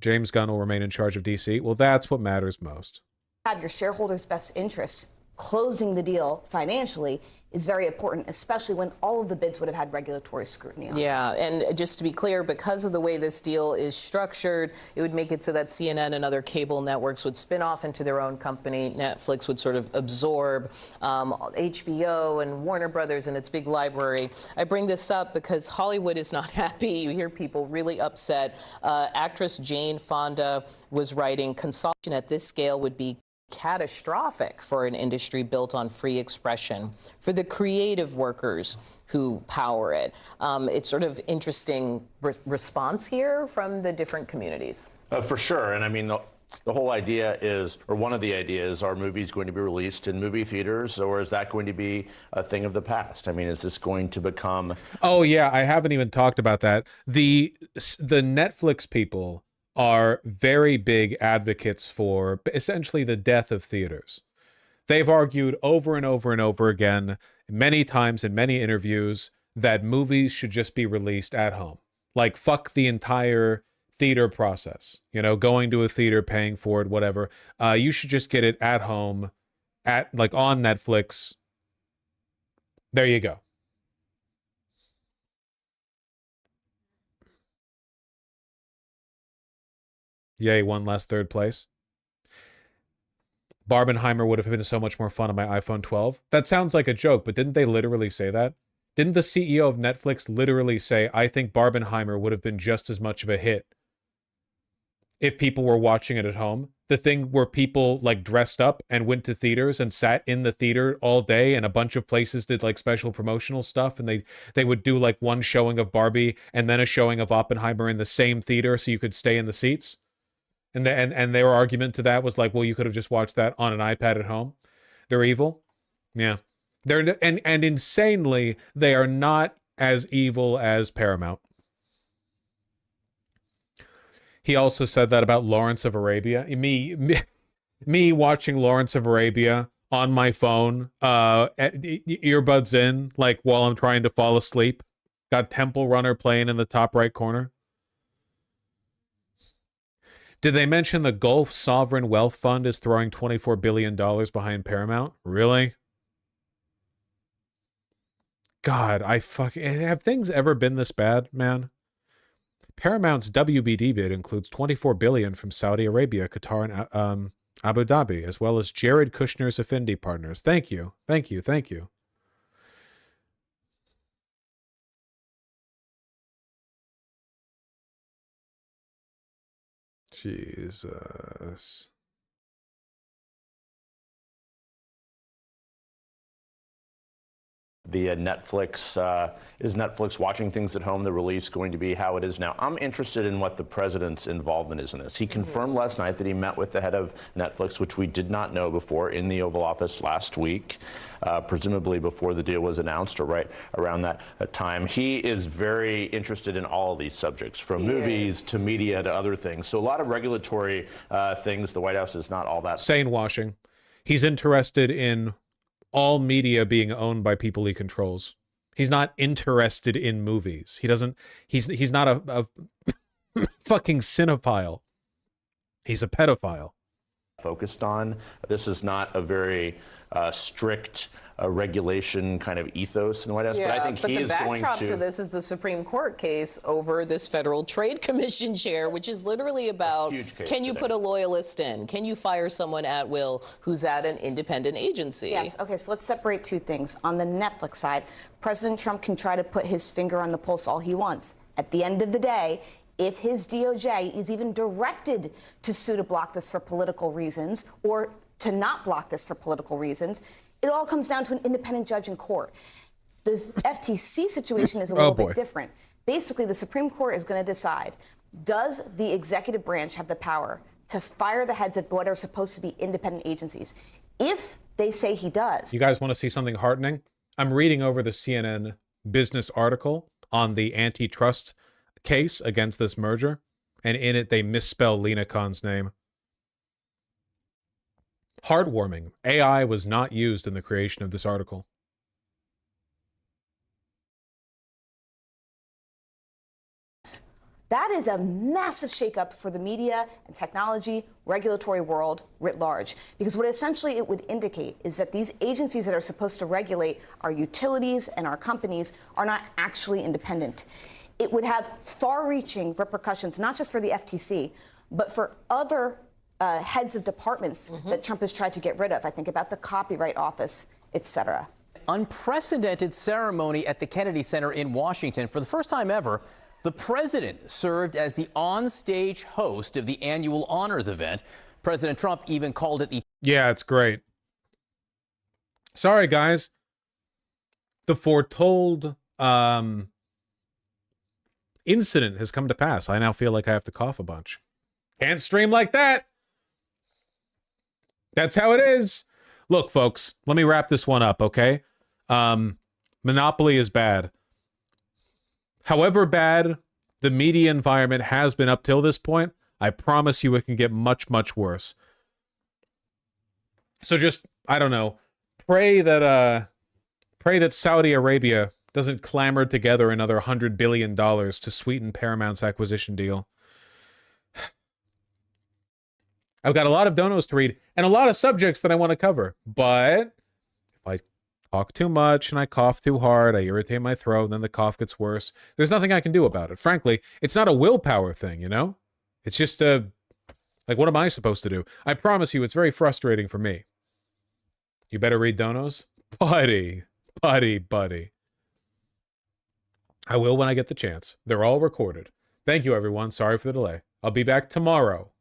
James Gunn will remain in charge of DC. Well, that's what matters most. Have your shareholders' best interests. Closing the deal financially is very important, especially when all of the bids would have had regulatory scrutiny on it. Yeah, and just to be clear, because of the way this deal is structured, it would make it so that CNN and other cable networks would spin off into their own company. Netflix would sort of absorb HBO and Warner Brothers and its big library. I bring this up because Hollywood is not happy. You hear people really upset. Actress Jane Fonda was writing, consolidation at this scale would be catastrophic for an industry built on free expression, for the creative workers who power it. It's sort of interesting response here from the different communities. For sure. And I mean, the whole idea is, or one of the ideas, are movies going to be released in movie theaters, or is that going to be a thing of the past? I mean, is this going to become... Oh, yeah, I haven't even talked about that. The Netflix people are very big advocates for essentially the death of theaters. They've argued over and over and over again, many times in many interviews, that movies should just be released at home. Like, fuck the entire theater process. You know, going to a theater, paying for it, whatever. You should just get it at home, on Netflix. There you go. Yay, one less third place. Barbenheimer would have been so much more fun on my iPhone 12. That sounds like a joke, but didn't they literally say that? Didn't the CEO of Netflix literally say, I think Barbenheimer would have been just as much of a hit if people were watching it at home? The thing where people like dressed up and went to theaters and sat in the theater all day, and a bunch of places did like special promotional stuff, and they would do like one showing of Barbie and then a showing of Oppenheimer in the same theater so you could stay in the seats. And their argument to that was like, well, you could have just watched that on an iPad at home. They're evil. Yeah. And insanely, they are not as evil as Paramount. He also said that about Lawrence of Arabia. Me watching Lawrence of Arabia on my phone, earbuds in, like while I'm trying to fall asleep. Got Temple Runner playing in the top right corner. Did they mention the Gulf Sovereign Wealth Fund is throwing $24 billion behind Paramount? Really? God, have things ever been this bad, man? Paramount's WBD bid includes $24 billion from Saudi Arabia, Qatar, and Abu Dhabi, as well as Jared Kushner's Affinity Partners. Thank you. Thank you. Thank you. Jesus. The Netflix, is Netflix watching things at home, the release going to be how it is now? I'm interested in what the president's involvement is in this. He confirmed last night that he met with the head of Netflix, which we did not know before, in the Oval Office last week, presumably before the deal was announced or right around that time. He is very interested in all of these subjects, from movies to media to other things. So a lot of regulatory things. The White House is not all that. Sane washing. He's interested in all media being owned by people he controls. He's not interested in movies. He's not a fucking cinephile. He's a pedophile. Focused on. This is not a very strict regulation kind of ethos in the White House, but I think he is going to. The backdrop to this is the Supreme Court case over this Federal Trade Commission chair, which is literally about, can you put a loyalist in? Can you fire someone at will who's at an independent agency? Yes. Okay, so let's separate two things. On the Netflix side, President Trump can try to put his finger on the pulse all he wants. At the end of the day, if his DOJ is even directed to sue to block this for political reasons or to not block this for political reasons, it all comes down to an independent judge in court. The FTC situation is a little bit different. Basically, the Supreme Court is going to decide, does the executive branch have the power to fire the heads of what are supposed to be independent agencies? If they say he does. You guys want to see something heartening? I'm reading over the CNN business article on the antitrust case against this merger, and in it they misspell Lina Khan's name. Heartwarming. AI was not used in the creation of this article. That is a massive shakeup for the media and technology, regulatory world writ large. Because what essentially it would indicate is that these agencies that are supposed to regulate our utilities and our companies are not actually independent. It would have far-reaching repercussions, not just for the FTC, but for other heads of departments that Trump has tried to get rid of. I think about the Copyright Office, et cetera. Unprecedented ceremony at the Kennedy Center in Washington. For the first time ever, the president served as the on-stage host of the annual honors event. President Trump even called it the... Yeah, it's great. Sorry, guys. The foretold incident has come to pass. I now feel like I have to cough a bunch. Can't stream like that. That's how it is. Look, folks, let me wrap this one up, okay? Monopoly is bad. However bad the media environment has been up till this point, I promise you it can get much, much worse. So just, I don't know, pray that Saudi Arabia doesn't clamor together another $100 billion to sweeten Paramount's acquisition deal. I've got a lot of donos to read and a lot of subjects that I want to cover, but if I talk too much and I cough too hard, I irritate my throat, and then the cough gets worse. There's nothing I can do about it. Frankly, it's not a willpower thing, you know? It's just like, what am I supposed to do? I promise you, it's very frustrating for me. You better read donos? Buddy. I will when I get the chance. They're all recorded. Thank you, everyone. Sorry for the delay. I'll be back tomorrow